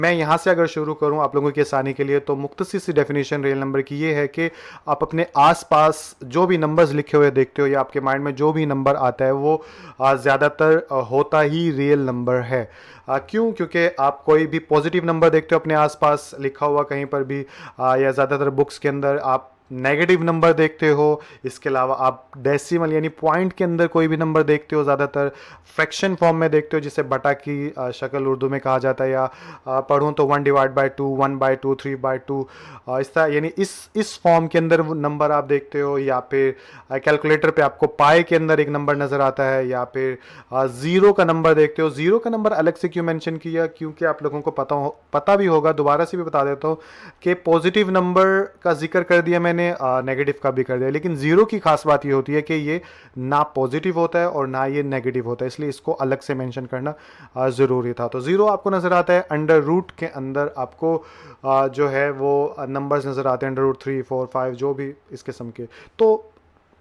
मैं यहाँ से अगर शुरू करूँ आप लोगों की आसानी के लिए, तो मुख्तसर सी डेफिनेशन रियल नंबर की ये है कि आप अपने आसपास जो भी नंबर्स लिखे हुए देखते हो या आपके माइंड में जो भी नंबर आता है वो ज़्यादातर होता ही रियल नंबर है। क्यों? क्योंकि आप कोई भी पॉजिटिव नंबर देखते हो अपने आसपास लिखा हुआ कहीं पर भी, या ज़्यादातर बुक्स के अंदर आप नेगेटिव नंबर देखते हो। इसके अलावा आप डेसिमल यानी पॉइंट के अंदर कोई भी नंबर देखते हो, ज़्यादातर फ्रैक्शन फॉर्म में देखते हो, जिसे बटा की शक्ल उर्दू में कहा जाता है, या पढ़ूँ तो 1/2, 1/2, 3/2, इस तरह यानी इस फॉर्म के अंदर वो नंबर आप देखते हो। या फिर कैलकुलेटर पे आपको पाई के अंदर एक नंबर नज़र आता है, या फिर ज़ीरो का नंबर देखते हो। ज़ीरो का नंबर अलग से क्यों मेंशन किया? क्योंकि आप लोगों को पता भी होगा, दोबारा से भी बता देता हूँ कि पॉजिटिव नंबर का जिक्र कर दिया मैंने, नेगेटिव का भी कर दिया, लेकिन ज़ीरो की खास बात ये होती है कि ये ना पॉजिटिव होता है और ना ये नेगेटिव होता है, इसलिए इसको अलग से मेंशन करना ज़रूरी था। तो ज़ीरो आपको नज़र आता है अंडर रूट के अंदर, आपको जो है वो नंबर्स नज़र आते हैं, अंडर रूट 3, 4, 5 जो भी इस किस्म के। तो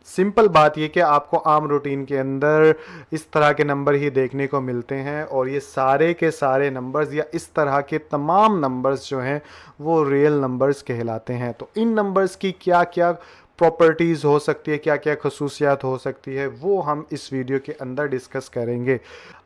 सिंपल बात ये कि आपको आम रूटीन के अंदर इस तरह के नंबर ही देखने को मिलते हैं, और ये सारे के सारे नंबर्स या इस तरह के तमाम नंबर्स जो हैं वो रियल नंबर्स कहलाते हैं। तो इन नंबर्स की क्या क्या प्रॉपर्टीज़ हो सकती है, क्या क्या खसूसियात हो सकती है, वो हम इस वीडियो के अंदर डिस्कस करेंगे।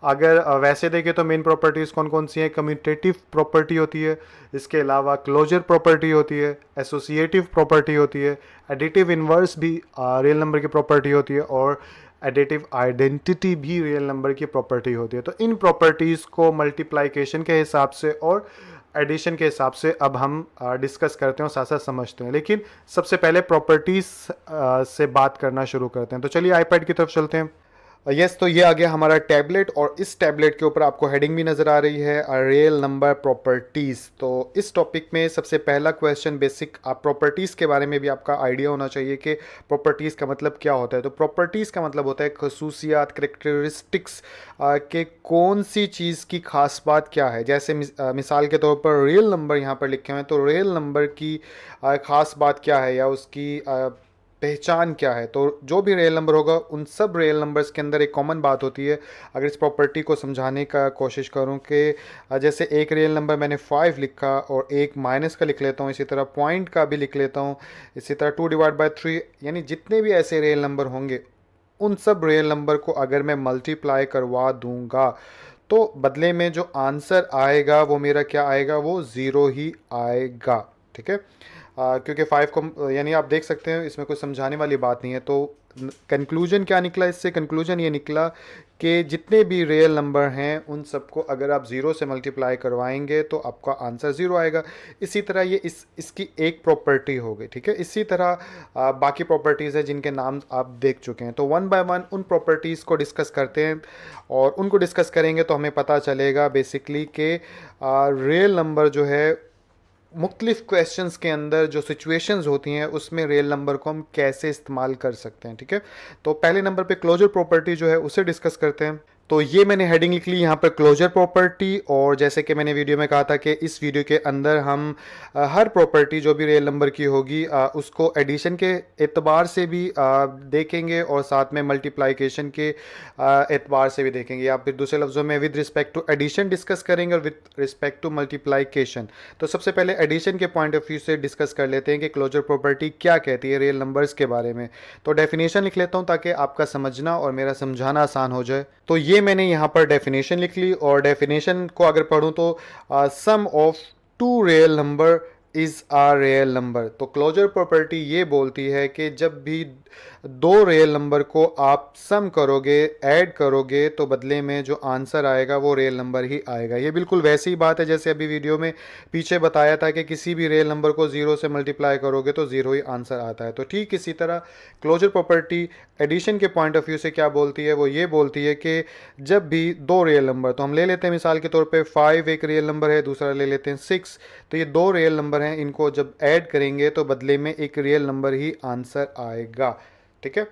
अगर वैसे देखें तो मेन प्रॉपर्टीज़ कौन कौन सी हैं? कम्यूटेटिव प्रॉपर्टी होती है, इसके अलावा क्लोजर प्रॉपर्टी होती है, एसोसिएटिव प्रॉपर्टी होती है, एडिटिव इन्वर्स भी रियल नंबर की प्रॉपर्टी होती है, और एडिटिव आइडेंटिटी भी रियल नंबर की प्रॉपर्टी होती है। तो इन प्रॉपर्टीज़ को मल्टीप्लाइकेशन के हिसाब से और एडिशन के हिसाब से अब हम डिस्कस करते हैं और साथ साथ समझते हैं। लेकिन सबसे पहले प्रॉपर्टीज़ से बात करना शुरू करते हैं। तो चलिए आईपैड की तरफ चलते हैं। यस, तो ये आ गया हमारा टैबलेट, और इस टैबलेट के ऊपर आपको हेडिंग भी नज़र आ रही है, रियल नंबर प्रॉपर्टीज़। तो इस टॉपिक में सबसे पहला क्वेश्चन बेसिक आप प्रॉपर्टीज़ के बारे में भी आपका आइडिया होना चाहिए कि प्रॉपर्टीज़ का मतलब क्या होता है। तो प्रॉपर्टीज़ का मतलब होता है खसूसियात, करेक्टरिस्टिक्स, के कौन सी चीज़ की खास बात क्या है। जैसे मिसाल के तौर पर रियल नंबर यहाँ पर लिखे हुए हैं, तो रियल नंबर की ख़ास बात क्या है या उसकी पहचान क्या है। तो जो भी रियल नंबर होगा उन सब रियल नंबर्स के अंदर एक कॉमन बात होती है। अगर इस प्रॉपर्टी को समझाने का कोशिश करूं कि जैसे एक रियल नंबर मैंने 5 लिखा और एक माइनस का लिख लेता हूं, इसी तरह पॉइंट का भी लिख लेता हूं, इसी तरह 2/3, यानी जितने भी ऐसे रियल नंबर होंगे उन सब रियल नंबर को अगर मैं मल्टीप्लाई करवा दूंगा तो बदले में जो आंसर आएगा वो मेरा क्या आएगा? वो ज़ीरो ही आएगा। ठीक है, क्योंकि 5 को यानी आप देख सकते हैं इसमें कोई समझाने वाली बात नहीं है। तो कंक्लूजन क्या निकला इससे? कंक्लूजन ये निकला कि जितने भी रियल नंबर हैं उन सबको अगर आप ज़ीरो से मल्टीप्लाई करवाएंगे तो आपका आंसर ज़ीरो आएगा। इसी तरह ये इसकी एक प्रॉपर्टी हो गई। ठीक है, इसी तरह बाकी प्रॉपर्टीज़ है जिनके नाम आप देख चुके हैं। तो वन बाय वन उन प्रॉपर्टीज़ को डिस्कस करते हैं, और उनको डिस्कस करेंगे तो हमें पता चलेगा बेसिकली कि रियल नंबर जो है मुख्तलिफ़ क्वेश्चंस के अंदर जो सिचुएशंस होती हैं उसमें रियल नंबर को हम कैसे इस्तेमाल कर सकते हैं। ठीक है, तो पहले नंबर पे क्लोजर प्रॉपर्टी जो है उसे डिस्कस करते हैं। तो ये मैंने हेडिंग लिख ली यहाँ पर क्लोजर प्रॉपर्टी, और जैसे कि मैंने वीडियो में कहा था कि इस वीडियो के अंदर हम हर प्रॉपर्टी जो भी रियल नंबर की होगी उसको एडिशन के एतबार से भी देखेंगे और साथ में मल्टीप्लाइकेशन के एतबार से भी देखेंगे, या फिर दूसरे लफ्ज़ों में with respect to addition discuss करेंगे और विद रिस्पेक्ट टू मल्टीप्लाइकेशन। तो सबसे पहले एडिशन के पॉइंट ऑफ व्यू से डिस्कस कर लेते हैं कि क्लोजर प्रॉपर्टी क्या कहती है रियल नंबर्स के बारे में। तो डेफिनेशन लिख लेता हूँ ताकि आपका समझना और मेरा समझाना आसान हो जाए। तो ये मैंने यहाँ पर डेफिनेशन लिख ली, और डेफिनेशन को अगर पढ़ूँ तो sum of two real number is a real number. तो क्लोजर प्रॉपर्टी ये बोलती है कि जब भी दो रियल नंबर को आप सम करोगे, ऐड करोगे, तो बदले में जो आंसर आएगा वो रियल नंबर ही आएगा। ये बिल्कुल वैसी ही बात है जैसे अभी वीडियो में पीछे बताया था कि किसी भी रियल नंबर को ज़ीरो से मल्टीप्लाई करोगे तो ज़ीरो ही आंसर आता है। तो ठीक इसी तरह क्लोजर प्रॉपर्टी एडिशन के पॉइंट ऑफ व्यू से क्या बोलती है? वो ये बोलती है कि जब भी दो रियल नंबर, तो हम ले लेते हैं मिसाल के तौर पे 5 एक रियल नंबर है, दूसरा ले लेते हैं 6, तो ये दो रियल नंबर हैं, इनको जब ऐड करेंगे तो बदले में एक रियल नंबर ही आंसर आएगा। ठीक है,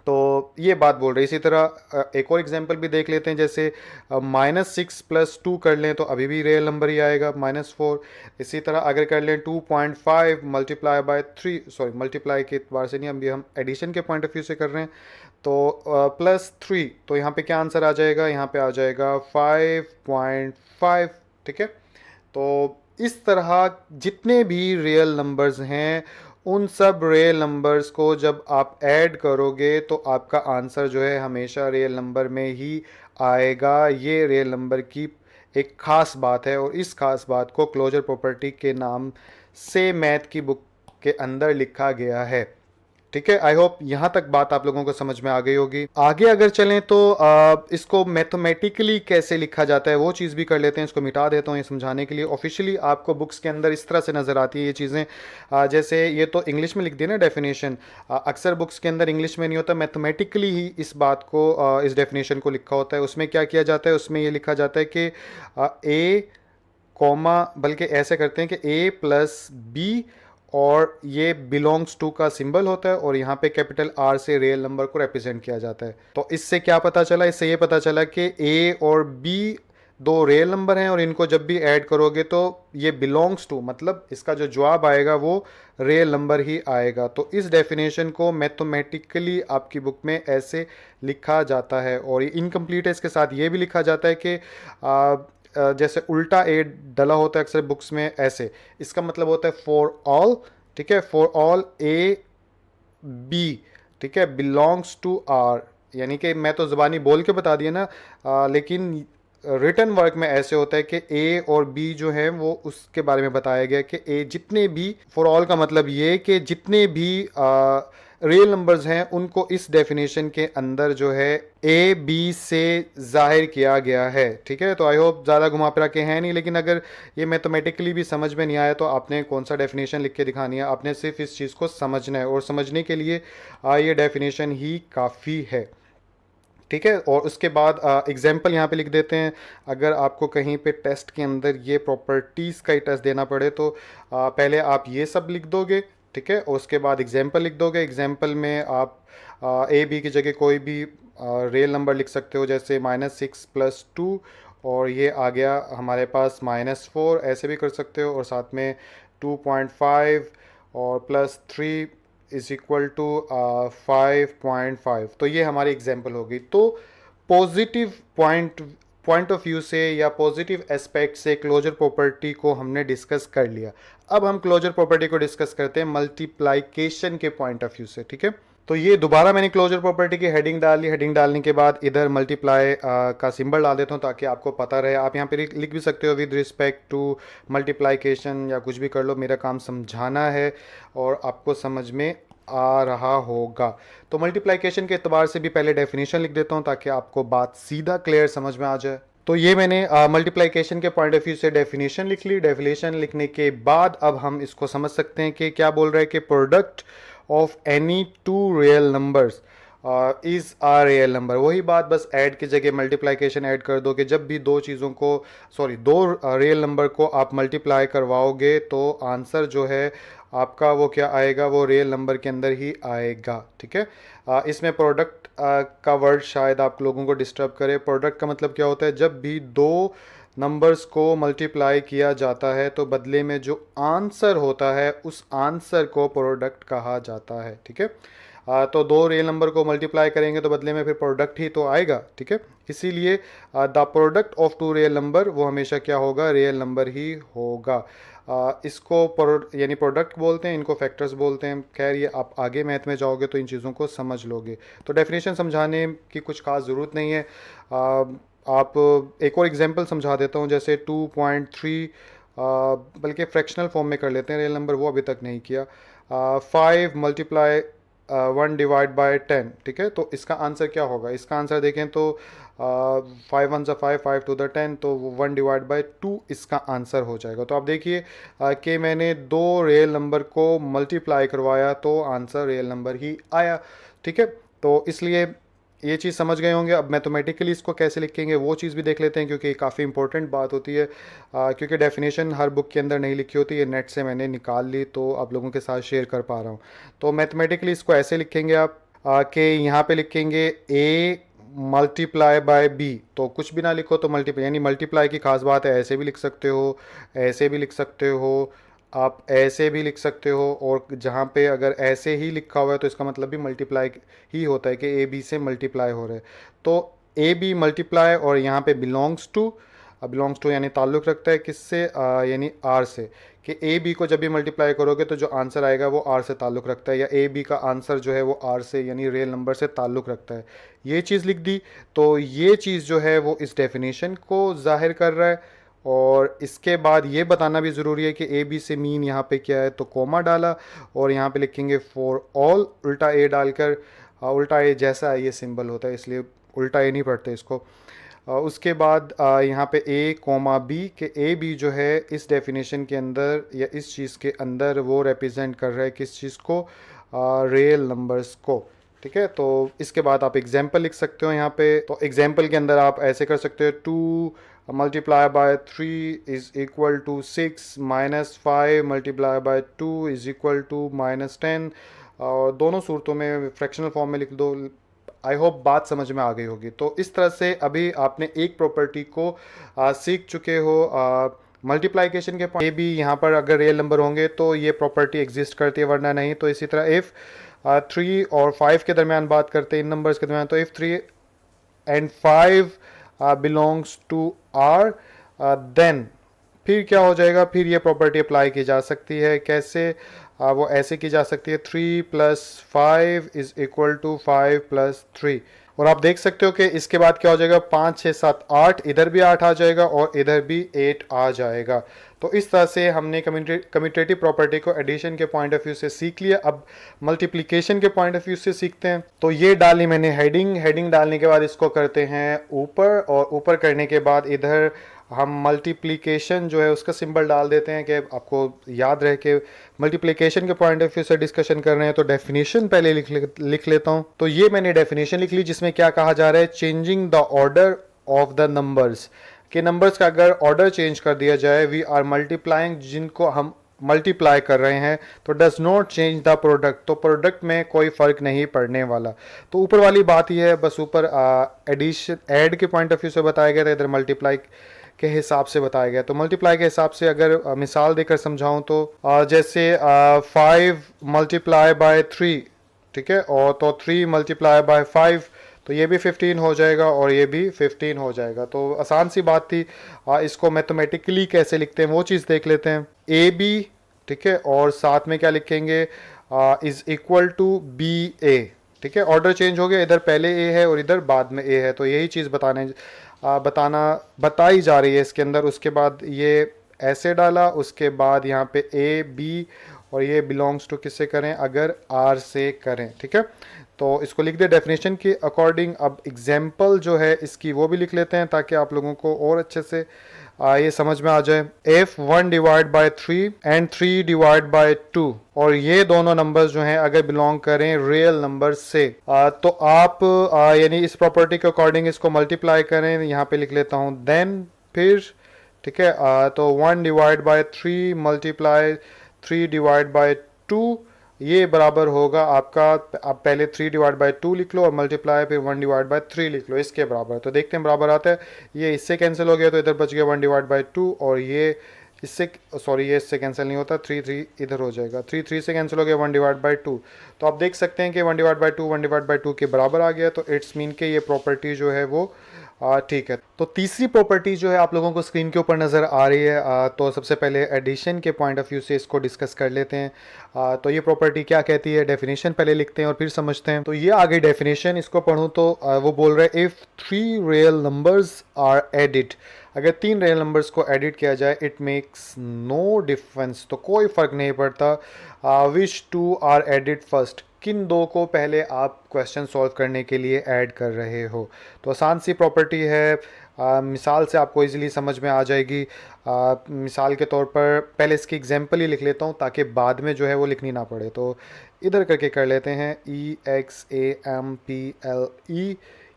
तो ये बात बोल रही है। इसी तरह एक और एग्जांपल भी देख लेते हैं, जैसे -6 + 2 कर लें तो अभी भी रियल नंबर ही आएगा, -4। इसी तरह अगर कर लें 2.5 मल्टीप्लाई के एतबार से नहीं, अभी हम एडिशन के पॉइंट ऑफ व्यू से कर रहे हैं, तो +3, तो यहाँ पे क्या आंसर आ जाएगा? यहाँ पे आ जाएगा 5.5। ठीक है, तो इस तरह जितने भी रियल नंबर्स हैं उन सब रियल नंबर्स को जब आप ऐड करोगे तो आपका आंसर जो है हमेशा रियल नंबर में ही आएगा। ये रियल नंबर की एक ख़ास बात है और इस ख़ास बात को क्लोजर प्रॉपर्टी के नाम से मैथ की बुक के अंदर लिखा गया है। ठीक है, आई होप यहाँ तक बात आप लोगों को समझ में आ गई होगी। आगे अगर चलें तो इसको मैथमेटिकली कैसे लिखा जाता है वो चीज़ भी कर लेते हैं। इसको मिटा देता हूँ ये समझाने के लिए। ऑफिशियली आपको बुक्स के अंदर इस तरह से नज़र आती है ये चीज़ें। जैसे ये तो इंग्लिश में लिख दिया ना डेफिनेशन, अक्सर बुक्स के अंदर इंग्लिश में नहीं होता, मैथमेटिकली ही इस बात को इस डेफिनेशन को लिखा होता है। उसमें क्या किया जाता है, उसमें ये लिखा जाता है कि ए कॉमा, बल्कि ऐसे करते हैं कि ए प्लस बी और ये बिलोंग्स टू का सिंबल होता है और यहाँ पे कैपिटल आर से रियल नंबर को रिप्रेजेंट किया जाता है। तो इससे क्या पता चला, इससे ये पता चला कि ए और बी दो रियल नंबर हैं और इनको जब भी ऐड करोगे तो ये बिलोंग्स टू, मतलब इसका जो जवाब आएगा वो रियल नंबर ही आएगा। तो इस डेफिनेशन को मैथमेटिकली आपकी बुक में ऐसे लिखा जाता है। और ये इनकम्प्लीट है, इसके साथ ये भी लिखा जाता है कि जैसे उल्टा ए डला होता है अक्सर बुक्स में ऐसे, इसका मतलब होता है फॉर ऑल। ठीक है, फॉर ऑल ए बी, ठीक है, बिलोंग्स टू आर। यानी कि मैं तो ज़बानी बोल के बता दिया ना, लेकिन रिटन वर्क में ऐसे होता है कि ए और बी जो है वो उसके बारे में बताया गया कि ए जितने भी, फॉर ऑल का मतलब ये कि जितने भी रियल नंबर्स हैं उनको इस डेफिनेशन के अंदर जो है ए बी से जाहिर किया गया है। ठीक है, तो आई होप ज़्यादा घुमा फिरा के हैं नहीं, लेकिन अगर ये मैथमेटिकली भी समझ में नहीं आया तो आपने कौन सा डेफिनेशन लिख के दिखानी है, आपने सिर्फ इस चीज़ को समझना है और समझने के लिए ये डेफिनेशन ही काफ़ी है। ठीक है, और उसके बाद एग्जाम्पल यहाँ पे लिख देते हैं। अगर आपको कहीं पे टेस्ट के अंदर ये प्रॉपर्टीज़ का ही टेस्ट देना पड़े तो पहले आप ये सब लिख दोगे। ठीक है, और उसके बाद एग्जाम्पल लिख दोगे। एग्जाम्पल में आप ए बी की जगह कोई भी रियल नंबर लिख सकते हो, जैसे -6 + 2 और ये आ गया हमारे पास -4, ऐसे भी कर सकते हो। और साथ में 2.5 और +3 = 5.5। तो ये हमारी एग्जाम्पल होगी। तो पॉजिटिव पॉइंट ऑफ व्यू से या पॉजिटिव एस्पेक्ट से क्लोजर प्रॉपर्टी को हमने डिस्कस कर लिया। अब हम क्लोजर प्रॉपर्टी को डिस्कस करते हैं मल्टीप्लाइकेशन के पॉइंट ऑफ व्यू से। ठीक है, तो ये दोबारा मैंने क्लोजर प्रॉपर्टी की हेडिंग डाल ली। हेडिंग डालने के बाद इधर मल्टीप्लाई का सिंबल डाल देता हूँ ताकि आपको पता रहे। आप यहाँ पे लिख भी सकते हो विद रिस्पेक्ट टू मल्टीप्लाइकेशन या कुछ भी कर लो, मेरा काम समझाना है और आपको समझ में आ रहा होगा। तो मल्टीप्लाइकेशन के एतबार से भी पहले डेफिनेशन लिख देता हूँ ताकि आपको बात सीधा क्लियर समझ में आ जाए। तो ये मैंने मल्टीप्लाइकेशन के पॉइंट ऑफ व्यू से डेफिनेशन लिख ली। डेफिनेशन लिखने के बाद अब हम इसको समझ सकते हैं कि क्या बोल रहा है कि product of any two real numbers is a real number. वही बात, बस ऐड की जगह मल्टीप्लाइकेशन ऐड कर दो कि जब भी दो चीज़ों को, सॉरी, दो रियल नंबर को आप मल्टीप्लाई करवाओगे तो आंसर जो है आपका वो क्या आएगा, वो रियल नंबर के अंदर ही आएगा। ठीक है, इसमें प्रोडक्ट का वर्ड शायद आप लोगों को डिस्टर्ब करे। प्रोडक्ट का मतलब क्या होता है, जब भी दो नंबर्स को मल्टीप्लाई किया जाता है तो बदले में जो आंसर होता है उस आंसर को प्रोडक्ट कहा जाता है। ठीक है, तो दो रियल नंबर को मल्टीप्लाई करेंगे तो बदले में फिर प्रोडक्ट ही तो आएगा। ठीक है, इसीलिए the product of two real number वो हमेशा क्या होगा, रियल नंबर ही होगा। इसको यानी प्रोडक्ट बोलते हैं, इनको फैक्टर्स बोलते हैं। खैर ये आप आगे मैथ में जाओगे तो इन चीज़ों को समझ लोगे, तो डेफिनेशन समझाने की कुछ खास ज़रूरत नहीं है। आप एक और एग्जांपल समझा देता हूँ, जैसे 2.3, बल्कि फ्रैक्शनल फॉर्म में कर लेते हैं रियल नंबर, वो अभी तक नहीं किया। 5 × 1 / 10। ठीक है, तो इसका आंसर क्या होगा, इसका आंसर देखें तो 5 1 5, 5 2 10, तो 1 / 2 इसका आंसर हो जाएगा। तो आप देखिए कि मैंने दो रियल नंबर को मल्टीप्लाई करवाया तो आंसर रियल नंबर ही आया। ठीक है, तो इसलिए ये चीज़ समझ गए होंगे। अब मैथमेटिकली इसको कैसे लिखेंगे वो चीज़ भी देख लेते हैं, क्योंकि काफ़ी इंपॉर्टेंट बात होती है। क्योंकि डेफिनेशन हर बुक के अंदर नहीं लिखी होती, ये नेट से मैंने निकाल ली तो आप लोगों के साथ शेयर कर पा रहा हूँ। तो मैथमेटिकली इसको ऐसे लिखेंगे आप कि यहाँ पे लिखेंगे a मल्टीप्लाई बाय b। तो कुछ भी ना लिखो तो मल्टीप्लाई, यानी मल्टीप्लाई की खास बात है, ऐसे भी लिख सकते हो, ऐसे भी लिख सकते हो, आप ऐसे भी लिख सकते हो। और जहाँ पे अगर ऐसे ही लिखा हुआ है तो इसका मतलब भी मल्टीप्लाई ही होता है कि ए बी से मल्टीप्लाई हो रहा है। तो ए बी मल्टीप्लाई और यहाँ पे बिलोंग्स टू, बिलोंग्स टू यानी ताल्लुक़ रखता है किससे, यानी आर से, कि ए बी को जब भी मल्टीप्लाई करोगे तो जो आंसर आएगा वो आर से ताल्लुक़ रखता है, या ए बी का आंसर जो है वो आर से यानी रियल नंबर से ताल्लुक़ रखता है। ये चीज़ लिख दी, तो ये चीज़ जो है वो इस डेफिनेशन को ज़ाहिर कर रहा है। और इसके बाद ये बताना भी ज़रूरी है कि ए बी से मीन यहाँ पे क्या है, तो कोमा डाला और यहाँ पे लिखेंगे फॉर ऑल, उल्टा ए डालकर, उल्टा ए जैसा है ये सिंबल होता है इसलिए उल्टा ए नहीं पढ़ते इसको। उसके बाद यहाँ पे ए कोमा बी, के ए बी जो है इस डेफिनेशन के अंदर या इस चीज़ के अंदर वो रिप्रेजेंट कर रहा है किस चीज़ को, रियल नंबर्स को। ठीक है, तो इसके बाद आप एग्जाम्पल लिख सकते हो यहाँ पे। तो एग्जाम्पल के अंदर आप ऐसे कर सकते हो, 2 multiply by 3 is equal to 6, -5 multiply by 2 is equal to -10। और दोनों सूरतों में फ्रैक्शनल फॉर्म में लिख दो। आई होप बात समझ में आ गई होगी। तो इस तरह से अभी आपने एक प्रॉपर्टी को सीख चुके हो। मल्टीप्लाइकेशन के पॉइंट ए बी यहाँ पर अगर रियल नंबर होंगे तो ये प्रॉपर्टी एग्जिस्ट करती है, वरना नहीं। तो इसी तरह इफ़ 3 और 5 के दरमियान बात करते हैं इन नंबर्स के दरमियान, तो if 3 and 5 belongs to R, then फिर क्या हो जाएगा, फिर ये प्रॉपर्टी अप्लाई की जा सकती है। कैसे, वो ऐसे की जा सकती है, 3 + 5 इज़ इक्वल टू 5 + 3। और आप देख सकते हो कि इसके बाद क्या हो जाएगा, 5 6 7 8, इधर भी 8 आ जाएगा और इधर भी 8 आ जाएगा। तो इस तरह से हमने कम्यूटेटिव प्रॉपर्टी को एडिशन के पॉइंट ऑफ व्यू से सीख लिया। अब मल्टीप्लिकेशन के पॉइंट ऑफ व्यू से सीखते हैं। तो ये डाली मैंने हेडिंग डालने के बाद इसको करते हैं ऊपर, और ऊपर करने के बाद इधर हम मल्टीप्लिकेशन जो है उसका सिंबल डाल देते हैं कि आपको याद रहे कि मल्टीप्लिकेशन के पॉइंट ऑफ व्यू से डिस्कशन कर रहे हैं। तो डेफिनेशन पहले लिख लेता हूँ। तो ये मैंने डेफिनेशन लिख ली जिसमें क्या कहा जा रहा है, changing the order of the numbers, के नंबर्स का अगर ऑर्डर चेंज कर दिया जाए, वी आर मल्टीप्लाइंग, जिनको हम मल्टीप्लाई कर रहे हैं, तो does not change the product, तो प्रोडक्ट में कोई फ़र्क नहीं पड़ने वाला। तो ऊपर वाली बात यह है, बस ऊपर एडिशन ऐड के पॉइंट ऑफ व्यू से बताया गया था, इधर मल्टीप्लाई के हिसाब से बताया गया। तो मल्टीप्लाई के हिसाब से अगर मिसाल देकर समझाऊं तो जैसे 5 मल्टीप्लाई बाय 3, ठीक है, और तो 3 मल्टीप्लाई बाय 5, तो ये भी 15 हो जाएगा और ये भी 15 हो जाएगा। तो आसान सी बात थी। इसको मैथमेटिकली कैसे लिखते हैं वो चीज़ देख लेते हैं। ए बी, ठीक है, और साथ में क्या लिखेंगे, इज़ इक्वल टू बी ए। ठीक है, ऑर्डर चेंज हो गया, इधर पहले ए है और इधर बाद में ए है, तो यही चीज़ बताई जा रही है इसके अंदर। उसके बाद ये ऐसे डाला, उसके बाद यहाँ पे ए बी, और ये बिलोंग्स टू किससे करें, अगर आर से करें। ठीक है, तो इसको लिख दे डेफिनेशन के अकॉर्डिंग। अब एग्जाम्पल जो है इसकी वो भी लिख लेते हैं ताकि आप लोगों को और अच्छे से ये समझ में आ जाए। if 1 divide by 3 and 3 divide by 2, और ये दोनों नंबर्स जो हैं अगर बिलोंग करें रियल नंबर से, तो आप यानी इस प्रॉपर्टी के अकॉर्डिंग इसको मल्टीप्लाई करें। यहाँ पे लिख लेता हूँ देन, फिर ठीक है, तो 1 divide by 3 multiply 3 divide by 2, ये बराबर होगा आपका, आप पहले 3 डिवाइड बाय 2 लिख लो और मल्टीप्लाई फिर 1 डिवाइड बाय 3 लिख लो, इसके बराबर। तो देखते हैं बराबर आता है, ये इससे कैंसिल हो गया तो इधर बच गया 1 डिवाइड बाय 2, और ये इससे, सॉरी ये इससे कैंसिल नहीं होता, 3 3 इधर हो जाएगा, 3 3 से कैंसिल हो गया 1 डिवाइड बाय 2। तो आप देख सकते हैं कि 1 डिवाइड बाय 2 1 डिवाइड बाय 2 के बराबर आ गया। तो इट्स मीन के ये प्रॉपर्टी जो है वो ठीक है। तो तीसरी प्रॉपर्टी जो है आप लोगों को स्क्रीन के ऊपर नज़र आ रही है। तो सबसे पहले एडिशन के पॉइंट ऑफ व्यू से इसको डिस्कस कर लेते हैं। तो ये प्रॉपर्टी क्या कहती है, डेफिनेशन पहले लिखते हैं और फिर समझते हैं। तो ये आ गई डेफिनेशन, इसको पढ़ूँ तो वो बोल रहा है if 3 real numbers are added, अगर 3 रियल नंबर्स को एडिट किया जाए, इट मेक्स नो डिफरेंस, तो कोई फ़र्क नहीं पड़ता विच 2 आर एडिड फर्स्ट, किन दो को पहले आप क्वेश्चन सॉल्व करने के लिए ऐड कर रहे हो। तो आसान सी प्रॉपर्टी है। मिसाल से आपको इजीली समझ में आ जाएगी। मिसाल के तौर पर पहले इसकी एग्जांपल ही लिख लेता हूँ ताकि बाद में जो है वो लिखनी ना पड़े। तो इधर करके कर लेते हैं, EXAMPLE,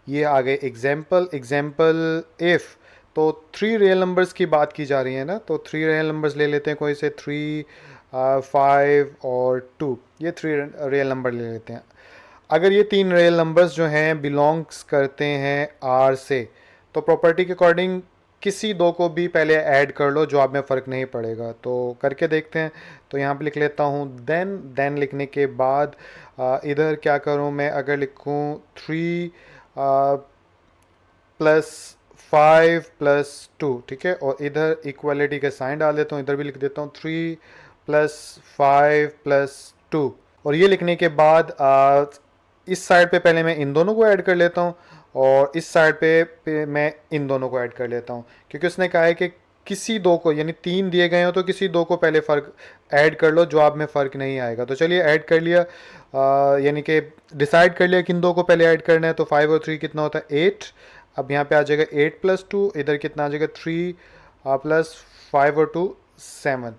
ये आ गए एग्जांपल इफ़, तो 3 रियल नंबर्स की बात की जा रही है ना, तो 3 रियल नंबर्स ले लेते हैं कोई से, 3 5 और 2, ये 3 रियल नंबर ले लेते हैं। अगर ये 3 रियल नंबर्स जो हैं बिलोंग्स करते हैं आर से, तो प्रॉपर्टी के अकॉर्डिंग किसी दो को भी पहले ऐड कर लो, जवाब में फ़र्क नहीं पड़ेगा। तो करके देखते हैं। तो यहाँ पे लिख लेता हूँ देन लिखने के बाद इधर क्या करूँ मैं, अगर लिखूँ 3 + 5+2, ठीक है, और इधर इक्वलिटी का साइन डाल देता हूँ, इधर भी लिख देता हूँ 3+5+2। और ये लिखने के बाद इस साइड पे पहले मैं इन दोनों को ऐड कर लेता हूँ और इस साइड पे मैं इन दोनों को ऐड कर लेता हूँ, क्योंकि उसने कहा है कि किसी दो को, यानी 3 दिए गए हो तो किसी दो को पहले फ़र्क ऐड कर लो, जवाब में फ़र्क नहीं आएगा। तो चलिए ऐड कर लिया, यानी कि डिसाइड कर लिया किन दो को पहले ऐड करना है। तो 5 और 3 कितना होता है 8। अब यहाँ पे आ जाएगा 8+2, इधर कितना आ जाएगा 3 प्लस 5 और 2 7।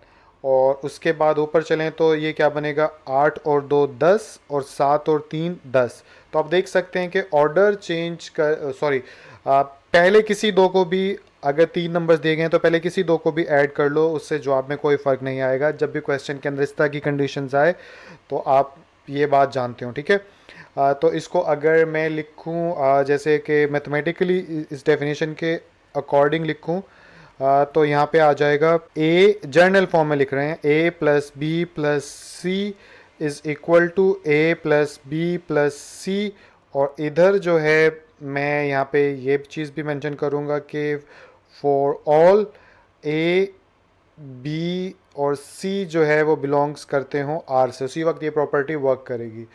और उसके बाद ऊपर चलें तो ये क्या बनेगा 8 और 2 10 और 7 और 3 10। तो आप देख सकते हैं कि ऑर्डर चेंज कर, सॉरी, पहले किसी दो को भी, अगर 3 नंबर्स दिए गए हैं तो पहले किसी दो को भी ऐड कर लो, उससे जवाब में कोई फ़र्क नहीं आएगा। जब भी क्वेश्चन के अंदर इस तरह की कंडीशंस आए तो आप ये बात जानते हो, ठीक है। तो इसको अगर मैं लिखूं जैसे कि मैथमेटिकली इस डेफिनेशन के अकॉर्डिंग लिखूं, तो यहाँ पे आ जाएगा ए, जर्नल फॉर्म में लिख रहे हैं, a plus b plus c is equal to a plus b plus c. और इधर जो है मैं यहाँ पे ये चीज़ भी मेंशन करूँगा कि फॉर ऑल ए बी और सी जो है वो बिलोंग्स करते हों आर से, उसी वक्त ये प्रॉपर्टी वर्क करेगी।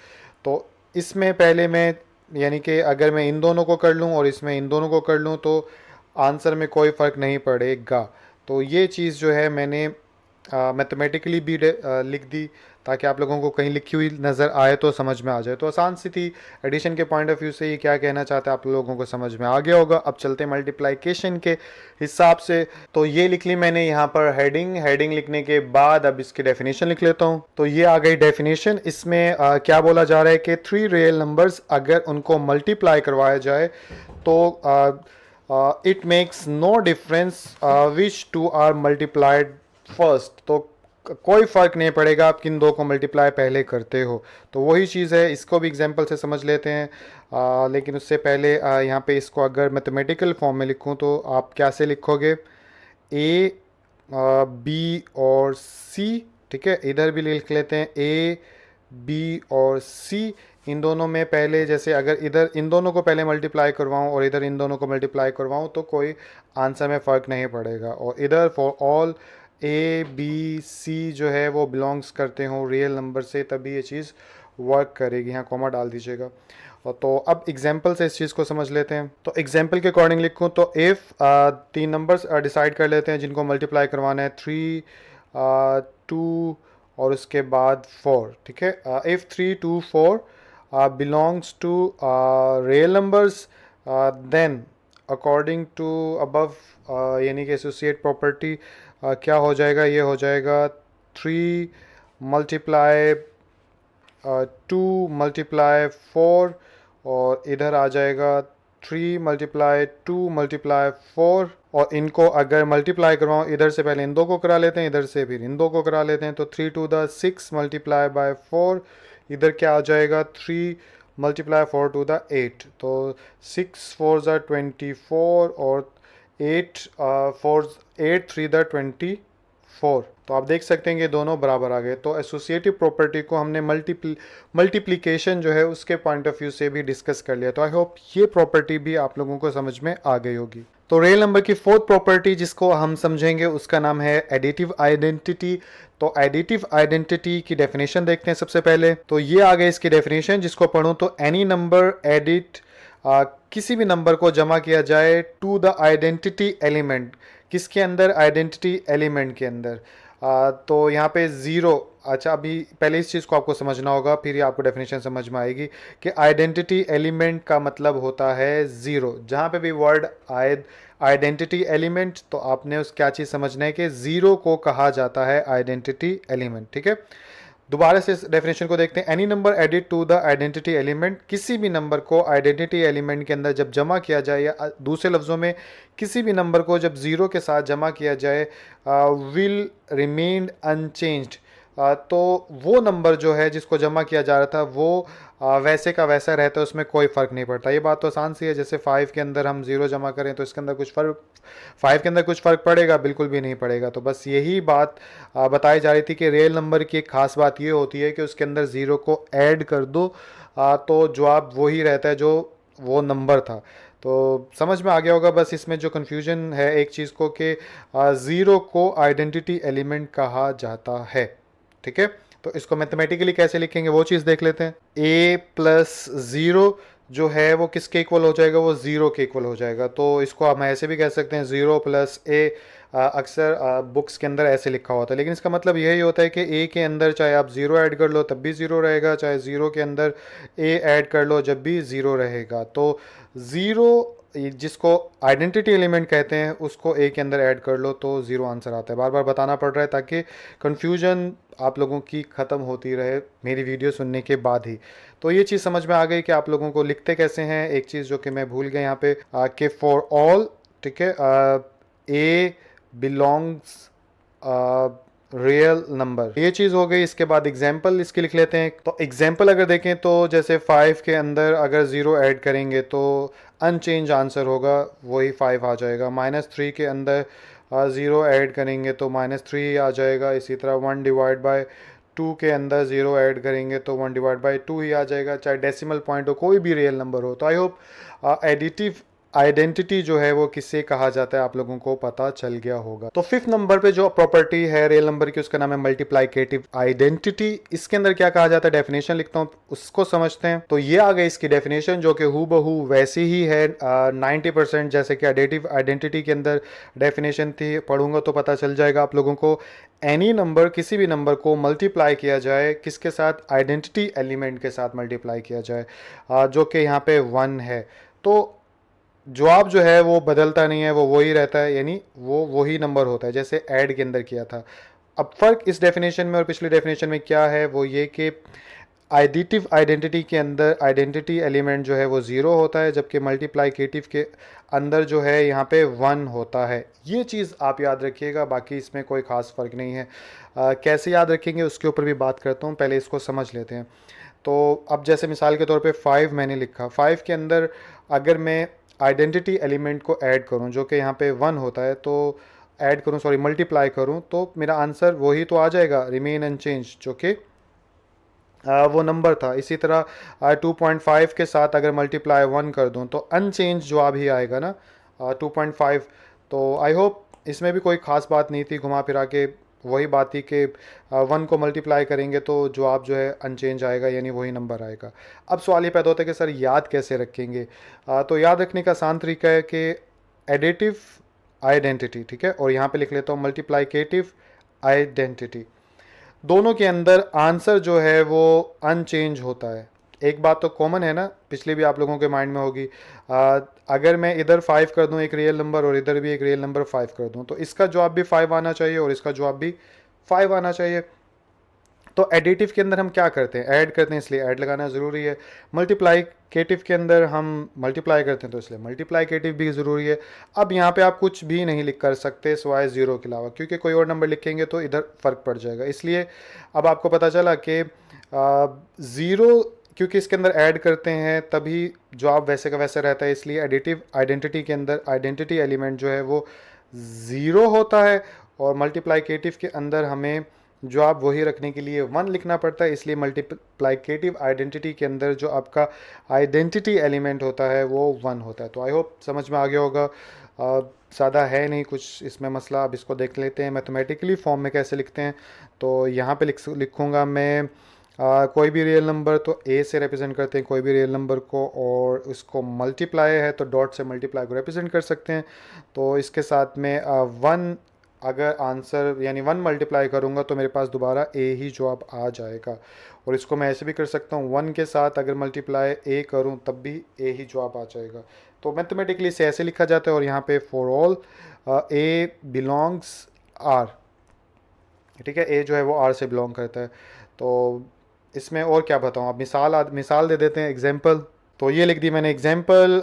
तो इसमें पहले मैं, यानी कि अगर मैं इन दोनों को कर लूँ और इसमें इन दोनों को कर लूँ तो आंसर में कोई फ़र्क नहीं पड़ेगा। तो ये चीज़ जो है मैंने मैथमेटिकली भी लिख दी, ताकि आप लोगों को कहीं लिखी हुई नज़र आए तो समझ में आ जाए। तो आसान सी थी, एडिशन के पॉइंट ऑफ व्यू से ये क्या कहना चाहते हैं आप लोगों को समझ में आ गया होगा। अब चलते हैं मल्टीप्लाइकेशन के हिसाब से। तो ये लिख ली मैंने यहाँ पर हेडिंग लिखने के बाद अब इसकी डेफिनेशन लिख लेता हूँ। तो ये आ गई डेफिनेशन। इसमें क्या बोला जा रहा है कि 3 रियल नंबर्स अगर उनको मल्टीप्लाई करवाया जाए तो it makes no difference which two are multiplied first. तो कोई फ़र्क नहीं पड़ेगा आप किन दो को मल्टीप्लाई पहले करते हो। तो वही चीज़ है, इसको भी एग्जांपल से समझ लेते हैं। लेकिन उससे पहले यहाँ पे इसको अगर मैथमेटिकल फॉर्म में लिखूँ तो आप कैसे लिखोगे, ए बी और सी, ठीक है। इधर भी लिख लेते हैं ए बी और सी। इन दोनों में पहले, जैसे अगर इधर इन दोनों को पहले मल्टीप्लाई करवाऊँ और इधर इन दोनों को मल्टीप्लाई करवाऊँ तो कोई आंसर में फ़र्क नहीं पड़ेगा। और इधर for all A B C जो है वो बिलोंग्स करते हों रियल नंबर से, तभी ये चीज़ वर्क करेगी। यहाँ कॉमा डाल दीजिएगा। और तो अब एग्जांपल से इस चीज़ को समझ लेते हैं। तो एग्जांपल के अकॉर्डिंग लिखूँ तो इफ़ 3 नंबर्स डिसाइड कर लेते हैं जिनको मल्टीप्लाई करवाना है, 3 2 और उसके बाद 4, ठीक है। If 3 2 4 belongs to real numbers, then according to above, यानी कि एसोसिएट प्रॉपर्टी क्या हो जाएगा, ये हो जाएगा 3 मल्टीप्लाई 2 मल्टीप्लाई 4 और इधर आ जाएगा 3 मल्टीप्लाई 2 मल्टीप्लाई 4। और इनको अगर मल्टीप्लाई करवाऊँ, इधर से पहले इन दो को करा लेते हैं, इधर से फिर इन दो को करा लेते हैं। तो 3 टू द 6 मल्टीप्लाई बाय 4, इधर क्या आ जाएगा 3 मल्टीप्लाई 4 टू द 8। तो 6 4 ज़ा 24 और 8 4 8 3 द 24। तो आप देख सकते हैं कि दोनों बराबर आ गए। तो एसोसिएटिव प्रॉपर्टी को हमने मल्टीप्लिकेशन जो है उसके पॉइंट ऑफ व्यू से भी डिस्कस कर लिया। तो आई होप ये प्रॉपर्टी भी आप लोगों को समझ में आ गई होगी। तो रियल नंबर की फोर्थ प्रॉपर्टी जिसको हम समझेंगे उसका नाम है एडिटिव आइडेंटिटी। तो एडिटिव आइडेंटिटी की डेफिनेशन देखते हैं सबसे पहले। तो ये आ गई इसकी डेफिनेशन, जिसको पढ़ूं तो एनी नंबर एडिट, किसी भी नंबर को जमा किया जाए टू द आइडेंटिटी एलिमेंट। किसके अंदर? आइडेंटिटी एलिमेंट के अंदर। तो यहाँ पे ज़ीरो, अच्छा अभी पहले इस चीज़ को आपको समझना होगा, फिर ये आपको डेफिनेशन समझ में आएगी कि आइडेंटिटी एलिमेंट का मतलब होता है ज़ीरो। जहाँ पे भी वर्ड आइडेंटिटी एलिमेंट, तो आपने उस क्या चीज़ समझना है कि ज़ीरो को कहा जाता है आइडेंटिटी एलिमेंट, ठीक है। दोबारा से इस डेफिनेशन को देखते हैं। Any number added to the identity element, किसी भी नंबर को आइडेंटिटी एलिमेंट के अंदर जब जमा किया जाए, या दूसरे लफ्ज़ों में किसी भी नंबर को जब ज़ीरो के साथ जमा किया जाए, विल रिमेन अनचेंज्ड। तो वो नंबर जो है जिसको जमा किया जा रहा था वो वैसे का वैसा रहता है, उसमें कोई फ़र्क नहीं पड़ता। ये बात तो आसान सी है। जैसे 5 के अंदर हम 0 जमा करें तो इसके अंदर कुछ फ़र्क, 5 के अंदर कुछ फ़र्क पड़ेगा? बिल्कुल भी नहीं पड़ेगा। तो बस यही बात बताई जा रही थी कि रियल नंबर की एक ख़ास बात ये होती है कि उसके अंदर 0 को ऐड कर दो तो जवाब वही रहता है जो वो नंबर था। तो समझ में आ गया होगा। बस इसमें जो कन्फ्यूजन है एक चीज़ को कि ज़ीरो को आइडेंटिटी एलिमेंट कहा जाता है, ठीक है। तो इसको मैथमेटिकली कैसे लिखेंगे वो चीज़ देख लेते हैं। ए प्लस ज़ीरो जो है वो किसके इक्वल हो जाएगा, वो ज़ीरो के इक्वल हो जाएगा। तो इसको हम ऐसे भी कह सकते हैं ज़ीरो प्लस ए। अक्सर बुक्स के अंदर ऐसे लिखा होता है, लेकिन इसका मतलब यही होता है कि ए के अंदर चाहे आप ज़ीरो ऐड कर लो तब भी ज़ीरो रहेगा, चाहे ज़ीरो के अंदर ए ऐड कर लो जब भी ज़ीरो रहेगा। तो ज़ीरो जिसको आइडेंटिटी एलिमेंट कहते हैं उसको ए के अंदर ऐड कर लो तो ज़ीरो आंसर आता है। बार बार बताना पड़ रहा है ताकि कन्फ्यूजन आप लोगों की ख़त्म होती रहे मेरी वीडियो सुनने के बाद ही। तो ये चीज़ समझ में आ गई कि आप लोगों को लिखते कैसे हैं। एक चीज़ जो कि मैं भूल गया यहाँ पे कि फॉर ऑल, ठीक है, ए बिलोंग्स रियल नंबर, ये चीज़ हो गई। इसके बाद एग्जाम्पल इसके लिख लेते हैं। तो एग्जाम्पल अगर देखें तो जैसे 5 के अंदर अगर ज़ीरो ऐड करेंगे तो अनचेंज आंसर होगा, वही 5 आ जाएगा। -3 के अंदर ज़ीरो ऐड करेंगे तो -3 आ जाएगा। इसी तरह 1 डिवाइड बाय 2 के अंदर ज़ीरो ऐड करेंगे तो 1 डिवाइड बाई 2 ही आ जाएगा, चाहे डेसिमल पॉइंट हो कोई भी रियल नंबर हो। तो आई होप एडिटिव आइडेंटिटी जो है वो किससे कहा जाता है आप लोगों को पता चल गया होगा। तो 5th नंबर पे जो प्रॉपर्टी है रियल नंबर की उसका नाम है मल्टीप्लाइकेटिव आइडेंटिटी। इसके अंदर क्या कहा जाता है, डेफिनेशन लिखता हूँ उसको समझते हैं। तो ये आ गई इसकी डेफिनेशन जो कि हूबहू वैसी ही है 90% जैसे कि एडिटिव आइडेंटिटी के अंदर डेफिनेशन थी। पढ़ूंगा तो पता चल जाएगा आप लोगों को। एनी नंबर, किसी भी नंबर को मल्टीप्लाई किया जाए किसके साथ, आइडेंटिटी एलिमेंट के साथ मल्टीप्लाई किया जाए, जो कि यहाँ पे 1 है। तो जवाब जो है वो बदलता नहीं है, वो वही रहता है, यानी वो वही नंबर होता है जैसे ऐड के अंदर किया था। अब फ़र्क इस डेफिनेशन में और पिछली डेफिनेशन में क्या है, वो ये कि एडिटिव आइडेंटिटी के अंदर आइडेंटिटी एलिमेंट जो है वो ज़ीरो होता है, जबकि मल्टीप्लाइकेटिव के अंदर जो है यहाँ पे 1 होता है। ये चीज़ आप याद रखिएगा, बाकी इसमें कोई ख़ास फ़र्क नहीं है। कैसे याद रखेंगे उसके ऊपर भी बात करता हूँ, पहले इसको समझ लेते हैं। तो अब जैसे मिसाल के तौर पे 5 मैंने लिखा, 5 के अंदर अगर मैं आइडेंटिटी एलिमेंट को ऐड करूं जो कि यहाँ पे 1 होता है, तो ऐड करूं, सॉरी मल्टीप्लाई करूं, तो मेरा आंसर वही तो आ जाएगा, रिमेन अनचेंज, जो कि वो नंबर था। इसी तरह 2.5 के साथ अगर मल्टीप्लाई 1 कर दूं तो अनचेंज जवाब ही आएगा ना, 2.5। तो आई होप इसमें भी कोई ख़ास बात नहीं थी, घुमा फिरा के वही बात थी कि 1 को मल्टीप्लाई करेंगे तो जवाब जो है अनचेंज आएगा, यानी वही नंबर आएगा। अब सवाल ये पैदा होता है कि सर याद कैसे रखेंगे। तो याद रखने का आसान तरीका है कि एडिटिव आइडेंटिटी, ठीक है, और यहाँ पे लिख लेता हूँ मल्टीप्लाइकेटिव आइडेंटिटी, दोनों के अंदर आंसर जो है वो अनचेंज होता है। एक बात तो कॉमन है ना, पिछले भी आप लोगों के माइंड में होगी, अगर मैं इधर 5 कर दूं एक रियल नंबर और इधर भी एक रियल नंबर 5 कर दूं, तो इसका जवाब भी 5 आना चाहिए और इसका जवाब भी 5 आना चाहिए। तो एडिटिव के अंदर हम क्या करते हैं, ऐड करते हैं, इसलिए ऐड लगाना ज़रूरी है। मल्टीप्लाइकेटिव के अंदर हम मल्टीप्लाई करते हैं तो इसलिए मल्टीप्लाइकेटिव भी ज़रूरी है। अब यहाँ पे आप कुछ भी नहीं लिख कर सकते सिवाय ज़ीरो के अलावा, क्योंकि कोई और नंबर लिखेंगे तो इधर फ़र्क पड़ जाएगा। इसलिए अब आपको पता चला कि ज़ीरो क्योंकि इसके अंदर ऐड करते हैं तभी जवाब वैसे का वैसे रहता है, इसलिए एडिटिव आइडेंटिटी के अंदर आइडेंटिटी एलिमेंट जो है वो ज़ीरो होता है, और मल्टीप्लाइकेटिव के अंदर हमें जवाब वही रखने के लिए 1 लिखना पड़ता है। इसलिए मल्टीप्लाइकेटिव आइडेंटिटी के अंदर जो आपका आइडेंटिटी एलिमेंट होता है वो 1 होता है। तो आई होप समझ में आ गया होगा, ज़्यादा है नहीं कुछ इसमें मसला। अब इसको देख लेते हैं मैथमेटिकली फॉर्म में कैसे लिखते हैं। तो यहाँ पे लिखूँगा मैं कोई भी रियल नंबर तो ए से रिप्रेजेंट करते हैं कोई भी रियल नंबर को, और उसको मल्टीप्लाई है तो डॉट से मल्टीप्लाई को रिप्रेजेंट कर सकते हैं। तो इसके साथ में 1 अगर आंसर यानी 1 मल्टीप्लाई करूँगा तो मेरे पास दोबारा ए ही जवाब आ जाएगा। और इसको मैं ऐसे भी कर सकता हूँ, 1 के साथ अगर मल्टीप्लाई ए करूँ तब भी ए ही जवाब आ जाएगा। तो मैथमेटिकली इसे ऐसे लिखा जाता है। और यहाँ पे for all A belongs R, ठीक है, ए जो है वो आर से बिलोंग करता है। तो इसमें और क्या बताऊँ, अब मिसाल दे देते हैं, एग्जाम्पल। तो ये लिख दी मैंने एग्जाम्पल।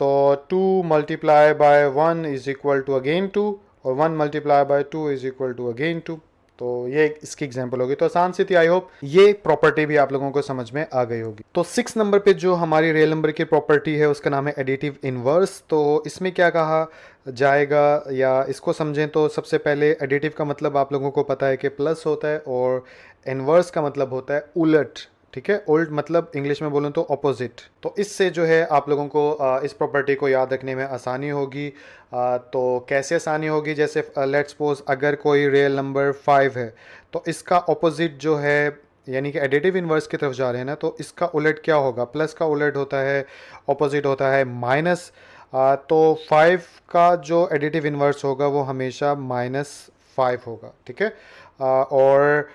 तो 2 multiply by 1 is equal to again 2, और 1 multiply by 2 is equal to again 2। तो ये इसकी एग्जाम्पल होगी। तो आसान सी थी, आई होप ये प्रॉपर्टी भी आप लोगों को समझ में आ गई होगी। तो 6 नंबर पे जो हमारी रियल नंबर की प्रॉपर्टी है उसका नाम है एडिटिव इनवर्स। तो इसमें क्या कहा जाएगा, या इसको समझें तो सबसे पहले एडिटिव का मतलब आप लोगों को पता है कि प्लस होता है, और इनवर्स का मतलब होता है उलट, ठीक है। उल्ट मतलब इंग्लिश में बोलूँ तो ऑपोजिट। तो इससे जो है आप लोगों को इस प्रॉपर्टी को याद रखने में आसानी होगी। तो कैसे आसानी होगी, जैसे लेट्स सपोज अगर कोई रियल नंबर 5 है तो इसका ऑपोजिट जो है यानी कि एडिटिव इन्वर्स की तरफ जा रहे हैं ना, तो इसका उलट क्या होगा, प्लस का उलट होता है, ऑपोजिट होता है माइनस। तो 5 का जो एडिटिव इन्वर्स होगा वो हमेशा -5 होगा, ठीक है। और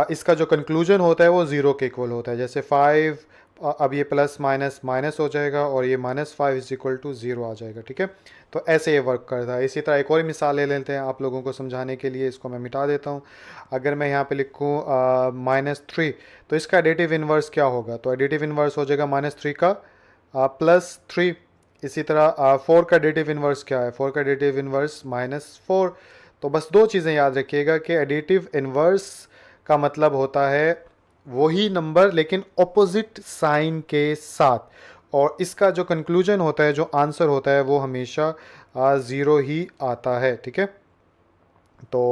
इसका जो कंक्लूजन होता है वो ज़ीरो के इक्वल होता है। जैसे 5 अब ये प्लस माइनस माइनस हो जाएगा और ये -5 इज इक्वल टू ज़ीरो आ जाएगा, ठीक है। तो ऐसे ये वर्क करता है। इसी तरह एक और मिसाल ले लेते हैं आप लोगों को समझाने के लिए, इसको मैं मिटा देता हूँ। अगर मैं यहाँ पे लिखूँ -3, तो इसका एडिटिव इन्वर्स क्या होगा, तो एडिटिव इन्वर्स हो जाएगा -3 का +3। इसी तरह 4 का एडिटिव इन्वर्स क्या है, 4 का एडिटिव इन्वर्स -4। तो बस दो चीज़ें याद रखिएगा कि एडिटिव इन्वर्स का मतलब होता है वही नंबर लेकिन ऑपोजिट साइन के साथ, और इसका जो कंक्लूजन होता है, जो आंसर होता है, वो हमेशा ज़ीरो ही आता है, ठीक है। तो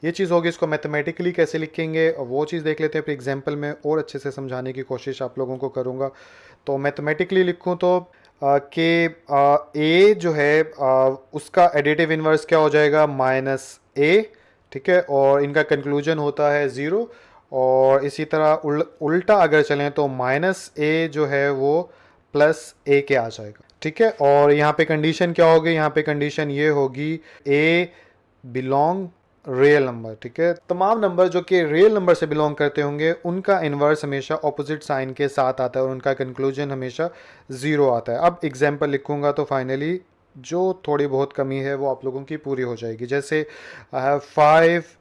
ये चीज़ होगी। इसको मैथमेटिकली कैसे लिखेंगे वो चीज़ देख लेते हैं फिर एग्जांपल में और अच्छे से समझाने की कोशिश आप लोगों को करूँगा। तो मैथमेटिकली लिखूँ तो कि ए जो है उसका एडिटिव इन्वर्स क्या हो जाएगा, -a, ठीक है। और इनका कंक्लूजन होता है ज़ीरो। और इसी तरह उल्टा अगर चलें तो -a जो है वो +a के आ जाएगा, ठीक है। और यहाँ पे कंडीशन क्या होगी, यहाँ पे कंडीशन ये होगी a बिलोंग रियल नंबर, ठीक है। तमाम नंबर जो कि रियल नंबर से बिलोंग करते होंगे उनका इन्वर्स हमेशा ऑपोजिट साइन के साथ आता है और उनका कंक्लूजन हमेशा ज़ीरो आता है। अब एग्जांपल लिखूंगा तो फाइनली जो थोड़ी बहुत कमी है वो आप लोगों की पूरी हो जाएगी। जैसे 5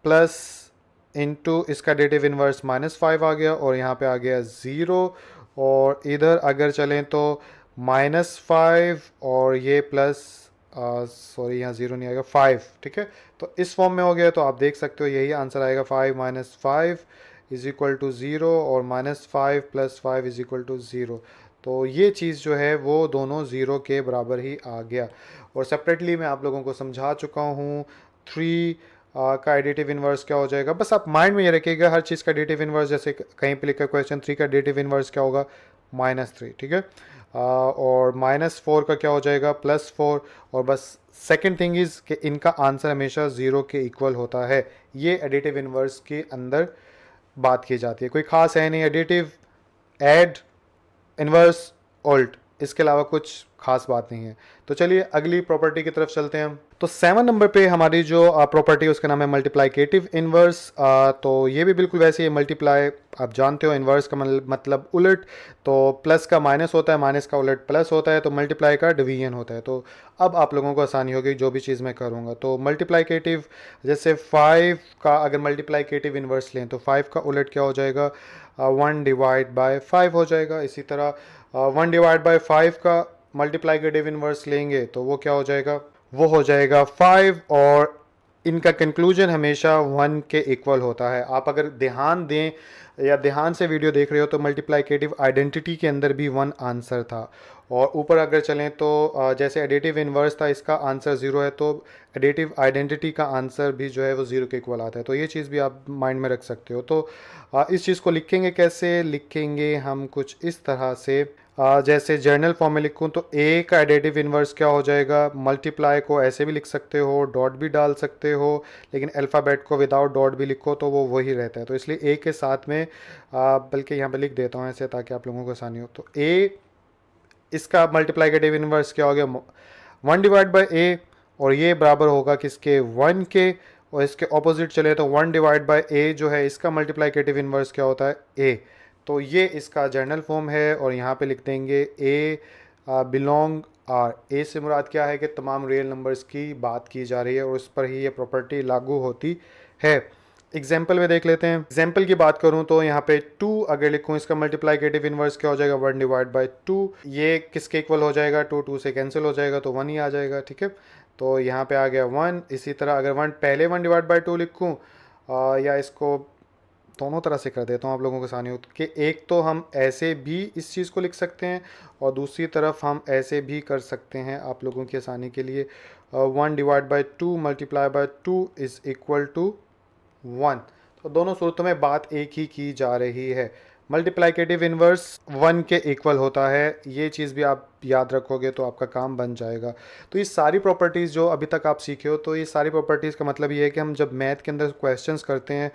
प्लस इंटू इसका एडिटिव इन्वर्स -5 आ गया और यहाँ पे आ गया ज़ीरो। और इधर अगर चलें तो -5 और ये प्लस सॉरी यहाँ ज़ीरो नहीं आएगा, 5, ठीक है। तो इस फॉर्म में हो गया। तो आप देख सकते हो यही आंसर आएगा, 5 - 5 इज इक्वल टू ज़ीरो और -5 + 5 इज इक्वल टू ज़ीरो। तो ये चीज़ जो है वो दोनों ज़ीरो के बराबर ही आ गया। और सेपरेटली मैं आप लोगों को समझा चुका हूँ 3 का एडिटिव इन्वर्स क्या हो जाएगा। बस आप माइंड में ये रखिएगा हर चीज़ का एडिटिव इन्वर्स। जैसे कहीं पे लिखा क्वेश्चन 3 का एडिटिव इन्वर्स क्या होगा, -3, ठीक है। और -4 का क्या हो जाएगा, +4। और बस सेकंड थिंग इज़ कि इनका आंसर हमेशा ज़ीरो के इक्वल होता है। ये एडिटिव इन्वर्स के अंदर बात की जाती है, कोई ख़ास है नहीं। एडिटिव, ऐड, इन्वर्स, उल्ट, इसके अलावा कुछ खास बात नहीं है। तो चलिए अगली प्रॉपर्टी की तरफ चलते हैं हम। तो 7 नंबर पे हमारी जो प्रॉपर्टी है उसका नाम है मल्टीप्लाइकेटिव इन्वर्स। तो ये भी बिल्कुल वैसे ही मल्टीप्लाई, आप जानते हो इन्वर्स का मतलब उलट। तो प्लस का माइनस होता है, माइनस का उलट प्लस होता है, तो मल्टीप्लाई का डिवीजन होता है। तो अब आप लोगों को आसानी होगी जो भी चीज़ मैं करूँगा। तो मल्टीप्लाइकेटिव, जैसे 5 का अगर मल्टीप्लाइकेटिव इन्वर्स लें तो 5 का उलट क्या हो जाएगा, 1/5 हो जाएगा। इसी तरह 1/5 का मल्टीप्लाइकेटिव इन्वर्स लेंगे तो वो क्या हो जाएगा, वो हो जाएगा 5। और इनका कंक्लूजन हमेशा 1 के इक्वल होता है। आप अगर ध्यान दें या ध्यान से वीडियो देख रहे हो तो मल्टीप्लाइकेटिव आइडेंटिटी के अंदर भी 1 आंसर था। और ऊपर अगर चलें तो जैसे एडिटिव इन्वर्स था, इसका आंसर 0 है, तो एडिटिव आइडेंटिटी का आंसर भी जो है वो 0 के इक्वल आता है। तो ये चीज़ भी आप माइंड में रख सकते हो। तो इस चीज़ को लिखेंगे कैसे, लिखेंगे हम कुछ इस तरह से। जैसे जर्नल फॉर्म में लिखूँ तो ए का एडिटिव इन्वर्स क्या हो जाएगा, मल्टीप्लाई को ऐसे भी लिख सकते हो, डॉट भी डाल सकते हो, लेकिन अल्फ़ाबेट को विदाउट डॉट भी लिखो तो वो वही रहता है। तो इसलिए ए के साथ में बल्कि यहाँ पे लिख देता हूँ ऐसे ताकि आप लोगों को आसानी हो। तो ए, इसका मल्टीप्लाइकेटिव इन्वर्स क्या हो गया, 1/a, और ये बराबर होगा किसके, 1 के। और इसके ऑपोजिट चले तो 1/a जो है इसका मल्टीप्लाइकेटिव इन्वर्स क्या होता है, a। तो ये इसका जर्नल फॉर्म है। और यहाँ पे लिख देंगे a बिलोंग आर। a से मुराद क्या है कि तमाम रियल नंबर्स की बात की जा रही है और उस पर ही ये प्रॉपर्टी लागू होती है। एग्जाम्पल में देख लेते हैं। एग्जाम्पल की बात करूं तो यहाँ पे 2 अगर लिखूं, इसका मल्टीप्लाइकेटिव इन्वर्स क्या हो जाएगा, 1/2। ये किसके इक्वल हो जाएगा, 2 से कैंसिल हो जाएगा तो 1 ही आ जाएगा, ठीक है। तो यहाँ पे आ गया 1। इसी तरह अगर 1 पहले 1/2 लिखूँ या इसको दोनों तरह से कर देता हूँ आप लोगों को आसानी हो कि एक तो हम ऐसे भी इस चीज़ को लिख सकते हैं और दूसरी तरफ हम ऐसे भी कर सकते हैं आप लोगों की आसानी के लिए। 1/2 multiply by 2 is equal to 1। तो दोनों सूरतों में बात एक ही की जा रही है। मल्टीप्लाइकेटिव इन्वर्स 1 के इक्वल होता है। ये चीज़ भी आप याद रखोगे तो आपका काम बन जाएगा। तो ये सारी प्रॉपर्टीज़ जो अभी तक आप सीखे हो, तो ये सारी प्रॉपर्टीज़ का मतलब ये है कि हम जब मैथ के अंदर क्वेश्चंस करते हैं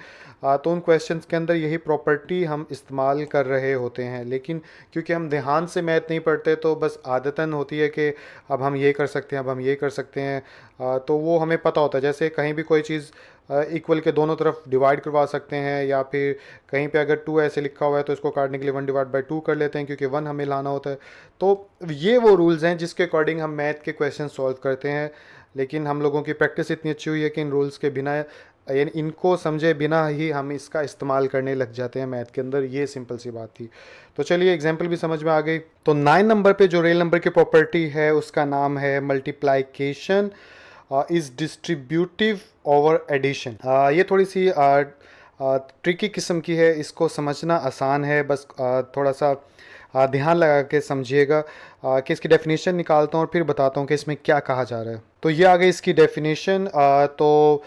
तो उन क्वेश्चंस के अंदर यही प्रॉपर्टी हम इस्तेमाल कर रहे होते हैं। लेकिन क्योंकि हम ध्यान से मैथ नहीं पढ़ते तो बस आदतन होती है कि अब हम ये कर सकते हैं, अब हम ये कर सकते हैं। तो वो हमें पता होता है। जैसे कहीं भी कोई चीज़ इक्वल के दोनों तरफ डिवाइड करवा सकते हैं, या फिर कहीं पे अगर 2 ऐसे लिखा हुआ है तो इसको काटने के लिए 1/2 कर लेते हैं, क्योंकि 1 हमें लाना होता है। तो ये वो रूल्स हैं जिसके अकॉर्डिंग हम मैथ के क्वेश्चन सॉल्व करते हैं। लेकिन हम लोगों की प्रैक्टिस इतनी अच्छी हुई है कि इन रूल्स के बिना, यानी इनको समझे बिना ही हम इसका इस्तेमाल करने लग जाते हैं मैथ के अंदर। ये सिंपल सी बात थी। तो चलिए एग्जाम्पल भी समझ में आ गई। तो 9 नंबर पे जो रियल नंबर की प्रॉपर्टी है उसका नाम है multiplication is distributive over addition. ये थोड़ी सी ट्रिकी किस्म की है, इसको समझना आसान है। बस थोड़ा सा ध्यान लगा के समझिएगा कि इसकी डेफिनेशन निकालता हूँ और फिर बताता हूँ कि इसमें क्या कहा जा रहा है। तो ये आ गई इसकी डेफिनेशन। तो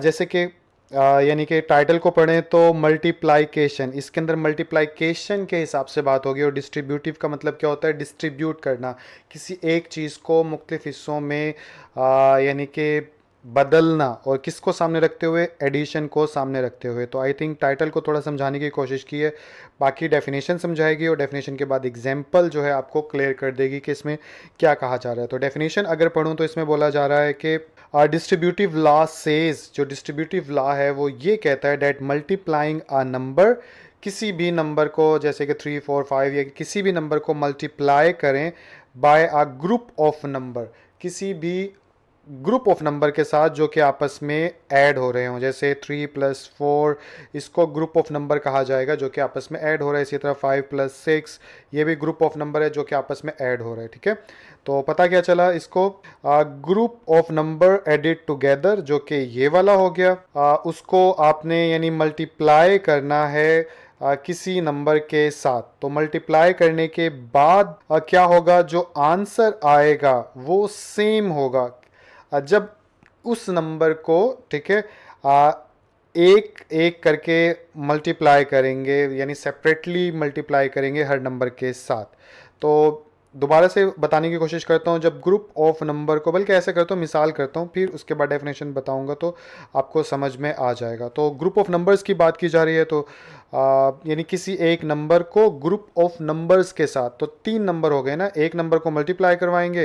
जैसे कि यानी कि टाइटल को पढ़ें तो मल्टीप्लाइकेशन, इसके अंदर मल्टीप्लाइकेशन के हिसाब से बात होगी। और डिस्ट्रीब्यूटिव का मतलब क्या होता है? डिस्ट्रीब्यूट करना, किसी एक चीज़ को मुख्तलिफ हिस्सों में यानी कि बदलना, और किसको सामने रखते हुए? एडिशन को सामने रखते हुए। तो आई थिंक टाइटल को थोड़ा समझाने की कोशिश की है, बाकी डेफिनेशन समझाएगी और डेफिनेशन के बाद एग्जाम्पल जो है आपको क्लियर कर देगी कि इसमें क्या कहा जा रहा है। तो डेफिनेशन अगर पढ़ूँ तो इसमें बोला जा रहा है कि डिस्ट्रीब्यूटिव लॉ सेज, जो डिस्ट्रीब्यूटिव लॉ है वो ये कहता है डेट मल्टीप्लाइंग अ नंबर, किसी भी नंबर को, जैसे कि 3, 4, 5 या किसी भी नंबर को मल्टीप्लाई करें by a group of number, किसी भी ग्रुप ऑफ नंबर के साथ जो कि आपस में ऐड हो रहे हों। जैसे 3 + 4, इसको ग्रुप ऑफ नंबर कहा जाएगा जो कि आपस में ऐड हो रहा है। इसी तरह 5 + 6, ये भी ग्रुप ऑफ नंबर है जो कि आपस में ऐड हो रहा है। ठीक है, तो पता क्या चला इसको? Group of number added together, जो कि ये वाला हो गया। उसको आपने यानी मल्टीप्लाई करना है किसी नंबर के साथ। तो मल्टीप्लाई करने के बाद क्या होगा? जो आंसर आएगा वो सेम होगा जब उस नंबर को, ठीक है, एक एक करके मल्टीप्लाई करेंगे, यानी सेपरेटली मल्टीप्लाई करेंगे हर नंबर के साथ। तो दोबारा से बताने की कोशिश करता हूँ। जब ग्रुप ऑफ नंबर को, बल्कि ऐसे करता हूँ, मिसाल करता हूँ, फिर उसके बाद डेफिनेशन बताऊँगा तो आपको समझ में आ जाएगा। तो ग्रुप ऑफ नंबर्स की बात की जा रही है। तो यानी किसी एक नंबर को ग्रुप ऑफ नंबर्स के साथ, तो 3 नंबर हो गए ना, एक नंबर को मल्टीप्लाई करवाएंगे।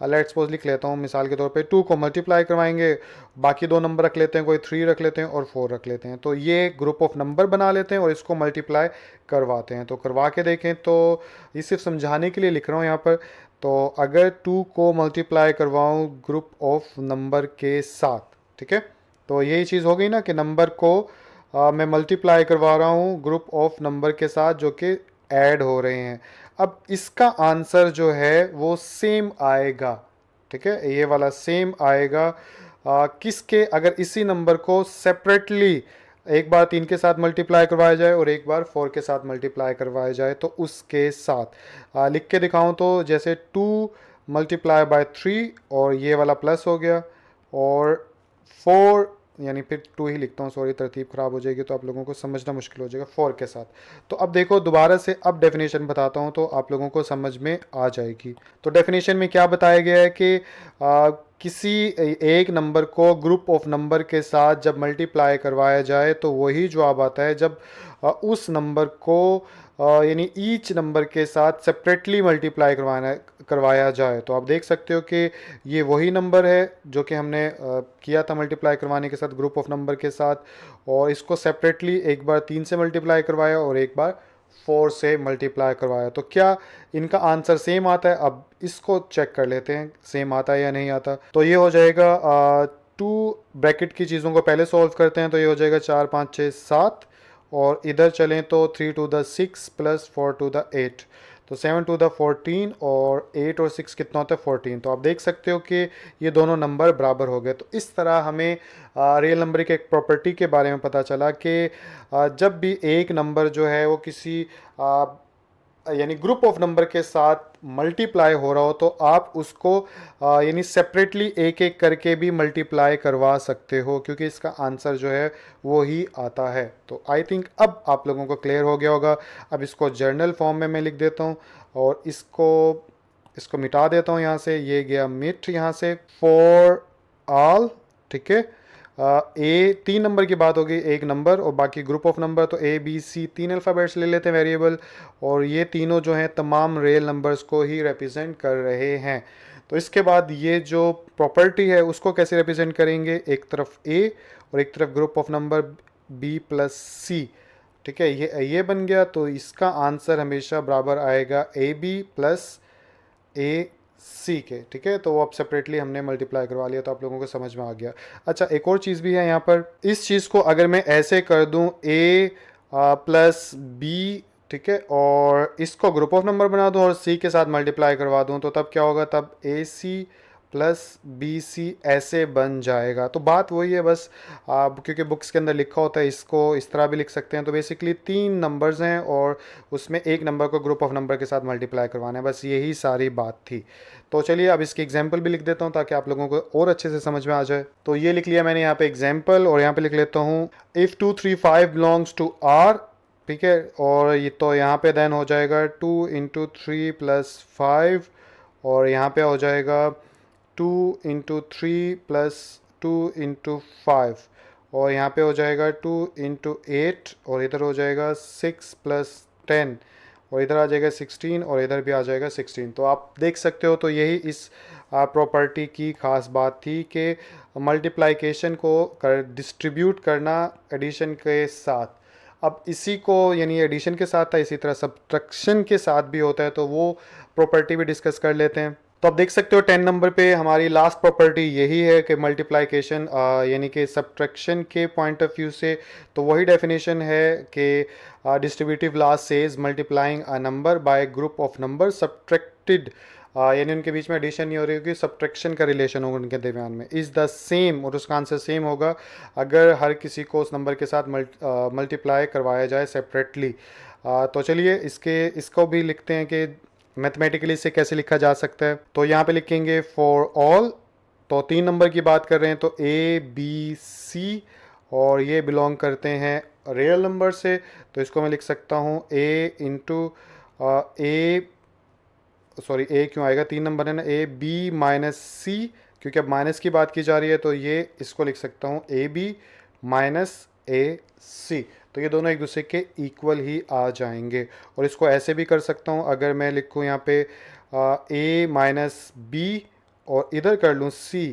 लेट्स सपोज लिख लेता हूँ मिसाल के तौर पे 2 को मल्टीप्लाई करवाएंगे, बाकी 2 नंबर रख लेते हैं, कोई 3 रख लेते हैं और 4 रख लेते हैं। तो ये ग्रुप ऑफ नंबर बना लेते हैं और इसको मल्टीप्लाई करवाते हैं। तो करवा के देखें। तो ये सिर्फ समझाने के लिए लिख रहा हूँ यहाँ पर। तो अगर 2 को मल्टीप्लाई करवाऊँ ग्रुप ऑफ नंबर के साथ, ठीक है, तो यही चीज़ हो गई ना कि नंबर को मैं मल्टीप्लाई करवा रहा हूँ ग्रुप ऑफ नंबर के साथ जो कि ऐड हो रहे हैं। अब इसका आंसर जो है वो सेम आएगा। ठीक है, ये वाला सेम आएगा किसके? अगर इसी नंबर को सेपरेटली एक बार 3 के साथ मल्टीप्लाई करवाया जाए और एक बार 4 के साथ मल्टीप्लाई करवाया जाए तो उसके साथ लिख के दिखाऊं तो जैसे 2 × 3 और ये वाला प्लस हो गया, और 4, यानी फिर 2 ही लिखता हूँ, सॉरी तरतीब ख़राब हो जाएगी तो आप लोगों को समझना मुश्किल हो जाएगा, 4 के साथ। तो अब देखो दोबारा से अब डेफिनेशन बताता हूँ तो आप लोगों को समझ में आ जाएगी। तो डेफिनेशन में क्या बताया गया है कि किसी एक नंबर को ग्रुप ऑफ नंबर के साथ जब मल्टीप्लाई करवाया जाए तो वही जवाब आता है जब उस नंबर को यानी ईच नंबर के साथ सेपरेटली मल्टीप्लाई करवाया जाए। तो आप देख सकते हो कि ये वही नंबर है जो कि हमने किया था मल्टीप्लाई करवाने के साथ ग्रुप ऑफ नंबर के साथ, और इसको सेपरेटली एक बार 3 से मल्टीप्लाई करवाया और एक बार 4 से मल्टीप्लाई करवाया। तो क्या इनका आंसर सेम आता है? अब इसको चेक कर लेते हैं सेम आता है या नहीं आता। तो ये हो जाएगा 2 ब्रैकेट की चीज़ों को पहले सॉल्व करते हैं। तो ये हो जाएगा 4, 5, 6, 7, और इधर चलें तो 3 to the 6 + 4 to the 8, तो 7 to the 14, और 8 और 6 कितना होता है? 14। तो आप देख सकते हो कि ये दोनों नंबर बराबर हो गए। तो इस तरह हमें रियल नंबर की एक प्रॉपर्टी के बारे में पता चला कि जब भी एक नंबर जो है वो किसी यानी ग्रुप ऑफ नंबर के साथ मल्टीप्लाई हो रहा हो तो आप उसको यानी सेपरेटली एक एक करके भी मल्टीप्लाई करवा सकते हो, क्योंकि इसका आंसर जो है वो ही आता है। तो आई थिंक अब आप लोगों को क्लियर हो गया होगा। अब इसको जर्नल फॉर्म में मैं लिख देता हूँ और इसको इसको मिटा देता हूँ यहाँ से, ये गया मिट यहाँ से, फॉर ऑल। ठीक है, ए 3 नंबर की बात होगी, एक नंबर और बाकी ग्रुप ऑफ नंबर, तो ए बी सी 3 अल्फ़ाबेट्स ले लेते हैं वेरिएबल, और ये तीनों जो हैं तमाम रियल नंबर्स को ही रिप्रेजेंट कर रहे हैं। तो इसके बाद ये जो प्रॉपर्टी है उसको कैसे रिप्रेजेंट करेंगे, एक तरफ ए और एक तरफ group of number b plus c. ठीक है, ये बन गया, तो इसका आंसर हमेशा बराबर आएगा ए बी प्लस ए सी के। ठीक है, तो वो अब सेपरेटली हमने मल्टीप्लाई करवा लिया, तो आप लोगों को समझ में आ गया। अच्छा, एक और चीज़ भी है यहाँ पर, इस चीज़ को अगर मैं ऐसे कर दूँ ए प्लस बी, ठीक है, और इसको ग्रुप ऑफ नंबर बना दूँ और सी के साथ मल्टीप्लाई करवा दूँ, तो तब क्या होगा, तब ए सी प्लस बी सी ऐसे बन जाएगा। तो बात वही है बस, क्योंकि बुक्स के अंदर लिखा होता है, इसको इस तरह भी लिख सकते हैं। तो बेसिकली 3 नंबर्स हैं और उसमें एक नंबर को ग्रुप ऑफ नंबर के साथ मल्टीप्लाई करवाना है, बस यही सारी बात थी। तो चलिए अब इसकी एग्जांपल भी लिख देता हूँ ताकि आप लोगों को और अच्छे से समझ में आ जाए। तो ये लिख लिया मैंने यहाँ पे एग्जाम्पल, और यहाँ पे लिख लेता हूँ इफ़ 2 3 5 बिलोंग्स टू आर। ठीक है, और ये तो यहाँ पे देन हो जाएगा 2 इंटू 3 प्लस 5, और यहाँ पे हो जाएगा 2 इंटू 3 प्लस 2 इंटू 5, और यहाँ पे हो जाएगा 2 इंटू 8, और इधर हो जाएगा 6 प्लस 10, और इधर आ जाएगा 16, और इधर भी आ जाएगा 16। तो आप देख सकते हो, तो यही इस प्रॉपर्टी की ख़ास बात थी कि मल्टीप्लिकेशन को डिस्ट्रीब्यूट करना एडिशन के साथ। अब इसी को, यानी एडिशन के साथ था, इसी तरह सब्ट्रैक्शन के साथ भी होता है, तो वो प्रॉपर्टी भी डिस्कस कर लेते हैं। तो आप देख सकते हो 10 नंबर पे हमारी लास्ट प्रॉपर्टी यही है कि मल्टीप्लिकेशन यानी कि सब्ट्रैक्शन के पॉइंट ऑफ व्यू से तो वही डेफिनेशन है कि distributive law says multiplying a number by group of number subtracted, यानी उनके बीच में एडिशन नहीं हो रही होगी, सब्ट्रैक्शन का रिलेशन होगा उनके दरमियान में, इज़ द सेम, और उसका आंसर सेम होगा अगर हर किसी को उस नंबर के साथ मल्टीप्लाई करवाया जाए सेपरेटली। तो चलिए इसको भी लिखते हैं कि मैथमेटिकली इसे कैसे लिखा जा सकता है। तो यहाँ पे लिखेंगे फॉर ऑल, तो 3 नंबर की बात कर रहे हैं, तो ए बी सी, और ये बिलोंग करते हैं रियल नंबर से, तो इसको मैं लिख सकता हूँ ए इंटू ए, सॉरी ए क्यों आएगा, 3 नंबर है ना, ए बी माइनस सी, क्योंकि अब माइनस की बात की जा रही है, तो ये इसको लिख सकता हूँ ए बी माइनस ए सी। तो ये दोनों एक दूसरे के इक्वल ही आ जाएंगे, और इसको ऐसे भी कर सकता हूँ, अगर मैं लिखूँ यहाँ पे ए माइनस बी और इधर कर लूँ सी,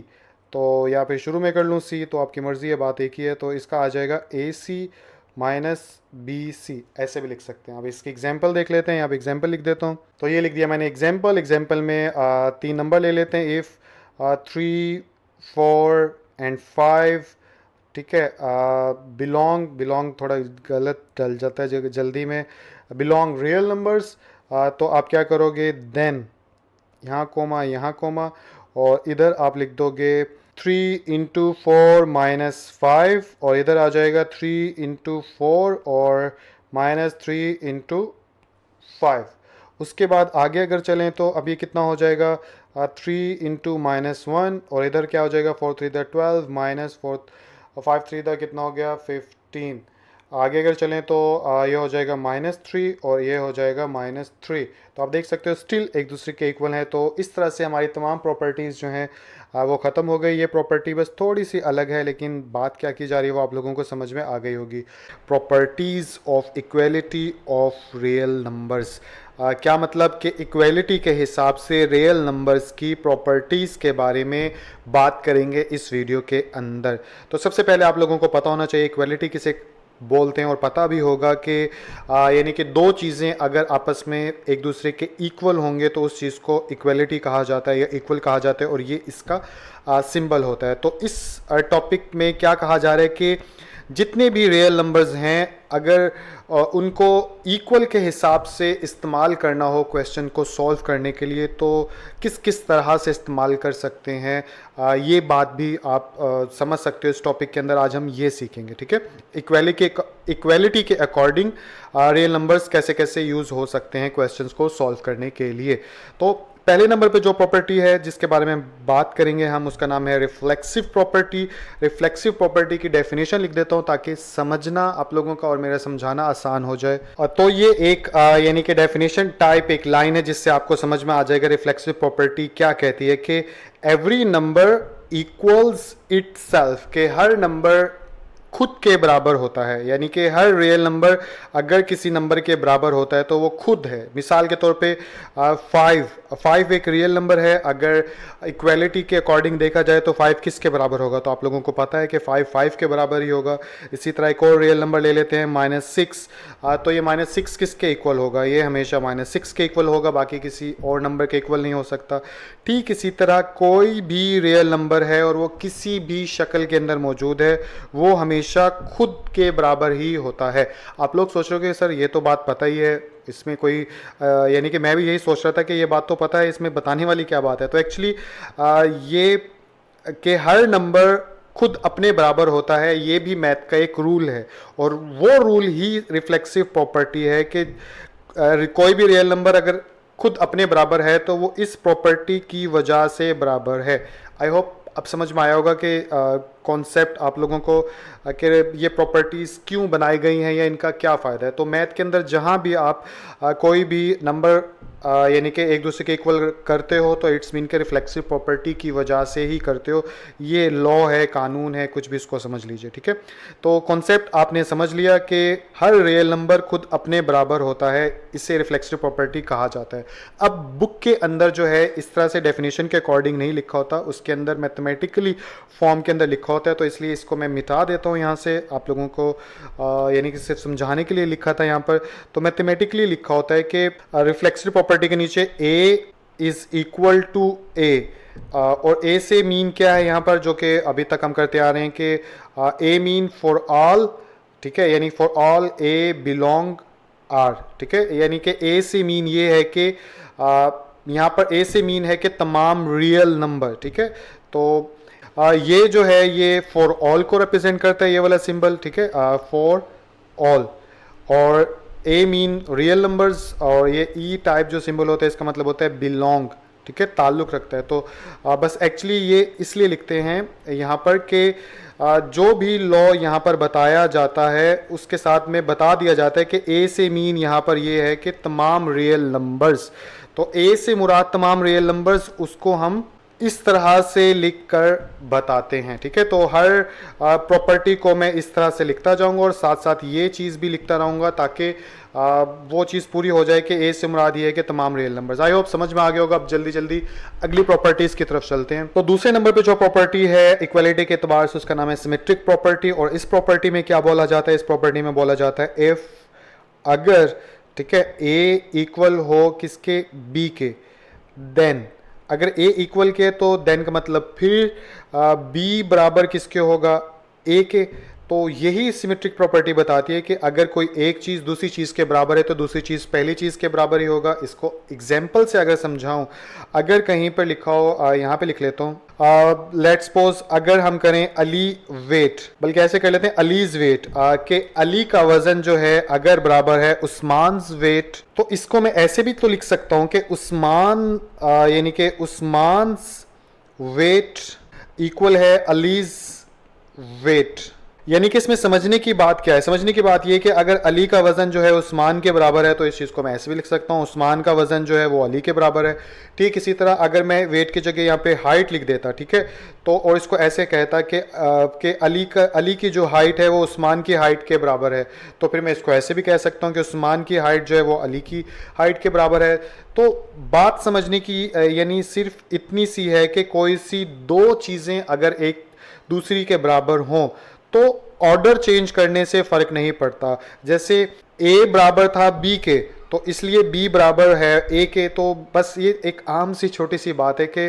तो यहाँ पे शुरू में कर लूँ सी, तो आपकी मर्ज़ी है, बात एक ही है, तो इसका आ जाएगा ए सी माइनस बी सी, ऐसे भी लिख सकते हैं। अब इसकी एग्जांपल देख लेते हैं, यहाँ पे एग्जांपल लिख देता हूँ। तो ये लिख दिया मैंने एग्जांपल में 3 नंबर ले लेते हैं, इफ़ 3 4 एंड 5, ठीक है, बिलोंग थोड़ा गलत डल जाता है जल्दी में, बिलोंग रियल नंबर्स, तो आप क्या करोगे, देन यहाँ कोमा, और इधर आप लिख दोगे 3 इंटू 4 माइनस 5, और इधर आ जाएगा 3 इंटू 4 और माइनस 3 इंटू 5। उसके बाद आगे अगर चलें तो अब ये कितना हो जाएगा, 3 इंटू माइनस 1, और इधर क्या हो जाएगा 4 3 12 माइनस 4 5 3 कितना हो गया 15। आगे अगर चलें तो ये हो जाएगा -3 और ये हो जाएगा -3। तो आप देख सकते हो स्टिल एक दूसरे के इक्वल है। तो इस तरह से हमारी तमाम प्रॉपर्टीज़ जो हैं वो ख़त्म हो गई। ये प्रॉपर्टी बस थोड़ी सी अलग है, लेकिन बात क्या की जा रही है वो आप लोगों को समझ में आ गई होगी। Properties of equality of real numbers, क्या मतलब कि इक्वलिटी के हिसाब से रियल नंबर्स की प्रॉपर्टीज़ के बारे में बात करेंगे इस वीडियो के अंदर। तो सबसे पहले आप लोगों को पता होना चाहिए इक्वलिटी किसे बोलते हैं, और पता भी होगा कि यानी कि दो चीज़ें अगर आपस में एक दूसरे के इक्वल होंगे तो उस चीज़ को इक्वलिटी कहा जाता है या इक्वल कहा जाता है, और ये इसका सिंबल होता है। तो इस टॉपिक में क्या कहा जा रहा है कि जितने भी रियल नंबर्स हैं अगर उनको इक्वल के हिसाब से इस्तेमाल करना हो क्वेश्चन को सॉल्व करने के लिए तो किस किस तरह से इस्तेमाल कर सकते हैं, ये बात भी आप समझ सकते हो इस टॉपिक के अंदर। आज हम ये सीखेंगे, ठीक है। इक्वालिटी के अकॉर्डिंग रियल नंबर्स कैसे कैसे यूज़ हो सकते हैं क्वेश्चंस को सॉल्व करने के लिए। तो पहले नंबर पे जो प्रॉपर्टी है जिसके बारे में बात करेंगे हम, उसका नाम है रिफ्लेक्सिव प्रॉपर्टी। रिफ्लेक्सिव प्रॉपर्टी की डेफिनेशन लिख देता हूं ताकि समझना आप लोगों का और मेरा समझाना आसान हो जाए। तो ये एक यानी कि डेफिनेशन टाइप एक लाइन है जिससे आपको समझ में आ जाएगा रिफ्लेक्सिव प्रॉपर्टी क्या कहती है कि एवरी नंबर इक्वल्स इटसेल्फ, के हर नंबर खुद के बराबर होता है। यानी कि हर रियल नंबर अगर किसी नंबर के बराबर होता है तो वो खुद है। मिसाल के तौर पे 5 एक रियल नंबर है, अगर इक्वालिटी के अकॉर्डिंग देखा जाए तो 5 किसके बराबर होगा, तो आप लोगों को पता है कि 5 के बराबर ही होगा। इसी तरह एक और रियल नंबर ले लेते हैं -6, तो ये -6 किसके इक्वल होगा, ये हमेशा -6 के इक्वल होगा, बाकी किसी और नंबर के इक्वल नहीं हो सकता। ठीक इसी तरह कोई भी रियल नंबर है और वो किसी भी शक्ल के अंदर मौजूद है वो हमेशा खुद के बराबर ही होता है। आप लोग सोच रहे हो कि सर ये तो बात पता ही है, इसमें कोई यानी कि मैं भी यही सोच रहा था कि ये बात तो पता है, इसमें बताने वाली क्या बात है। तो एक्चुअली ये कि हर नंबर खुद अपने बराबर होता है, ये भी मैथ का एक रूल है और वो रूल ही रिफ्लेक्सिव प्रॉपर्टी है कि कोई भी रियल नंबर अगर खुद अपने बराबर है तो वो इस प्रॉपर्टी की वजह से बराबर है। आई होप अब समझ में आया होगा कि कॉन्सेप्ट आप लोगों को कि ये प्रॉपर्टीज़ क्यों बनाई गई हैं या इनका क्या फ़ायदा है। तो मैथ के अंदर जहाँ भी आप कोई भी नंबर यानी कि एक दूसरे के इक्वल करते हो तो इट्स मीन के रिफ्लेक्सिव प्रॉपर्टी की वजह से ही करते हो। ये लॉ है, कानून है, कुछ भी इसको समझ लीजिए, ठीक है। तो कॉन्सेप्ट आपने समझ लिया कि हर रियल नंबर खुद अपने बराबर होता है, इसे रिफ्लेक्सिव प्रॉपर्टी कहा जाता है। अब बुक के अंदर जो है इस तरह से डेफिनेशन के अकॉर्डिंग नहीं लिखा होता, उसके अंदर मैथमेटिकली फॉर्म के अंदर लिखा होता है, तो इसलिए इसको मैं मिटा देता हूँ यहाँ से आप लोगों को यानी कि सिर्फ समझाने के लिए लिखा था यहाँ पर। तो मैथमेटिकली लिखा होता है कि रिफ्लेक्सिव प्रॉपर्टी के नीचे A is equal to A, और A से मीन क्या है यहाँ पर, जो कि अभी तक हम करते आ रहे हैं कि A मीन फॉर ऑल, ठीक है, यानी for all A belong R, ठीक है। यानी कि A से मीन ये है कि यहाँ पर A से मीन है कि तमाम रियल नंबर, ठीक है। तो ये जो है ये फॉर ऑल को रिप्रेजेंट करता है, ये वाला सिंबल, ठीक है, फॉर ऑल, और ए मीन रियल नंबर्स, और ये ई टाइप जो सिंबल होता है इसका मतलब होता है बिलोंग, ठीक है, ताल्लुक़ रखता है। तो बस एक्चुअली ये इसलिए लिखते हैं यहाँ पर कि जो भी लॉ यहाँ पर बताया जाता है उसके साथ में बता दिया जाता है कि ए से मीन यहाँ पर ये है कि तमाम रियल नंबर्स। तो ए से मुराद तमाम रियल नंबर्स, उसको हम इस तरह से लिखकर बताते हैं, ठीक है। तो हर प्रॉपर्टी को मैं इस तरह से लिखता जाऊंगा और साथ साथ ये चीज़ भी लिखता रहूँगा ताकि वो चीज़ पूरी हो जाए कि ए से मुराद ये है कि तमाम रियल नंबर्स। आई होप समझ में आ गया होगा। अब जल्दी जल्दी अगली प्रॉपर्टीज़ की तरफ चलते हैं। तो दूसरे नंबर पे जो प्रॉपर्टी है इक्वालिटी के एतबार से उसका नाम है सिमेट्रिक प्रॉपर्टी। और इस प्रॉपर्टी में क्या बोला जाता है, इस प्रॉपर्टी में बोला जाता है इफ़ अगर, ठीक है, ए इक्वल हो किसके, बी के, देन अगर A इक्वल के तो देन का मतलब फिर B बराबर किसके होगा, A के। तो यही सिमेट्रिक प्रॉपर्टी बताती है कि अगर कोई एक चीज़ दूसरी चीज़ के बराबर है तो दूसरी चीज़ पहली चीज़ के बराबर ही होगा। इसको एग्जाम्पल से अगर समझाऊं, अगर कहीं पर लिखा हो, यहाँ पे लिख लेता हूँ, लेट्स सपोज अगर हम करें अली वेट, बल्कि ऐसे कर लेते हैं अलीज वेट, कि अली का वजन जो है अगर बराबर है उस्मान्स वेट, तो इसको मैं ऐसे भी तो लिख सकता हूँ कि उस्मान यानी कि उस्मान्स वेट इक्वल है अलीज वेट। यानी कि इसमें समझने की बात क्या है, समझने की बात यह कि अगर अली का वज़न जो है उस्मान के बराबर है तो इस चीज़ को मैं ऐसे भी लिख सकता हूँ, उस्मान का वज़न जो है वो अली के बराबर है। ठीक इसी तरह अगर मैं वेट की जगह यहाँ पे हाइट लिख देता, ठीक है, तो और इसको ऐसे कहता कि अली की जो हाइट है वो उस्मान की हाइट के बराबर है, तो फिर मैं इसको ऐसे भी कह सकता हूँ कि उस्मान की हाइट जो है वो अली की हाइट के बराबर है। तो बात समझने की यानी सिर्फ इतनी सी है कि कोई सी दो चीज़ें अगर एक दूसरी के बराबर हों तो ऑर्डर चेंज करने से फ़र्क नहीं पड़ता। जैसे A बराबर था B के तो इसलिए B बराबर है A के, तो बस ये एक आम सी छोटी सी बात है कि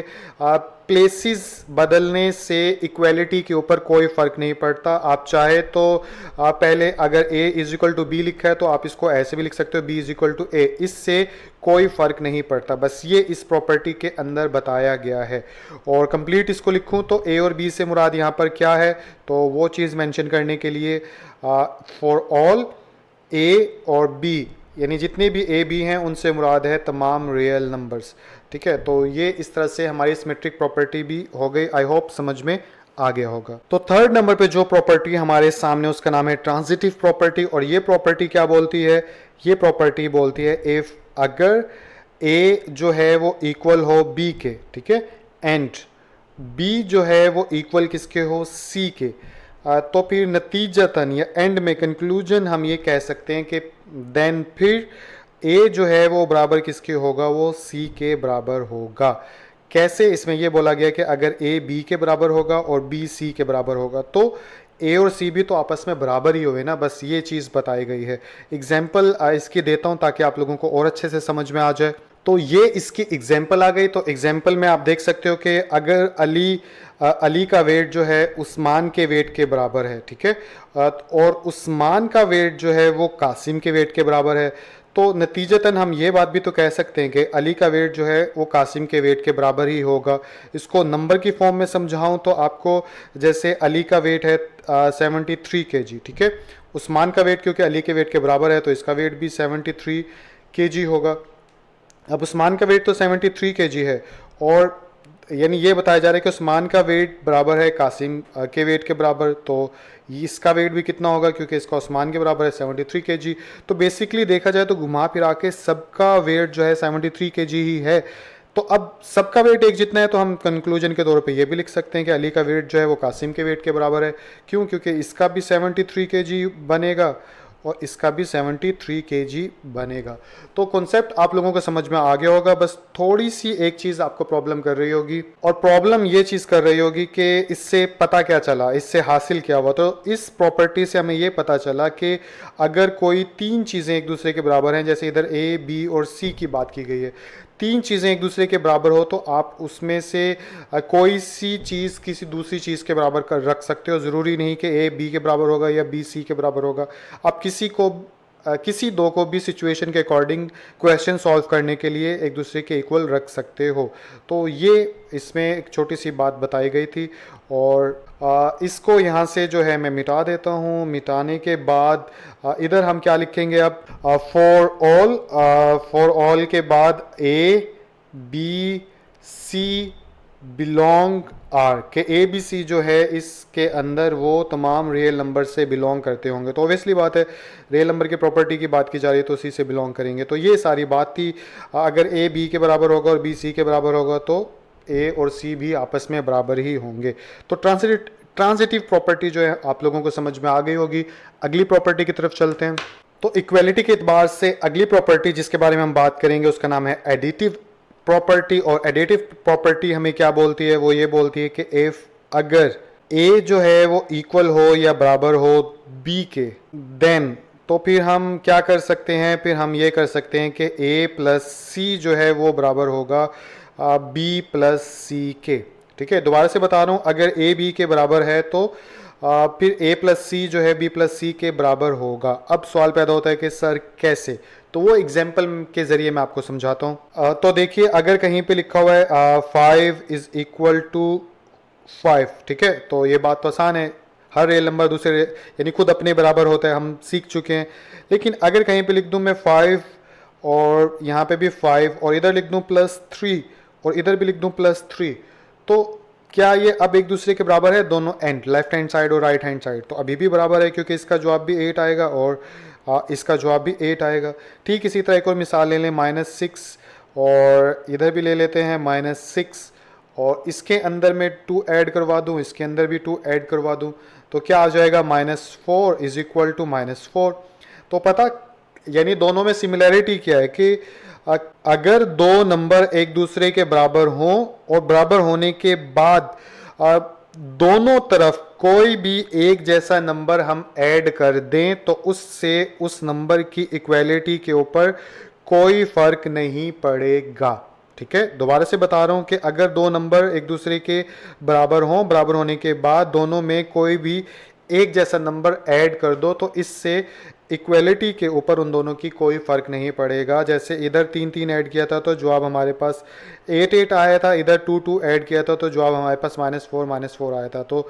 प्लेसेस बदलने से इक्वलिटी के ऊपर कोई फ़र्क नहीं पड़ता। आप चाहे तो पहले अगर a is equal to B लिखा है तो आप इसको ऐसे भी लिख सकते हो b इज इक्वल टू ए, इससे कोई फ़र्क नहीं पड़ता। बस ये इस प्रॉपर्टी के अंदर बताया गया है। और कंप्लीट इसको लिखूं तो a और b से मुराद यहाँ पर क्या है, तो वो चीज़ मेंशन करने के लिए फॉर ऑल a और b, यानी जितने भी ए बी हैं उनसे मुराद है तमाम रियल नंबर्स। ठीक है, तो ये इस तरह से हमारी सिमेट्रिक प्रॉपर्टी भी हो गई। आई होप समझ में आ गया होगा। तो थर्ड नंबर पे जो प्रॉपर्टी हमारे सामने उसका नाम है ट्रांजिटिव प्रॉपर्टी। और ये प्रॉपर्टी क्या बोलती है, ये प्रॉपर्टी बोलती है इफ अगर ए जो है वो इक्वल हो बी के, ठीक है, एंड बी जो है वो इक्वल किसके हो, सी के, तो फिर नतीजतन या एंड में कंक्लूजन हम ये कह सकते हैं कि देन फिर ए जो है वो बराबर किसके होगा, वो सी के बराबर होगा। कैसे, इसमें ये बोला गया कि अगर ए बी के बराबर होगा और बी सी के बराबर होगा तो ए और सी भी तो आपस में बराबर ही हुए ना, बस ये चीज़ बताई गई है। एग्जाम्पल इसकी देता हूँ ताकि आप लोगों को और अच्छे से समझ में आ जाए। तो ये इसकी एग्जाम्पल आ गई। तो एग्जाम्पल में आप देख सकते हो कि अगर अली का वेट जो है उस्मान के वेट के बराबर है, ठीक है, और उस्मान का वेट जो है वो कासिम के वेट के बराबर है, तो नतीजतन हम ये बात भी तो कह सकते हैं कि अली का वेट जो है वो कासिम के वेट के बराबर ही होगा। इसको नंबर की फॉर्म में समझाऊं तो आपको, जैसे अली का वेट है 73 kg, ठीक है, उस्मान का वेट क्योंकि अली के वेट के बराबर है तो इसका वेट भी 73 kg होगा। अब उस्मान का वेट तो 73 kg है और यानी ये बताया जा रहा है कि उस्मान का वेट बराबर है कासिम के वेट के बराबर, तो इसका वेट भी कितना होगा क्योंकि इसका उस्मान के बराबर है 73 kg। तो बेसिकली देखा जाए तो घुमा फिरा के सबका वेट जो है 73 kg ही है। तो अब सबका वेट एक जितना है तो हम कंक्लूजन के तौर पे ये भी लिख सकते हैं कि अली का वेट जो है वो कासिम के वेट के बराबर है। क्यों, क्योंकि इसका भी 73 kg बनेगा और इसका भी 73 kg बनेगा। तो कॉन्सेप्ट आप लोगों को समझ में आ गया होगा। बस थोड़ी सी एक चीज़ आपको प्रॉब्लम कर रही होगी, और प्रॉब्लम ये चीज़ कर रही होगी कि इससे पता क्या चला, इससे हासिल क्या हुआ। तो इस प्रॉपर्टी से हमें ये पता चला कि अगर कोई तीन चीज़ें एक दूसरे के बराबर हैं, जैसे इधर ए बी और सी की बात की गई है, तीन चीज़ें एक दूसरे के बराबर हो तो आप उसमें से कोई सी चीज़ किसी दूसरी चीज़ के बराबर कर रख सकते हो। ज़रूरी नहीं कि ए बी के बराबर होगा या बी सी के बराबर होगा। आप किसी दो को भी सिचुएशन के अकॉर्डिंग क्वेश्चन सॉल्व करने के लिए एक दूसरे के इक्वल रख सकते हो। तो ये इसमें एक छोटी सी बात बताई गई थी और इसको यहाँ से जो है मैं मिटा देता हूँ। मिटाने के बाद इधर हम क्या लिखेंगे अब, फॉर ऑल के बाद A B C belong R के ए बी सी जो है इसके अंदर वो तमाम रियल नंबर से बिलोंग करते होंगे। तो ऑब्वियसली बात है, रियल नंबर की प्रॉपर्टी की बात की जा रही है तो सी से बिलोंग करेंगे। तो ये सारी बात थी। अगर ए बी के बराबर होगा और बी सी के बराबर होगा तो ए और सी भी आपस में बराबर ही होंगे। तो ट्रांजिटिव प्रॉपर्टी जो है आप लोगों को समझ में आ गई होगी। अगली प्रॉपर्टी की तरफ चलते हैं। तो इक्वलिटी के एतबार से अगली प्रॉपर्टी जिसके बारे में हम बात करेंगे उसका नाम है एडिटिव प्रॉपर्टी। और एडिटिव प्रॉपर्टी हमें क्या बोलती है, वो ये बोलती है कि इफ अगर ए जो है वो इक्वल हो या बराबर हो बी के, देन तो फिर हम क्या कर सकते हैं, फिर हम ये कर सकते हैं कि ए प्लस सी जो है वो बराबर होगा बी प्लस सी के। ठीक है, दोबारा से बता रहा हूँ, अगर ए बी के बराबर है तो फिर ए प्लस सी जो है बी प्लस सी के बराबर होगा। अब सवाल पैदा होता है कि सर कैसे, तो वो एग्जाम्पल के जरिए मैं आपको समझाता हूँ। तो देखिए, अगर कहीं पे लिखा हुआ है 5 इज इक्वल टू 5, ठीक है, तो ये बात तो आसान है, हर रियल नंबर दूसरे यानी खुद अपने बराबर होता है, हम सीख चुके हैं। लेकिन अगर कहीं पे लिख दूँ मैं 5 और यहाँ पे भी 5 और इधर लिख दूँ +3 और इधर भी लिख दूँ +3, तो क्या ये अब एक दूसरे के बराबर है, दोनों एंड, लेफ्ट हैंड साइड और राइट हैंड साइड? तो अभी भी बराबर है क्योंकि इसका जवाब भी 8 आएगा और इसका जवाब भी 8 आएगा। ठीक इसी तरह एक और मिसाल ले लें, -6 और इधर भी ले लेते हैं -6 और इसके अंदर मैं 2 ऐड करवा दूं, इसके अंदर भी 2 ऐड करवा दूं, तो क्या आ जाएगा -4 इज इक्वल टू -4। तो पता यानी दोनों में सिमिलैरिटी क्या है कि अगर दो नंबर एक दूसरे के बराबर हों और बराबर होने के बाद दोनों तरफ कोई भी एक जैसा नंबर हम ऐड कर दें तो उससे उस नंबर की इक्वालिटी के ऊपर कोई फर्क नहीं पड़ेगा। ठीक है, दोबारा से बता रहा हूं कि अगर दो नंबर एक दूसरे के बराबर हों, बराबर होने के बाद दोनों में कोई भी एक जैसा नंबर ऐड कर दो तो इससे इक्वलिटी के ऊपर उन दोनों की कोई फ़र्क नहीं पड़ेगा। जैसे इधर 3 3 ऐड किया था तो जवाब हमारे पास 8 8 आया था, इधर 2 2 ऐड किया था तो जवाब हमारे पास -4 आया था। तो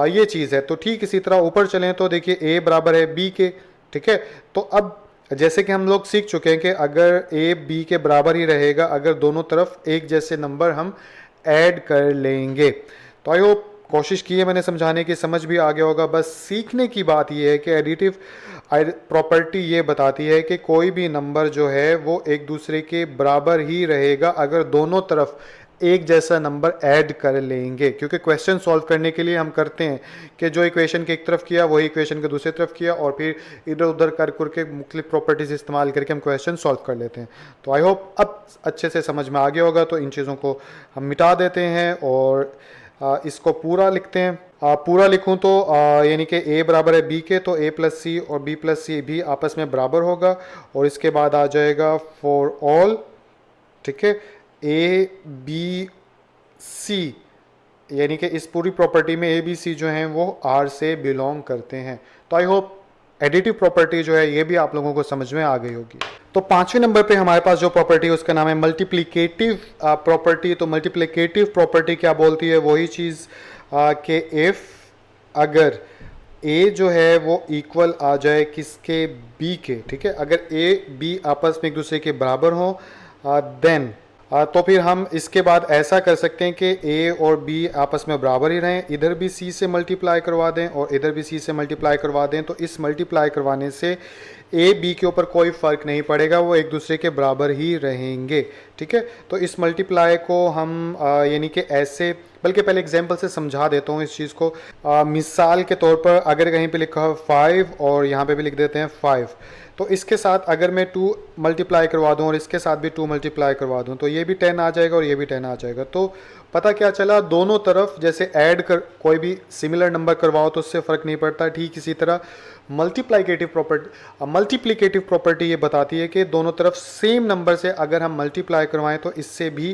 ये चीज़ है। तो ठीक इसी तरह ऊपर चलें तो देखिए a बराबर है b के, ठीक है। तो अब जैसे कि हम लोग सीख चुके हैं कि अगर a b के बराबर ही रहेगा अगर दोनों तरफ एक जैसे नंबर हम ऐड कर लेंगे। तो आई होप कोशिश की है मैंने समझाने की, समझ भी आ गया होगा। बस सीखने की बात यह है कि एडिटिव प्रॉपर्टी ये बताती है कि कोई भी नंबर जो है वो एक दूसरे के बराबर ही रहेगा अगर दोनों तरफ एक जैसा नंबर ऐड कर लेंगे। क्योंकि क्वेश्चन सॉल्व करने के लिए हम करते हैं कि जो इक्वेशन के एक तरफ किया वही इक्वेशन के दूसरी तरफ किया और फिर इधर उधर कर के मुख्तलिफ प्रॉपर्टीज इस्तेमाल करके हम क्वेश्चन सॉल्व कर लेते हैं। तो आई होप अब अच्छे से समझ में आ गया होगा। तो इन चीज़ों को हम मिटा देते हैं और इसको पूरा लिखते हैं। पूरा लिखूं तो यानी कि a बराबर है b के, तो a प्लस सी और b प्लस सी भी आपस में बराबर होगा और इसके बाद आ जाएगा फॉर ऑल, ठीक है, a b c, यानी कि इस पूरी प्रॉपर्टी में a b c जो हैं वो r से बिलोंग करते हैं। तो आई होप एडिटिव प्रॉपर्टी जो है ये भी आप लोगों को समझ में आ गई होगी। तो 5वें नंबर पे हमारे पास जो प्रॉपर्टी है उसका नाम है मल्टीप्लिकेटिव प्रॉपर्टी। तो मल्टीप्लिकेटिव प्रॉपर्टी क्या बोलती है, वही चीज़ कि इफ़ अगर a जो है वो इक्वल आ जाए किसके, b के, ठीक है। अगर a b आपस में एक दूसरे के बराबर हो देन तो फिर हम इसके बाद ऐसा कर सकते हैं कि a और b आपस में बराबर ही रहें, इधर भी c से मल्टीप्लाई करवा दें और इधर भी c से मल्टीप्लाई करवा दें। तो इस मल्टीप्लाई करवाने से a b के ऊपर कोई फ़र्क नहीं पड़ेगा, वो एक दूसरे के बराबर ही रहेंगे, ठीक है। तो इस मल्टीप्लाई को हम यानी कि ऐसे, बल्कि पहले एग्जांपल से समझा देता हूँ इस चीज़ को। मिसाल के तौर पर अगर कहीं पे लिखा हो 5 और यहाँ पे भी लिख देते हैं 5, तो इसके साथ अगर मैं 2 मल्टीप्लाई करवा दूँ और इसके साथ भी 2 मल्टीप्लाई करवा दूँ तो ये भी 10 आ जाएगा और ये भी 10 आ जाएगा। तो पता क्या चला, दोनों तरफ जैसे ऐड कर कोई भी सिमिलर नंबर करवाओ तो उससे फ़र्क नहीं पड़ता। ठीक इसी तरह मल्टीप्लिकेटिव प्रॉपर्टी ये बताती है कि दोनों तरफ सेम नंबर से अगर हम मल्टीप्लाई करवाएं तो इससे भी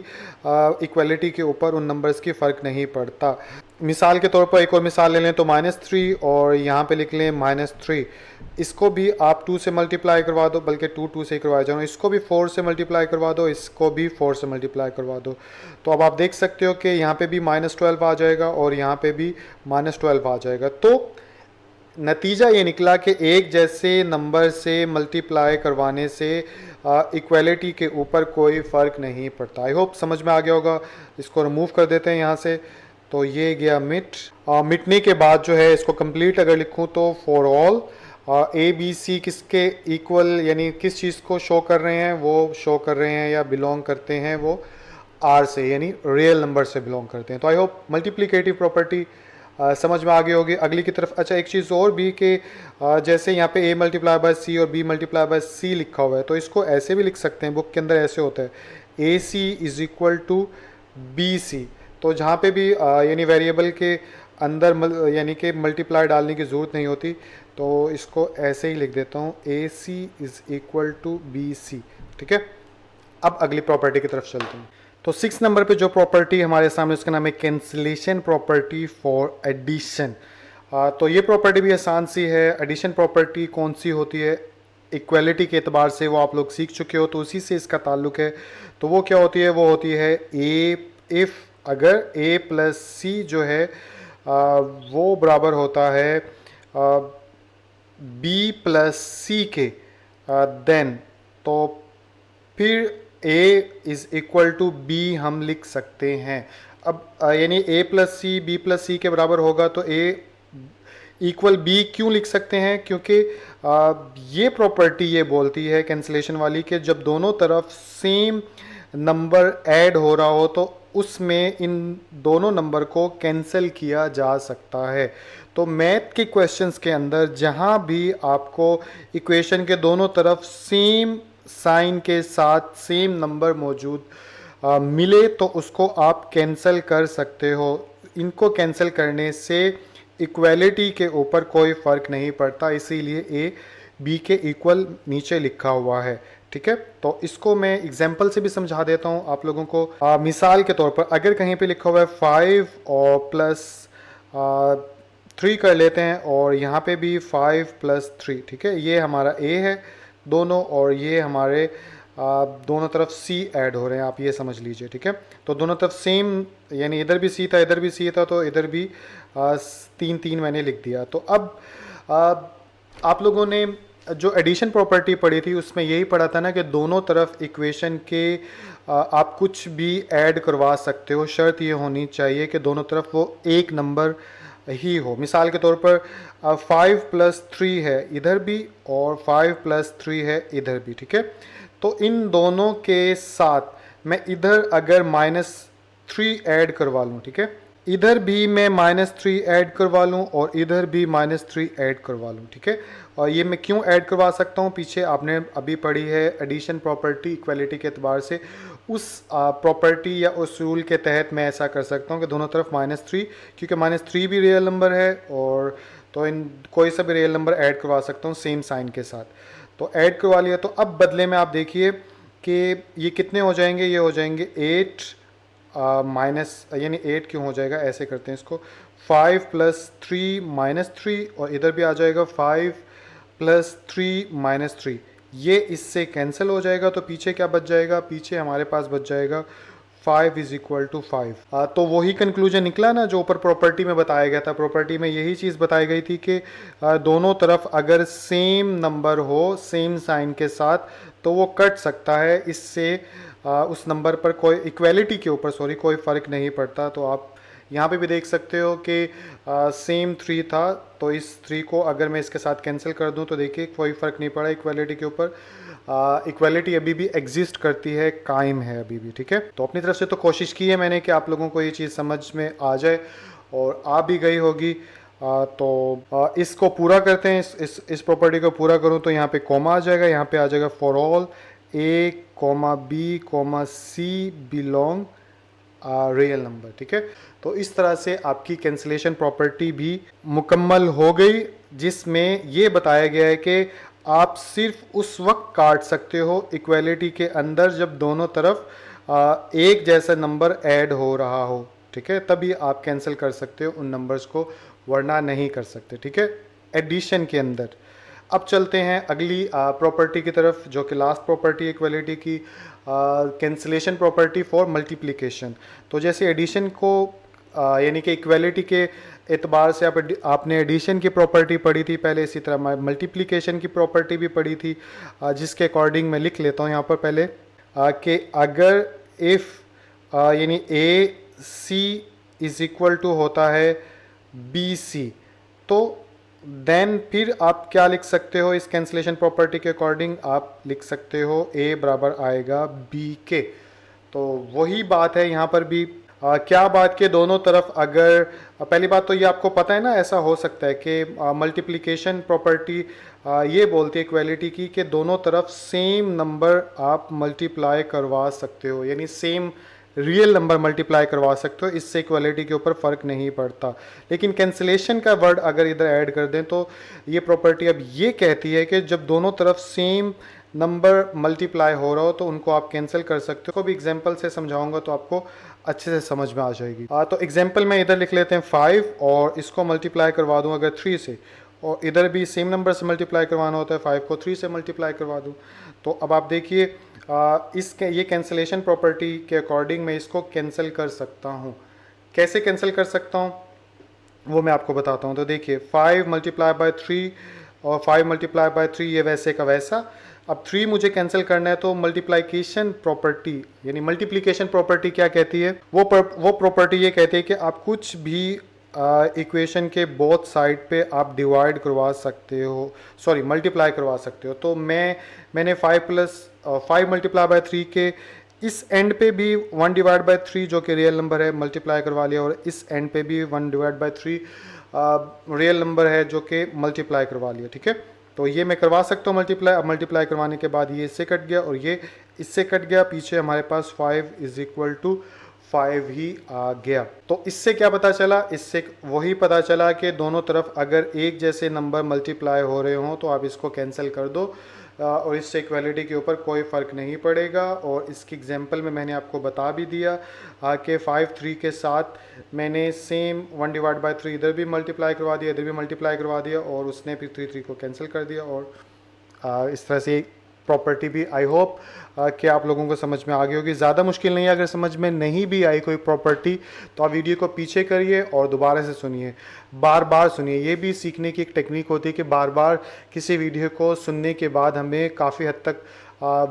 इक्वलिटी के ऊपर उन नंबर्स की फ़र्क नहीं पड़ता। मिसाल के तौर पर एक और मिसाल ले लें तो -3 और यहाँ पे लिख लें -3, इसको भी आप 2 से मल्टीप्लाई करवा दो, बल्कि 2 से ही करवाया जाओ, इसको भी 4 से मल्टीप्लाई करवा दो, इसको भी 4 से मल्टीप्लाई करवा दो। तो अब आप देख सकते हो कि यहाँ पे भी -12 आ जाएगा और यहाँ पे भी -12 आ जाएगा। तो नतीजा ये निकला कि एक जैसे नंबर से मल्टीप्लाई करवाने से इक्वलिटी के ऊपर कोई फ़र्क नहीं पड़ता। आई होप समझ में आ गया होगा। इसको रिमूव कर देते हैं यहाँ से, तो ये गया मिटने के बाद जो है इसको कंप्लीट अगर लिखूँ तो for all A B C किसके इक्वल, यानी किस चीज़ को शो कर रहे हैं, वो शो कर रहे हैं या बिलोंग करते हैं वो आर से, यानी रियल नंबर से बिलोंग करते हैं। तो आई होप मल्टीप्लिकेटिव प्रॉपर्टी समझ में आ गई होगी। अगली की तरफ अच्छा एक चीज़ और भी कि जैसे यहाँ पे a मल्टीप्लाई बाय सी और b मल्टीप्लाई बाय सी लिखा हुआ है, तो इसको ऐसे भी लिख सकते हैं, बुक के अंदर ऐसे होता है a c is equal to b c. तो जहाँ पे भी यानी वेरिएबल के अंदर यानी कि मल्टीप्लाई डालने की ज़रूरत नहीं होती, तो इसको ऐसे ही लिख देता हूँ a c is equal to b c, ठीक है। अब अगली प्रॉपर्टी की तरफ चलते हैं। तो 6 नंबर पे जो प्रॉपर्टी हमारे सामने उसका नाम है कैंसिलेशन प्रॉपर्टी फॉर एडिशन। तो ये प्रॉपर्टी भी आसान सी है। एडिशन प्रॉपर्टी कौन सी होती है, इक्वलिटी के एतबार से वो आप लोग सीख चुके हो, तो उसी से इसका ताल्लुक है। तो वो क्या होती है, वो होती है इफ़ अगर a प्लस सी जो है वो बराबर होता है b प्लस सी के, देन तो फिर a is equal to b हम लिख सकते हैं। अब यानी a plus c b plus c के बराबर होगा तो a इक्वल b क्यों लिख सकते हैं, क्योंकि ये प्रॉपर्टी ये बोलती है कैंसिलेशन वाली कि जब दोनों तरफ सेम नंबर ऐड हो रहा हो तो उसमें इन दोनों नंबर को कैंसिल किया जा सकता है। तो मैथ के क्वेश्चंस के अंदर जहाँ भी आपको इक्वेशन के दोनों तरफ सेम साइन के साथ सेम नंबर मौजूद मिले तो उसको आप कैंसिल कर सकते हो। इनको कैंसिल करने से इक्वलिटी के ऊपर कोई फ़र्क नहीं पड़ता, इसीलिए ए बी के इक्वल नीचे लिखा हुआ है, ठीक है। तो इसको मैं एग्जाम्पल से भी समझा देता हूँ आप लोगों को। मिसाल के तौर पर अगर कहीं पे लिखा हुआ है 5 और प्लस 3 कर लेते हैं, और यहाँ पे भी 5 प्लस 3, ठीक है, ये हमारा ए है दोनों, और ये हमारे दोनों तरफ सी ऐड हो रहे हैं, आप ये समझ लीजिए, ठीक है। तो दोनों तरफ सेम, यानी इधर भी सी था इधर भी सी था, तो इधर भी 3 3 मैंने लिख दिया। तो अब आप लोगों ने जो एडिशन प्रॉपर्टी पढ़ी थी उसमें यही पढ़ा था ना कि दोनों तरफ इक्वेशन के आप कुछ भी ऐड करवा सकते हो, शर्त ये होनी चाहिए कि दोनों तरफ वो एक नंबर ही हो। मिसाल के तौर पर 5 प्लस 3 है इधर भी और 5 प्लस 3 है इधर भी, ठीक है। तो इन दोनों के साथ मैं इधर अगर -3 ऐड करवा लूँ, ठीक है, इधर भी मैं -3 ऐड करवा लूँ और इधर भी -3 ऐड करवा लूँ, ठीक है। और ये मैं क्यों ऐड करवा सकता हूँ, पीछे आपने अभी पढ़ी है एडिशन प्रॉपर्टी इक्वलिटी के एतबार से, उस प्रॉपर्टी या उसूल के तहत मैं ऐसा कर सकता हूँ कि दोनों तरफ -3, क्योंकि -3 भी रियल नंबर है, और तो इन कोई सा भी रियल नंबर ऐड करवा सकता हूँ सेम साइन के साथ। तो ऐड करवा लिया। तो अब बदले में आप देखिए कि ये कितने हो जाएंगे, ये हो जाएंगे 8 माइनस, यानी 8 क्यों हो जाएगा, ऐसे करते हैं इसको, 5 प्लस 3 -3, और इधर भी आ जाएगा 5 प्लस 3 -3, ये इससे कैंसिल हो जाएगा। तो पीछे क्या बच जाएगा, पीछे हमारे पास बच जाएगा 5 इज इक्वल टू 5। तो वही कंक्लूजन निकला ना जो ऊपर प्रॉपर्टी में बताया गया था। प्रॉपर्टी में यही चीज़ बताई गई थी कि दोनों तरफ अगर सेम नंबर हो सेम साइन के साथ तो वो कट सकता है, इससे उस नंबर पर कोई इक्वलिटी के ऊपर कोई फ़र्क नहीं पड़ता। तो आप यहाँ पे भी देख सकते हो कि सेम 3 था, तो इस 3 को अगर मैं इसके साथ कैंसिल कर दूँ तो देखिए कोई फ़र्क नहीं पड़ा इक्वलिटी के ऊपर। इक्वलिटी अभी भी एग्जिस्ट करती है, कायम है अभी भी, ठीक है। तो अपनी तरफ से तो कोशिश की है मैंने कि आप लोगों को ये चीज़ समझ में आ जाए, और आ भी गई होगी। तो इसको पूरा करते हैं, इस प्रॉपर्टी को पूरा करूँ तो यहाँ पे कॉमा आ जाएगा, यहाँ पे आ जाएगा for all A, B, C belong real number, ठीक है। तो इस तरह से आपकी कैंसिलेशन प्रॉपर्टी भी मुकम्मल हो गई, जिसमें ये बताया गया है कि आप सिर्फ उस वक्त काट सकते हो इक्वलिटी के अंदर जब दोनों तरफ एक जैसा नंबर ऐड हो रहा हो, ठीक है, तभी आप कैंसिल कर सकते हो उन नंबर्स को, वरना नहीं कर सकते, ठीक है, एडिशन के अंदर। अब चलते हैं अगली प्रॉपर्टी की तरफ, जो कि लास्ट प्रॉपर्टी इक्वलिटी की, कैंसिलेशन प्रॉपर्टी फॉर मल्टीप्लिकेशन। तो जैसे एडिशन को यानी कि इक्वलिटी के एतबार से आपने एडिशन की प्रॉपर्टी पढ़ी थी पहले, इसी तरह मल्टीप्लिकेशन की प्रॉपर्टी भी पढ़ी थी, जिसके अकॉर्डिंग मैं लिख लेता हूँ यहाँ पर पहले कि अगर इफ़ यानी AC इज़ इक्वल टू होता है BC, तो देन फिर आप क्या लिख सकते हो, इस कैंसिलेशन प्रॉपर्टी के अकॉर्डिंग आप लिख सकते हो A बराबर आएगा B के। तो वही बात है यहाँ पर भी। क्या बात के दोनों तरफ अगर पहली बात तो ये आपको पता है ना, ऐसा हो सकता है कि मल्टीप्लिकेशन प्रॉपर्टी ये बोलती है इक्वलिटी की कि दोनों तरफ सेम नंबर आप मल्टीप्लाई करवा सकते हो, यानी सेम रियल नंबर मल्टीप्लाई करवा सकते हो, इससे इक्वलिटी के ऊपर फ़र्क नहीं पड़ता। लेकिन कैंसिलेशन का वर्ड अगर इधर ऐड कर दें तो ये प्रॉपर्टी अब ये कहती है कि जब दोनों तरफ सेम नंबर मल्टीप्लाई हो रहा हो तो उनको आप कैंसिल कर सकते हो। को भी एग्जांपल से समझाऊंगा तो आपको अच्छे से समझ में आ जाएगी। तो एग्जांपल में इधर लिख लेते हैं 5, और इसको मल्टीप्लाई करवा दूँ अगर 3 से, और इधर भी सेम नंबर से मल्टीप्लाई करवाना होता है, 5 को 3 से मल्टीप्लाई करवा दूँ। तो अब आप देखिए इसके ये कैंसिलेशन प्रॉपर्टी के अकॉर्डिंग मैं इसको कैंसिल कर सकता हूँ। कैसे कैंसिल कर सकता हूँ वो मैं आपको बताता हूँ। तो देखिए 5 मल्टीप्लाई बाय 3 और 5 मल्टीप्लाई बाय 3 ये वैसे का वैसा। अब 3 मुझे कैंसिल करना है तो मल्टीप्लिकेशन प्रॉपर्टी यानी मल्टीप्लिकेशन प्रॉपर्टी क्या कहती है, वो प्रॉपर्टी ये कहती है कि आप कुछ भी इक्वेशन के बोथ साइड पे आप डिवाइड करवा सकते हो, सॉरी मल्टीप्लाई करवा सकते हो। तो मैंने 5 मल्टीप्लाई बाय 3 के इस एंड पे भी 1 डिवाइड बाय 3 जो कि रियल नंबर है मल्टीप्लाई करवा लिया, और इस एंड पे भी 1 डिवाइड बाय 3 रियल नंबर है जो कि मल्टीप्लाई करवा लिया, ठीक है। तो ये मैं करवा सकता हूँ मल्टीप्लाई। अब मल्टीप्लाई करवाने के बाद ये इससे कट गया और ये इससे कट गया, पीछे हमारे पास 5 इज इक्वल टू 5 ही आ गया। तो इससे क्या पता चला, इससे वही पता चला कि दोनों तरफ अगर एक जैसे नंबर मल्टीप्लाई हो रहे हों तो आप इसको कैंसिल कर दो और इससे इक्वालिटी के ऊपर कोई फ़र्क नहीं पड़ेगा। और इसकी एग्जांपल में मैंने आपको बता भी दिया कि 5 3 के साथ मैंने सेम 1/3 इधर भी मल्टीप्लाई करवा दिया, इधर भी मल्टीप्लाई करवा दिया और उसने फिर 3 3 को कैंसिल कर दिया। और इस तरह से प्रॉपर्टी भी आई होप कि आप लोगों को समझ में आ गई होगी। ज़्यादा मुश्किल नहीं है, अगर समझ में नहीं भी आई कोई प्रॉपर्टी तो आप वीडियो को पीछे करिए और दोबारा से सुनिए, बार बार सुनिए। ये भी सीखने की एक टेक्निक होती है कि बार बार किसी वीडियो को सुनने के बाद हमें काफ़ी हद तक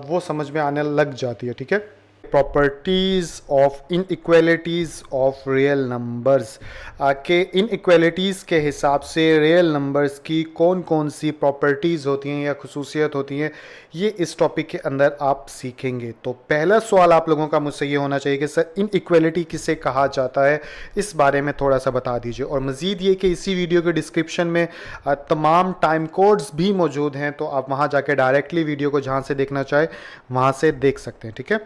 वो समझ में आने लग जाती है, ठीक है। Properties of inequalities of real numbers के इनइक्वालिटीज़ के हिसाब से रियल नंबर्स की कौन कौन सी प्रॉपर्टीज़ होती हैं या खसूसियत होती हैं, ये इस टॉपिक के अंदर आप सीखेंगे। तो पहला सवाल आप लोगों का मुझसे ये होना चाहिए कि सर इनइक्वालिटी किसे कहा जाता है, इस बारे में थोड़ा सा बता दीजिए। और मज़ीद ये कि इसी वीडियो के डिस्क्रिप्शन में तमाम टाइम कोड्स भी मौजूद हैं, तो आप वहाँ जाके डायरेक्टली वीडियो को जहाँ से देखना चाहे वहाँ से देख सकते हैं, ठीक है।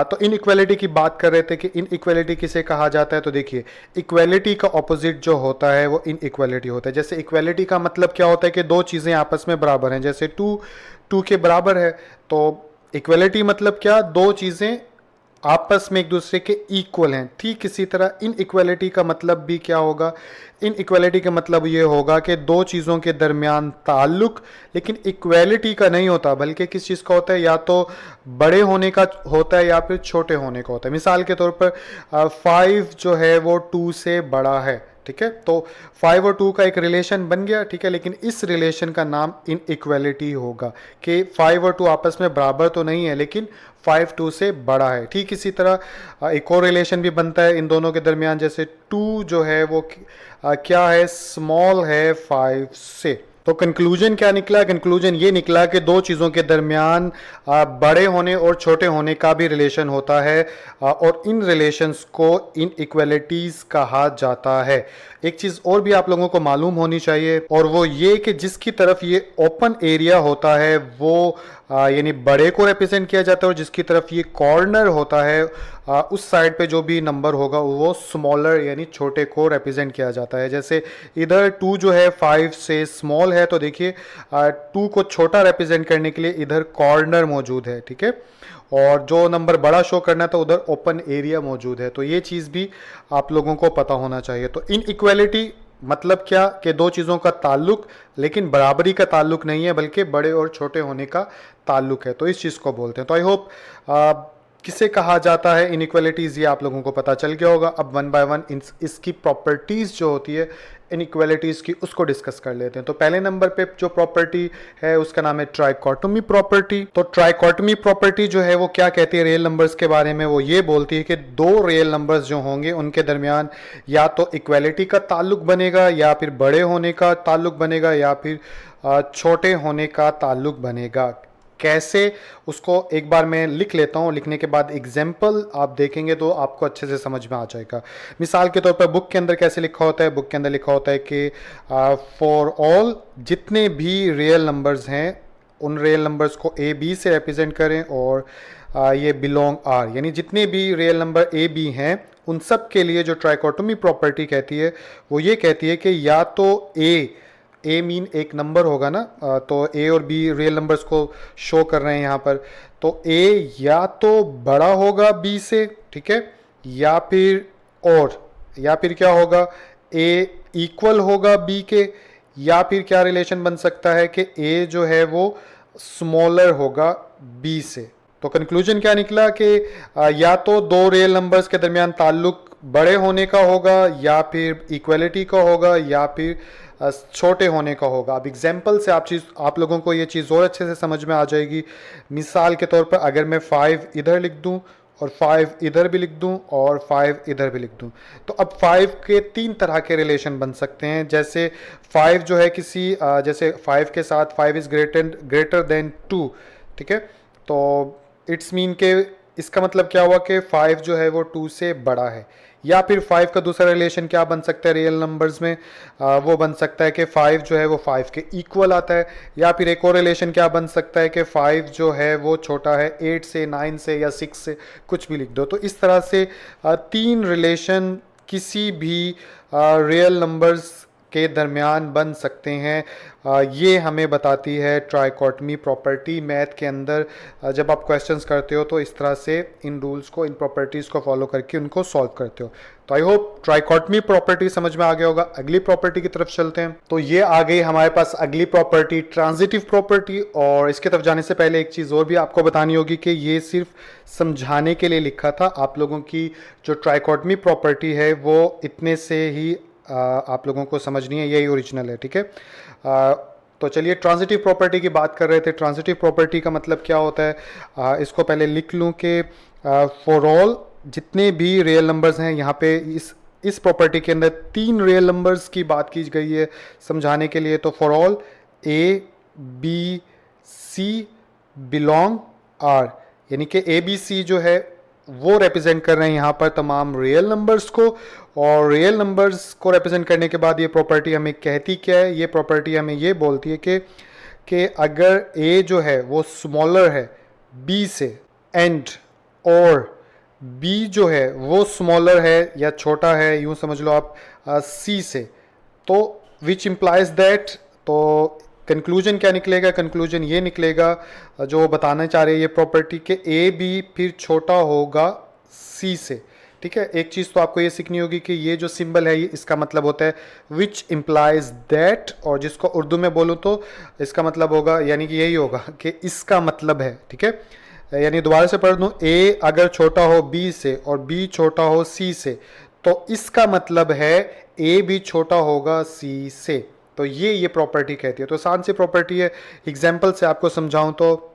तो इनइक्वालिटी की बात कर रहे थे कि इनइक्वालिटी किसे कहा जाता है। तो देखिए, इक्वालिटी का ऑपोजिट जो होता है वो इनइक्वालिटी होता है। जैसे इक्वालिटी का मतलब क्या होता है कि दो चीज़ें आपस में बराबर हैं, जैसे 2 के बराबर है। तो इक्वालिटी मतलब क्या, दो चीज़ें आपस में एक दूसरे के इक्वल हैं। ठीक इसी तरह इनइक्वालिटी का मतलब भी क्या होगा, इनइक्वालिटी का मतलब ये होगा कि दो चीज़ों के दरमियान ताल्लुक लेकिन इक्वालिटी का नहीं होता, बल्कि किस चीज़ का होता है, या तो बड़े होने का होता है या फिर छोटे होने का होता है। मिसाल के तौर पर 5 जो है वो 2 से बड़ा है, ठीक है। तो 5 और 2 का एक रिलेशन बन गया, ठीक है, लेकिन इस रिलेशन का नाम इनइक्वालिटी होगा कि 5 और 2 आपस में बराबर तो नहीं है लेकिन 5 2 से बड़ा है। ठीक इसी तरह एक और रिलेशन भी बनता है इन दोनों के दरमियान, जैसे 2 जो है वो क्या है, स्मॉल है 5 से। तो कंक्लूजन क्या निकला, कंक्लूजन ये निकला कि दो चीज़ों के दरमियान बड़े होने और छोटे होने का भी रिलेशन होता है और इन रिलेशंस को इनइक्वालिटीज़ कहा जाता है। एक चीज़ और भी आप लोगों को मालूम होनी चाहिए और वो ये कि जिसकी तरफ ये ओपन एरिया होता है वो यानी बड़े को रिप्रेजेंट किया जाता है और जिसकी तरफ ये कॉर्नर होता है उस साइड पे जो भी नंबर होगा वो स्मॉलर यानी छोटे को रिप्रेजेंट किया जाता है। जैसे इधर 2 जो है 5 से स्मॉल है, तो देखिए 2 को छोटा रिप्रेजेंट करने के लिए इधर कॉर्नर मौजूद है, ठीक है। और जो नंबर बड़ा शो करना है तो उधर ओपन एरिया मौजूद है। तो ये चीज़ भी आप लोगों को पता होना चाहिए। तो इनइक्वालिटी मतलब क्या कि दो चीज़ों का ताल्लुक लेकिन बराबरी का ताल्लुक नहीं है, बल्कि बड़े और छोटे होने का ताल्लुक है, तो इस चीज़ को बोलते हैं। तो आई होप किसे कहा जाता है इनइक्वालिटीज़ ये आप लोगों को पता चल गया होगा। अब वन बाय वन इसकी प्रॉपर्टीज़ जो होती है इनइक्वालिटीज़ की उसको डिस्कस कर लेते हैं। तो पहले नंबर पे जो प्रॉपर्टी है उसका नाम है ट्राइकोटोमी प्रॉपर्टी। तो ट्राइकोटोमी प्रॉपर्टी जो है वो क्या कहती है रियल नंबर्स के बारे में, वो ये बोलती है कि दो रियल नंबर्स जो होंगे उनके दरमियान या तो इक्वालिटी का ताल्लुक बनेगा या फिर बड़े होने का ताल्लुक बनेगा या फिर छोटे होने का ताल्लुक बनेगा। कैसे, उसको एक बार मैं लिख लेता हूँ, लिखने के बाद एग्जाम्पल आप देखेंगे तो आपको अच्छे से समझ में आ जाएगा। मिसाल के तौर पर बुक के अंदर कैसे लिखा होता है, बुक के अंदर लिखा होता है कि फॉर ऑल जितने भी रियल नंबर्स हैं उन रियल नंबर्स को ए बी से रिप्रेजेंट करें और ये बिलोंग आर, यानी जितने भी रियल नंबर ए बी हैं उन सब के लिए जो ट्राइकोटोमी प्रॉपर्टी कहती है वो ये कहती है कि या तो ए मीन एक नंबर होगा ना, तो ए और बी रियल नंबर्स को शो कर रहे हैं यहाँ पर, तो ए या तो बड़ा होगा बी से, ठीक है, या फिर क्या होगा, ए इक्वल होगा बी के, या फिर क्या रिलेशन बन सकता है कि ए जो है वो स्मॉलर होगा बी से। तो कंक्लूजन क्या निकला कि या तो दो रियल नंबर्स के दरमियान ताल्लुक बड़े होने का होगा या फिर इक्वलिटी का होगा या फिर छोटे होने का होगा। अब एग्जाम्पल से आप लोगों को ये चीज़ और अच्छे से समझ में आ जाएगी। मिसाल के तौर पर अगर मैं 5 इधर लिख दूं और 5 इधर भी लिख दूं और 5 इधर भी लिख दूं, तो अब 5 के 3 तरह के रिलेशन बन सकते हैं। जैसे 5 जो है जैसे 5 के साथ 5 इज़ ग्रेटर देन 2, ठीक है, तो इट्स मीन के इसका मतलब क्या हुआ कि 5 जो है वो 2 से बड़ा है। या फिर 5 का दूसरा रिलेशन क्या बन सकता है रियल नंबर्स में, वो बन सकता है कि 5 जो है वो 5 के इक्वल आता है। या फिर एक और रिलेशन क्या बन सकता है कि 5 जो है वो छोटा है 8 से, 9 से या 6 से, कुछ भी लिख दो। तो इस तरह से 3 रिलेशन किसी भी रियल नंबर्स के दरमियान बन सकते हैं। ये हमें बताती है ट्राइकोटमी प्रॉपर्टी। मैथ के अंदर जब आप क्वेश्चंस करते हो तो इस तरह से इन रूल्स को, इन प्रॉपर्टीज़ को फॉलो करके उनको सॉल्व करते हो। तो आई होप ट्राइकोटमी प्रॉपर्टी समझ में आ गया होगा। अगली प्रॉपर्टी की तरफ चलते हैं। तो ये आ गई हमारे पास अगली प्रॉपर्टी, ट्रांजिटिव प्रॉपर्टी। और इसकी तरफ जाने से पहले एक चीज़ और भी आपको बतानी होगी कि ये सिर्फ समझाने के लिए लिखा था। आप लोगों की जो ट्राइकोटमी प्रॉपर्टी है वो इतने से ही आप लोगों को समझनी है, यही ओरिजिनल है, ठीक है। तो चलिए ट्रांजिटिव प्रॉपर्टी की बात कर रहे थे। ट्रांजिटिव प्रॉपर्टी का मतलब क्या होता है, इसको पहले लिख लूँ कि फॉर ऑल जितने भी रियल नंबर्स हैं, यहाँ पे इस प्रॉपर्टी के अंदर 3 रियल नंबर्स की बात की गई है समझाने के लिए। तो for all A B C belong R, यानी कि ए बी सी जो है वो रिप्रेजेंट कर रहे हैं यहाँ पर तमाम रियल नंबर्स को। और रियल नंबर्स को रिप्रेजेंट करने के बाद ये प्रॉपर्टी हमें कहती क्या है, ये प्रॉपर्टी हमें ये बोलती है कि अगर ए जो है वो स्मॉलर है बी से, एंड और बी जो है वो स्मॉलर है या छोटा है, यूँ समझ लो आप, सी से, तो विच इम्प्लाइज दैट, तो कंक्लूजन क्या निकलेगा, कंक्लूजन ये निकलेगा जो बताना चाह रहे हैं ये प्रॉपर्टी के ए बी फिर छोटा होगा सी से, ठीक है। एक चीज़ तो आपको ये सीखनी होगी कि ये जो सिंबल है ये इसका मतलब होता है विच इम्प्लाइज दैट, और जिसको उर्दू में बोलूँ तो इसका मतलब होगा, यानी कि यही होगा कि इसका मतलब है, ठीक है। यानी दोबारा से पढ़ दूँ, ए अगर छोटा हो बी से और बी छोटा हो सी से, तो इसका मतलब है ए भी छोटा होगा सी से। तो ये प्रॉपर्टी कहती है। तो आसान सी प्रॉपर्टी है। एग्जाम्पल से आपको समझाऊं तो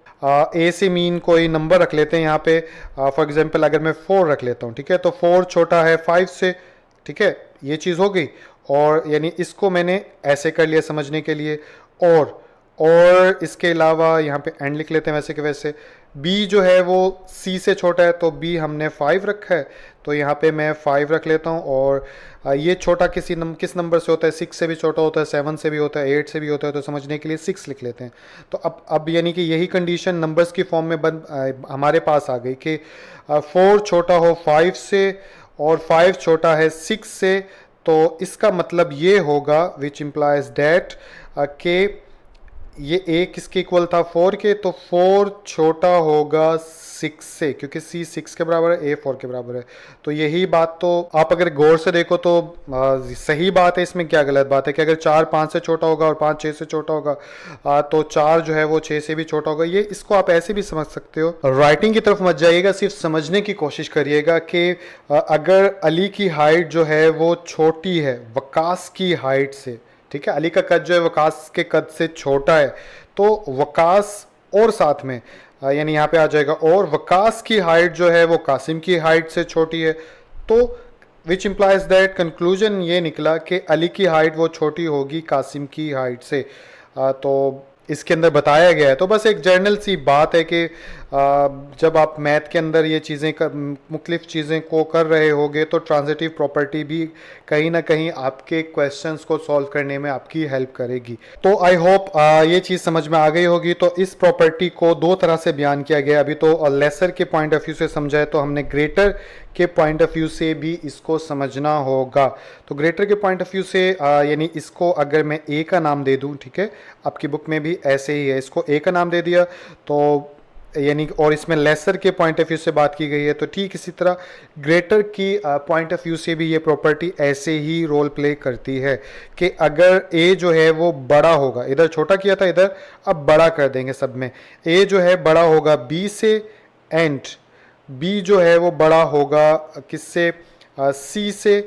ए से मीन कोई नंबर रख लेते हैं यहाँ पे। फॉर एग्जांपल अगर मैं 4 रख लेता हूँ, ठीक है, तो 4 छोटा है 5 से, ठीक है, ये चीज़ हो गई। और यानी इसको मैंने ऐसे कर लिया समझने के लिए। और इसके अलावा यहाँ पे एंड लिख लेते हैं वैसे कि वैसे। बी जो है वो सी से छोटा है, तो बी हमने 5 रखा है, तो यहाँ पे मैं 5 रख लेता हूँ। और ये छोटा किस नंबर से होता है, 6 से भी छोटा होता है, 7 से भी होता है, 8 से भी होता है, तो समझने के लिए 6 लिख लेते हैं। तो अब यानी कि यही कंडीशन नंबर्स की फॉर्म में हमारे पास आ गई कि 4 छोटा हो 5 से और 5 छोटा है 6 से। तो इसका मतलब ये होगा विच इम्प्लाइज दैट के ये ए किसके इक्वल था, 4 के, तो 4 छोटा होगा 6 से, क्योंकि सी 6 के बराबर है, ए 4 के बराबर है। तो यही बात तो आप अगर गौर से देखो तो सही बात है। इसमें क्या गलत बात है कि अगर 4 5 से छोटा होगा और 5 6 से छोटा होगा, तो 4 जो है वो 6 से भी छोटा होगा। ये इसको आप ऐसे भी समझ सकते हो। राइटिंग की तरफ मत जाइएगा, सिर्फ समझने की कोशिश करिएगा कि अगर अली की हाइट जो है वो छोटी है वकास की हाइट से, ठीक है, अली का कद जो है वकास के कद से छोटा है, तो वकास और साथ में यानी यहाँ पे आ जाएगा, और वकास की हाइट जो है वो कासिम की हाइट से छोटी है। तो विच इम्प्लाइज दैट, कंक्लूजन ये निकला कि अली की हाइट वो छोटी होगी कासिम की हाइट से। तो इसके अंदर बताया गया है। तो बस एक जनरल सी बात है कि जब आप मैथ के अंदर ये चीज़ें मुख्तलिफ चीज़ें को कर रहे होगे तो ट्रांजिटिव प्रॉपर्टी भी कहीं ना कहीं आपके क्वेश्चंस को सॉल्व करने में आपकी हेल्प करेगी। तो आई होप ये चीज़ समझ में आ गई होगी। तो इस प्रॉपर्टी को 2 तरह से बयान किया गया। अभी तो लेसर के पॉइंट ऑफ व्यू से समझा है, तो हमने ग्रेटर के पॉइंट ऑफ व्यू से भी इसको समझना होगा। तो ग्रेटर के पॉइंट ऑफ व्यू से यानी इसको अगर मैं ए का नाम दे दूं, ठीक है, आपकी बुक में भी ऐसे ही है, इसको ए का नाम दे दिया, तो यानी और इसमें लेसर के पॉइंट ऑफ व्यू से बात की गई है, तो ठीक इसी तरह ग्रेटर की पॉइंट ऑफ व्यू से भी ये प्रॉपर्टी ऐसे ही रोल प्ले करती है कि अगर ए जो है वो बड़ा होगा, इधर छोटा किया था, इधर अब बड़ा कर देंगे सब में, ए जो है बड़ा होगा बी से, एंड बी जो है वो बड़ा होगा किससे, सी से।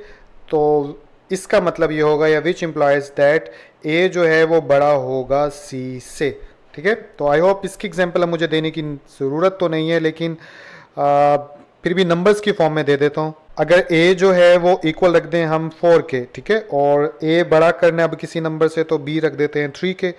तो इसका मतलब ये होगा, या विच इम्प्लाइज दैट ए जो है वो बड़ा होगा सी से, ठीक है। तो आई होप इसकी एग्जांपल अब मुझे देने की ज़रूरत तो नहीं है, लेकिन फिर भी नंबर्स की फॉर्म में दे देता हूँ। अगर ए जो है वो इक्वल रख दें हम 4 के, ठीक है, और ए बड़ा करना है अब किसी नंबर से, तो बी रख देते हैं 3 के,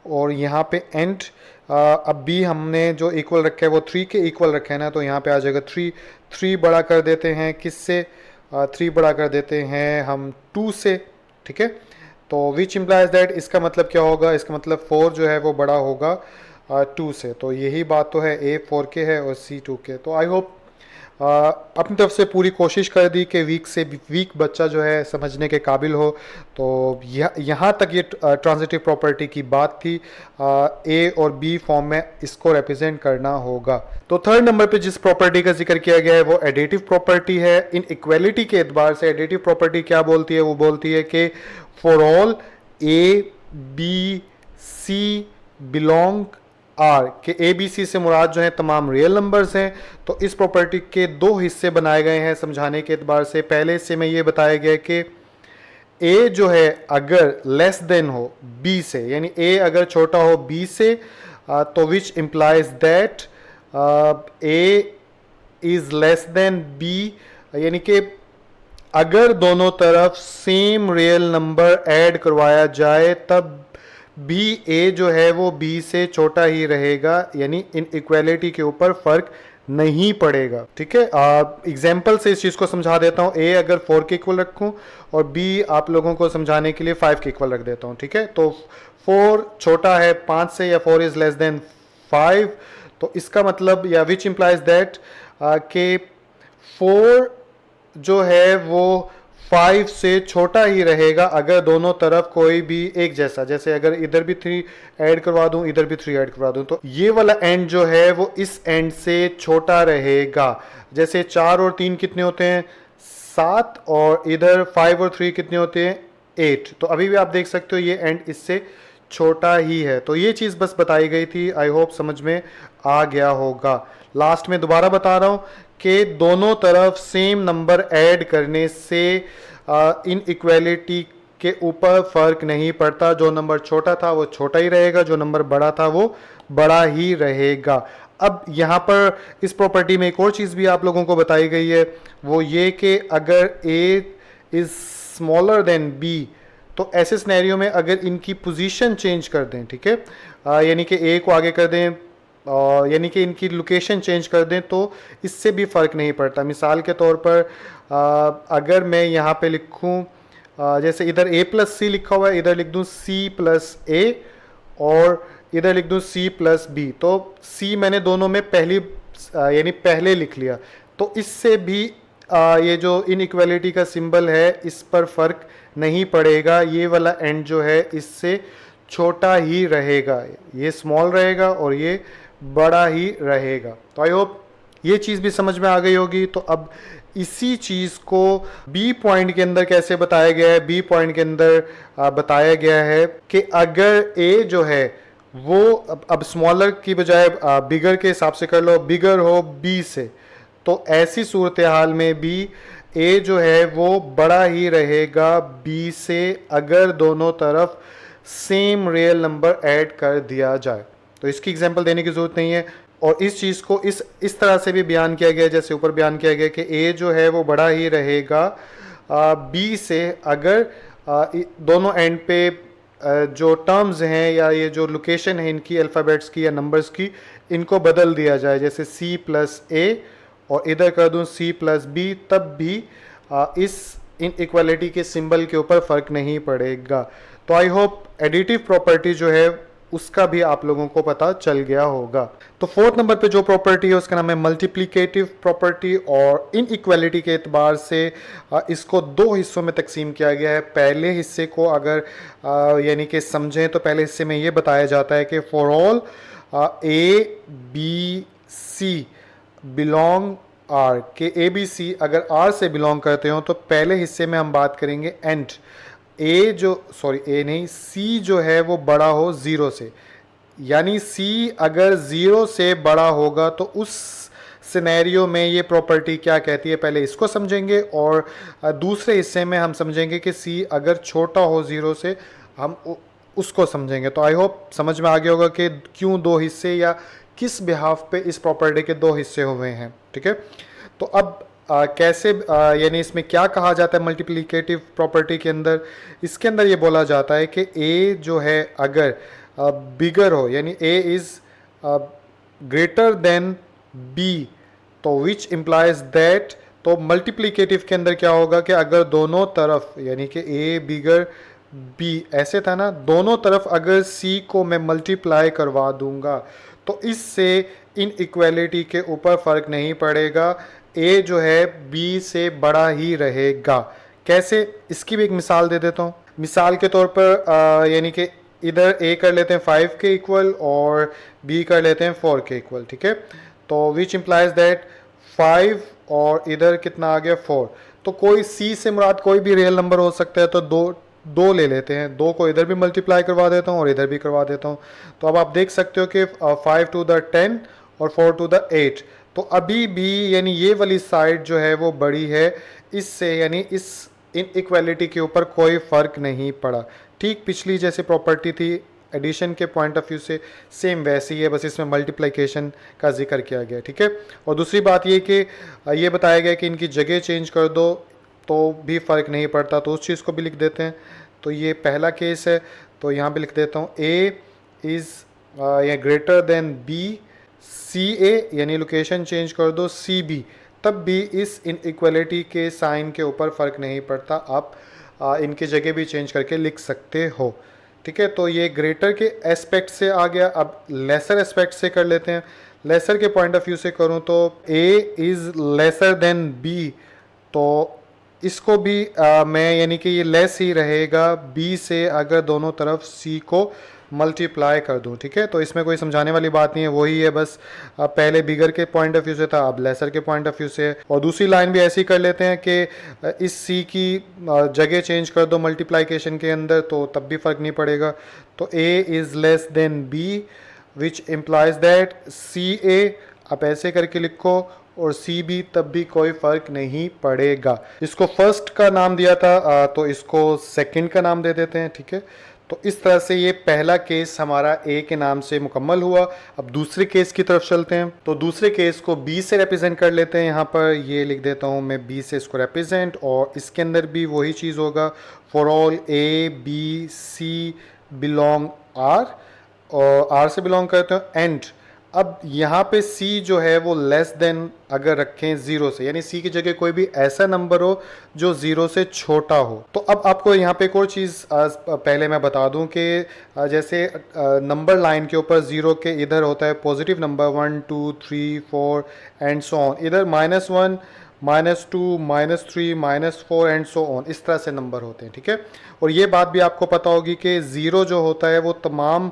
और यहाँ पे एंड अब बी हमने जो इक्वल रखा है वो 3 के इक्वल रखा है ना, तो यहाँ पे आ जाएगा 3। 3 बड़ा कर देते हैं किससे, 3 बड़ा कर देते हैं हम 2 से, ठीक है। तो विच इम्प्लाइज दैट, इसका मतलब क्या होगा, इसका मतलब 4 जो है वो बड़ा होगा 2 से। तो यही बात तो है, ए 4 के है और सी 2 के। तो आई होप अपनी तरफ से पूरी कोशिश कर दी कि वीक से वीक बच्चा जो है समझने के काबिल हो। तो यहाँ तक ये ट्रांजिटिव प्रॉपर्टी की बात थी। ए और बी फॉर्म में इसको रिप्रेजेंट करना होगा। तो थर्ड नंबर पे जिस प्रॉपर्टी का जिक्र किया गया है वो एडिटिव प्रॉपर्टी है। इन इक्वेलिटी के एतबार से एडिटिव प्रॉपर्टी क्या बोलती है, वो बोलती है कि for all A B C belong R, के ए बी सी से मुराद जो है तमाम रियल नंबर्स हैं। तो इस प्रॉपर्टी के दो हिस्से बनाए गए हैं समझाने के एतबार से। पहले हिस्से में ये बताया गया कि ए जो है अगर लेस देन हो बी से, यानी ए अगर छोटा हो बी से, तो which implies that A is less than B, यानी कि अगर दोनों तरफ सेम रियल नंबर ऐड करवाया जाए तब भी ए जो है वो बी से छोटा ही रहेगा, यानी इन इक्वेलिटी के ऊपर फर्क नहीं पड़ेगा, ठीक है। एग्जाम्पल से इस चीज़ को समझा देता हूँ। ए अगर 4 के इक्वल रखूँ और बी आप लोगों को समझाने के लिए 5 के इक्वल रख देता हूँ, ठीक है। तो 4 छोटा है 5 से, या 4 इज़ लेस देन 5, तो इसका मतलब या विच इम्प्लाइज दैट के 4 जो है वो 5 से छोटा ही रहेगा अगर दोनों तरफ कोई भी एक जैसा, जैसे अगर इधर भी 3 ऐड करवा दूं इधर भी 3 ऐड करवा दूं, तो ये वाला एंड जो है वो इस एंड से छोटा रहेगा। जैसे 4 और 3 कितने होते हैं 7, और इधर 5 और 3 कितने होते हैं 8। तो अभी भी आप देख सकते हो ये एंड इससे छोटा ही है। तो ये चीज़ बस बताई गई थी, आई होप समझ में आ गया होगा। लास्ट में दोबारा बता रहा हूँ कि दोनों तरफ सेम नंबर ऐड करने से इन इक्वेलिटी के ऊपर फर्क नहीं पड़ता। जो नंबर छोटा था वो छोटा ही रहेगा, जो नंबर बड़ा था वो बड़ा ही रहेगा। अब यहाँ पर इस प्रॉपर्टी में एक और चीज़ भी आप लोगों को बताई गई है, वो ये कि अगर a is smaller than b, तो ऐसे सिनेरियो में अगर इनकी पोजीशन चेंज कर दें, ठीक है, यानी कि a को आगे कर दें, यानी कि इनकी लोकेशन चेंज कर दें, तो इससे भी फ़र्क नहीं पड़ता। मिसाल के तौर पर अगर मैं यहाँ पे लिखूँ, जैसे इधर a प्लस सी लिखा हुआ है, इधर लिख दूँ c प्लस a और इधर लिख दूँ c प्लस b, तो c मैंने दोनों में यानी पहले लिख लिया, तो इससे भी ये जो इनइक्वालिटी का सिंबल है इस पर फ़र्क नहीं पड़ेगा। ये वाला एंड जो है इससे छोटा ही रहेगा, ये स्मॉल रहेगा और ये बड़ा ही रहेगा। तो आई होप ये चीज़ भी समझ में आ गई होगी। तो अब इसी चीज़ को बी पॉइंट के अंदर कैसे बताया गया है, बी पॉइंट के अंदर बताया गया है कि अगर ए जो है वो अब स्मॉलर की बजाय बिगर के हिसाब से कर लो, बिगर हो बी से, तो ऐसी सूरत हाल में भी ए जो है वो बड़ा ही रहेगा बी से अगर दोनों तरफ सेम रियल नंबर ऐड कर दिया जाए। तो इसकी एग्जांपल देने की ज़रूरत नहीं है। और इस चीज़ को इस तरह से भी बयान किया गया जैसे ऊपर बयान किया गया कि ए जो है वो बड़ा ही रहेगा बी से अगर दोनों एंड पे जो टर्म्स हैं या ये जो लोकेशन है इनकी अल्फ़ाबेट्स की या नंबर्स की, इनको बदल दिया जाए, जैसे सी प्लस ए और इधर कर दूँ सी प्लस बी, तब भी इस इनइक्वालिटी के सिंबल के ऊपर फ़र्क नहीं पड़ेगा। तो आई होप एडिटिव प्रॉपर्टी जो है उसका भी आप लोगों को पता चल गया होगा। तो फोर्थ नंबर पे जो प्रॉपर्टी है उसका नाम है मल्टीप्लिकेटिव प्रॉपर्टी, और इनइक्वालिटी के एतबार से इसको दो हिस्सों में तकसीम किया गया है। पहले हिस्से को अगर यानी कि समझें तो पहले हिस्से में ये बताया जाता है कि for all A B C belong R, के ए बी सी अगर आर से बिलोंग करते हो, तो पहले हिस्से में हम बात करेंगे एंड सी जो है वो बड़ा हो 0 से, यानी सी अगर 0 से बड़ा होगा तो उस सिनेरियो में ये प्रॉपर्टी क्या कहती है, पहले इसको समझेंगे और दूसरे हिस्से में हम समझेंगे कि सी अगर छोटा हो 0 से, हम उसको समझेंगे। तो आई होप समझ में आ गया होगा कि क्यों दो हिस्से या किस बिहाफ पे इस प्रॉपर्टी के दो हिस्से हुए हैं, ठीक है। तो अब कैसे यानी इसमें क्या कहा जाता है मल्टीप्लिकेटिव प्रॉपर्टी के अंदर, इसके अंदर ये बोला जाता है कि ए जो है अगर बिगर हो, यानी A is greater than B, तो विच इम्प्लाइज दैट, तो मल्टीप्लिकेटिव के अंदर क्या होगा कि अगर दोनों तरफ, यानी कि ए बिगर बी ऐसे था ना, दोनों तरफ अगर सी को मैं मल्टीप्लाई करवा दूंगा तो इससे इन इक्वेलिटी के ऊपर फर्क नहीं पड़ेगा, ए जो है बी से बड़ा ही रहेगा। कैसे, इसकी भी एक मिसाल दे देता हूँ। मिसाल के तौर पर यानी कि इधर ए कर लेते हैं 5 के इक्वल और बी कर लेते हैं 4 के इक्वल, ठीक है। तो विच इम्प्लाइज दैट 5 और इधर कितना आ गया 4, तो कोई सी से मुराद कोई भी रियल नंबर हो सकता है, तो दो ले लेते हैं, दो को इधर भी मल्टीप्लाई करवा देता हूँ और इधर भी करवा देता हूँ। तो अब आप देख सकते हो कि 5 टू द 10 और 4 टू द 8, तो अभी भी यानी ये वाली साइड जो है वो बड़ी है इससे, यानी इस इन इक्वालिटी के ऊपर कोई फ़र्क नहीं पड़ा। ठीक पिछली जैसे प्रॉपर्टी थी एडिशन के पॉइंट ऑफ व्यू से, सेम वैसी है, बस इसमें मल्टीप्लिकेशन का जिक्र किया गया, ठीक है। और दूसरी बात ये कि ये बताया गया कि इनकी जगह चेंज कर दो तो भी फ़र्क नहीं पड़ता, तो उस चीज़ को भी लिख देते हैं। तो ये पहला केस है, तो यहाँ पे लिख देता हूँ ए इज़ या ग्रेटर देन बी, सी ए यानी लोकेशन चेंज कर दो सी बी, तब भी इस इनइक्वालिटी के साइन के ऊपर फ़र्क नहीं पड़ता, आप इनकी जगह भी चेंज करके लिख सकते हो, ठीक है। तो ये ग्रेटर के एस्पेक्ट से आ गया। अब लेसर एस्पेक्ट से कर लेते हैं। लेसर के पॉइंट ऑफ व्यू से करूँ तो A is lesser than B, तो इसको भी मैं यानी कि ये लेस ही रहेगा बी से अगर दोनों तरफ सी को मल्टीप्लाई कर दूं, ठीक है। तो इसमें कोई समझाने वाली बात नहीं है, वही है बस, पहले बिगर के पॉइंट ऑफ व्यू से था, अब लेसर के पॉइंट ऑफ व्यू से है। और दूसरी लाइन भी ऐसी कर लेते हैं कि इस सी की जगह चेंज कर दो मल्टीप्लाइकेशन के अंदर, तो तब भी फ़र्क नहीं पड़ेगा। तो A is less than B which implies that C A, आप ऐसे करके लिखो, और सी बी, तब भी कोई फ़र्क नहीं पड़ेगा। इसको फर्स्ट का नाम दिया था तो इसको सेकंड का नाम दे देते हैं, ठीक है। तो इस तरह से ये पहला केस हमारा ए के नाम से मुकम्मल हुआ। अब दूसरे केस की तरफ चलते हैं। तो दूसरे केस को बी से रिप्रेजेंट कर लेते हैं। यहाँ पर ये लिख देता हूँ मैं बी से इसको रिप्रेजेंट, और इसके अंदर भी वही चीज़ होगा, for all A B C belong R, और आर से बिलोंग करते हो एंड। अब यहाँ पे C जो है वो लेस देन अगर रखें 0 से, यानी C की जगह कोई भी ऐसा नंबर हो जो 0 से छोटा हो। तो अब आपको यहाँ पे एक और चीज़ पहले मैं बता दूं कि जैसे नंबर लाइन के ऊपर 0 के इधर होता है positive number 1 2 3 4 and so on, इधर -1 -2 -3 -4 एंड सो ऑन, इस तरह से नंबर होते हैं, ठीक है। और ये बात भी आपको पता होगी कि 0 जो होता है वो तमाम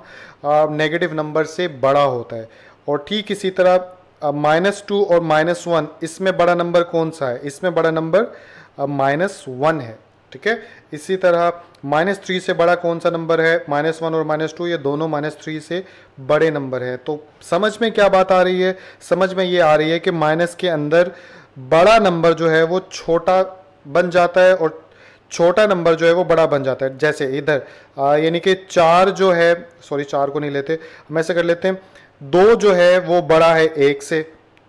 नेगेटिव नंबर से बड़ा होता है, और ठीक इसी तरह -2 और -1, इसमें बड़ा नंबर कौन सा है, इसमें बड़ा नंबर -1 है, ठीक है। इसी तरह -3 से बड़ा कौन सा नंबर है, -1 और -2 ये दोनों -3 से बड़े नंबर है। तो समझ में क्या बात आ रही है, समझ में ये आ रही है कि माइनस के अंदर बड़ा नंबर जो है वो छोटा बन जाता है और छोटा नंबर जो है वो बड़ा बन जाता है। जैसे इधर यानी कि 4 जो है, सॉरी 4 को नहीं लेते, हम ऐसे कर लेते हैं, 2 जो है वो बड़ा है 1 से,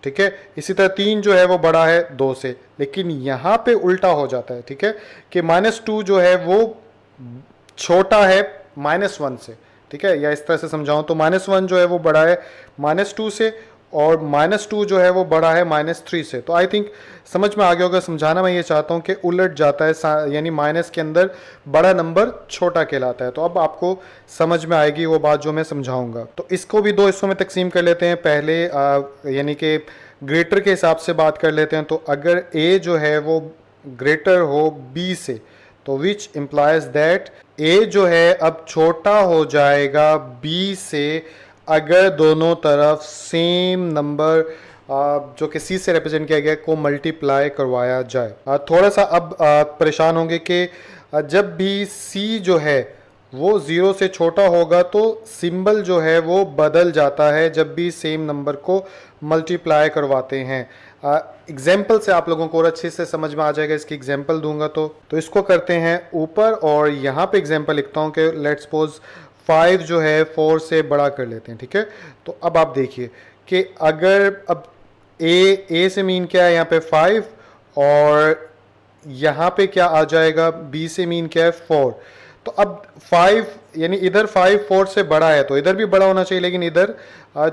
ठीक है। इसी तरह 3 जो है वो बड़ा है 2 से, लेकिन यहाँ पे उल्टा हो जाता है, ठीक है, कि -2 जो है वो छोटा है -1 से, ठीक है। या इस तरह से समझाऊं तो -1 जो है वो बड़ा है -2 से, और -2 जो है वो बड़ा है -3 से। तो आई थिंक समझ में आ गया होगा। समझाना मैं ये चाहता हूँ कि उलट जाता है, यानी माइनस के अंदर बड़ा नंबर छोटा कहलाता है। तो अब आपको समझ में आएगी वो बात जो मैं समझाऊंगा। तो इसको भी दो हिस्सों में तकसीम कर लेते हैं। पहले यानी कि ग्रेटर के हिसाब से बात कर लेते हैं। तो अगर ए जो है वो ग्रेटर हो बी से, तो विच इम्प्लाइज दैट ए जो है अब छोटा हो जाएगा बी से अगर दोनों तरफ सेम नंबर जो कि सी से रिप्रेजेंट किया गया को मल्टीप्लाई करवाया जाए। थोड़ा सा अब परेशान होंगे कि जब भी सी जो है वो 0 से छोटा होगा तो सिंबल जो है वो बदल जाता है जब भी सेम नंबर को मल्टीप्लाई करवाते हैं। एग्जाम्पल से आप लोगों को और अच्छे से समझ में आ जाएगा। इसकी एग्जाम्पल दूंगा तो इसको करते हैं ऊपर, और यहाँ पे एग्जाम्पल लिखता हूँ कि लेट्स सपोज 5 जो है 4 से बड़ा कर लेते हैं, ठीक है। तो अब आप देखिए कि अगर अब ए से मीन क्या है यहाँ पे 5, और यहाँ पे क्या आ जाएगा, बी से मीन क्या है 4। तो अब 5 यानी इधर 5 4 से बड़ा है तो इधर भी बड़ा होना चाहिए, लेकिन इधर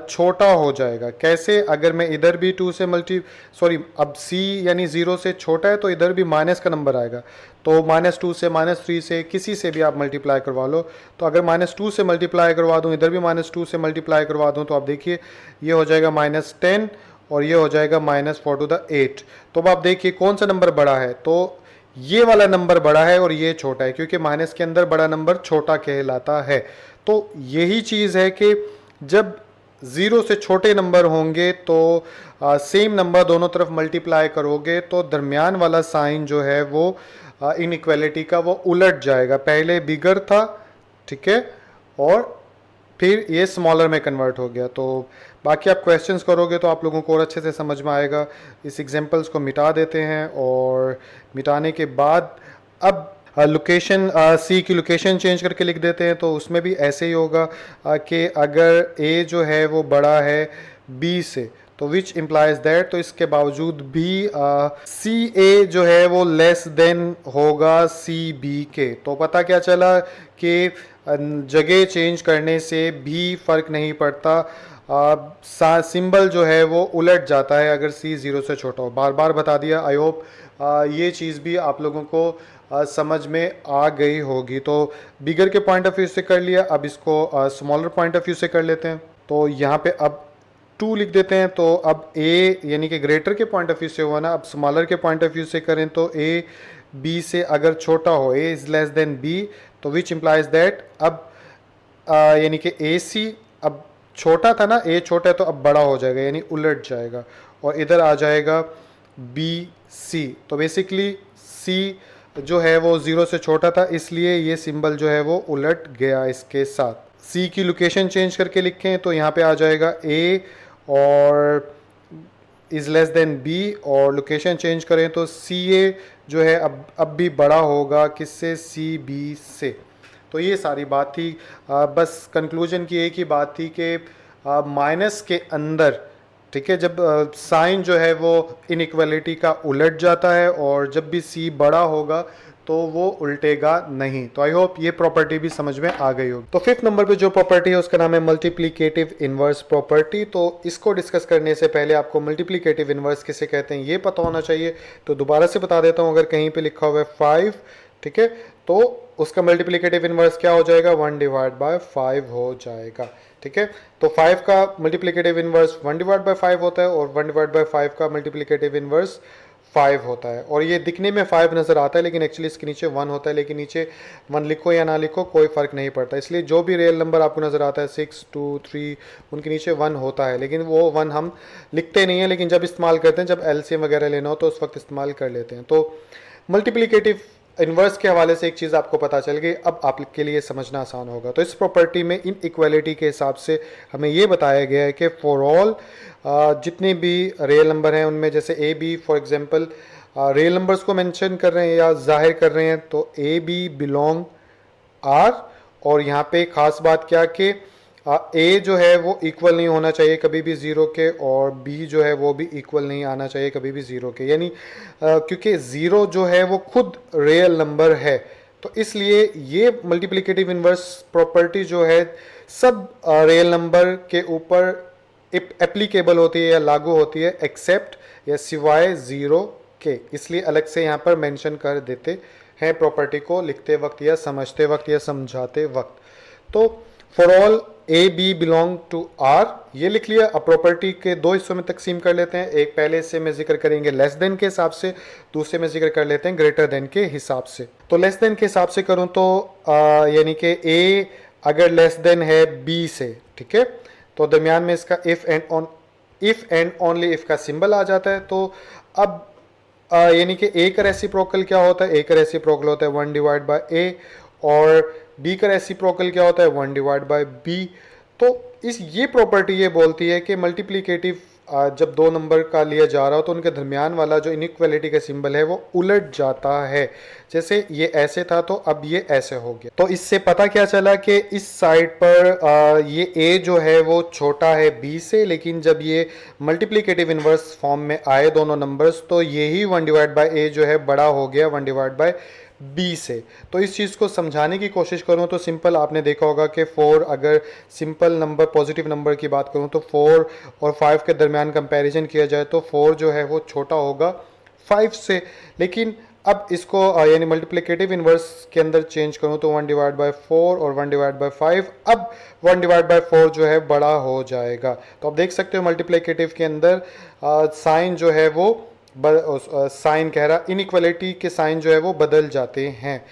छोटा हो जाएगा। कैसे? अगर मैं इधर भी 2 से अब c यानी 0 से छोटा है तो इधर भी माइनस का नंबर आएगा। तो -2 से -3 से किसी से भी आप मल्टीप्लाई करवा लो। तो अगर -2 से मल्टीप्लाई करवा दूँ, इधर भी -2 से मल्टीप्लाई करवा दूँ, तो आप देखिए ये हो जाएगा -10 और ये हो जाएगा -4 to the 8। तो अब आप देखिए कौन सा नंबर बड़ा है, तो ये वाला नंबर बड़ा है और ये छोटा है, क्योंकि माइनस के अंदर बड़ा नंबर छोटा कहलाता है। तो यही चीज़ है कि जब 0 से छोटे नंबर होंगे तो सेम नंबर दोनों तरफ मल्टीप्लाई करोगे तो दरमियान वाला साइन जो है वो इनइक्वालिटी का वो उलट जाएगा। पहले बिगर था, ठीक है, और फिर ये स्मॉलर में कन्वर्ट हो गया। तो बाकी आप क्वेश्चंस करोगे तो आप लोगों को और अच्छे से समझ में आएगा। इस एग्जांपल्स को मिटा देते हैं और मिटाने के बाद अब लोकेशन सी की लोकेशन चेंज करके लिख देते हैं। तो उसमें भी ऐसे ही होगा कि अगर ए जो है वो बड़ा है बी से, तो विच इम्प्लाइज दैट, तो इसके बावजूद भी सी ए जो है वो लेस देन होगा सी बी के। तो पता क्या चला कि जगह चेंज करने से भी फ़र्क नहीं पड़ता, सिंबल जो है वो उलट जाता है अगर सी 0 से छोटा हो। बार बार बता दिया। आई होप ये चीज़ भी आप लोगों को समझ में आ गई होगी। तो बिगर के पॉइंट ऑफ व्यू से कर लिया, अब इसको स्मॉलर पॉइंट ऑफ व्यू से कर लेते हैं। तो यहाँ पे अब 2 लिख देते हैं। तो अब ए यानी कि ग्रेटर के पॉइंट ऑफ व्यू से हुआ ना, अब स्मॉलर के पॉइंट ऑफ व्यू से करें तो ए बी से अगर छोटा हो, A is less than B, तो विच इम्प्लाइज दैट अब यानी कि ए सी अब छोटा था ना, ए छोटा है तो अब बड़ा हो जाएगा यानी उलट जाएगा और इधर आ जाएगा बी सी। तो बेसिकली सी जो है वो 0 से छोटा था, इसलिए ये सिंबल जो है वो उलट गया इसके साथ। सी की लोकेशन चेंज करके लिखें तो यहाँ पे आ जाएगा ए और इज़ लेस देन बी, और लोकेशन चेंज करें तो सी ए जो है अब भी बड़ा होगा किससे? सी बी से। तो ये सारी बात थी। बस कंक्लूजन की एक ही बात थी कि माइनस के अंदर, ठीक है, जब साइन जो है वो इनइक्वालिटी का उलट जाता है और जब भी सी बड़ा होगा तो वो उल्टेगा नहीं। तो आई होप ये प्रॉपर्टी भी समझ में आ गई होगी। तो 5th नंबर पे जो प्रॉपर्टी है उसका नाम है मल्टीप्लिकेटिव इनवर्स प्रॉपर्टी। तो इसको डिस्कस करने से पहले आपको मल्टीप्लिकेटिव इनवर्स किसे कहते हैं ये पता होना चाहिए। तो दोबारा से बता देता हूँ, अगर कहीं पे लिखा हुआ है 5, ठीक है, तो उसका मल्टीप्लिकेटिव इनवर्स क्या हो जाएगा? 1/5 हो जाएगा, ठीक है। तो 5 का मल्टीप्लिकेटिव इनवर्स 1/5 होता है और 1/5 का मल्टीप्लिकेटिव इनवर्स 5 होता है। और ये दिखने में 5 नज़र आता है लेकिन एक्चुअली इसके नीचे 1 होता है, लेकिन नीचे 1 लिखो या ना लिखो कोई फ़र्क नहीं पड़ता। इसलिए जो भी रियल नंबर आपको नज़र आता है 6, 2, 3 उनके नीचे 1 होता है, लेकिन वो 1 हम लिखते नहीं हैं, लेकिन जब इस्तेमाल करते हैं, जब एलसीएम वगैरह लेना हो तो उस वक्त इस्तेमाल कर लेते हैं। तो मल्टीप्लिकेटिव इन्वर्स के हवाले से एक चीज़ आपको पता चल गई, अब आपके लिए समझना आसान होगा। तो इस प्रॉपर्टी में इन इक्वालिटी के हिसाब से हमें ये बताया गया है कि फॉर ऑल जितने भी रियल नंबर हैं उनमें, जैसे A B for example real numbers को मेंशन कर रहे हैं या जाहिर कर रहे हैं, तो ए बी बिलोंग आर। और यहाँ पे खास बात क्या कि ए जो है वो इक्वल नहीं होना चाहिए कभी भी 0 के, और बी जो है वो भी इक्वल नहीं आना चाहिए कभी भी 0 के, यानी क्योंकि 0 जो है वो खुद रियल नंबर है। तो इसलिए ये मल्टीप्लिकेटिव इनवर्स प्रॉपर्टी जो है सब रियल नंबर के ऊपर एप्लीकेबल होती है या लागू होती है, एक्सेप्ट या सिवाय 0 के। इसलिए अलग से यहाँ पर मेंशन कर देते हैं प्रॉपर्टी को लिखते वक्त या समझते वक्त या समझाते वक्त। तो for all A B belong to R ये लिख लिया। अब प्रॉपर्टी के 2 हिस्सों में तकसीम कर लेते हैं। एक पहले हिस्से में जिक्र करेंगे लेस देन के हिसाब से, दूसरे में जिक्र कर लेते हैं ग्रेटर देन के हिसाब से। तो लेस देन के हिसाब से करूं तो यानी कि ए अगर लेस देन है बी से, ठीक है, तो दरमियान में इसका इफ एंड ओनली इफ का सिंबल आ जाता है। तो अब यानी कि ए का रेसिप्रोकल क्या होता है? ए का रेसिप्रोकल होता है 1/a, और बी का रेसिप्रोकल क्या होता है? 1/b। तो ये प्रॉपर्टी ये बोलती है कि मल्टीप्लिकेटिव जब 2 नंबर का लिया जा रहा हो तो उनके दरमियान वाला जो इनइक्वालिटी का सिंबल है वो उलट जाता है। जैसे ये ऐसे था तो अब ये ऐसे हो गया। तो इससे पता क्या चला कि इस साइड पर ये ए जो है वो छोटा है बी से, लेकिन जब ये मल्टीप्लिकेटिव इनवर्स फॉर्म में आए दोनों नंबर्स तो यही 1/a जो है बड़ा हो गया 1/b बी से। तो इस चीज़ को समझाने की कोशिश करूँ तो सिंपल, आपने देखा होगा कि 4, अगर सिंपल नंबर पॉजिटिव नंबर की बात करूँ तो 4 और 5 के दरमियान कंपैरिजन किया जाए तो 4 जो है वो छोटा होगा 5 से। लेकिन अब इसको यानी मल्टीप्लिकेटिव इन्वर्स के अंदर चेंज करूँ तो 1/4 और 1/5, अब 1/4 जो है बड़ा हो जाएगा। तो आप देख सकते हो मल्टीप्लिकेटिव के अंदर साइन जो है वो साइन कह रहा, इनइक्वालिटी के साइन जो है वो बदल जाते हैं।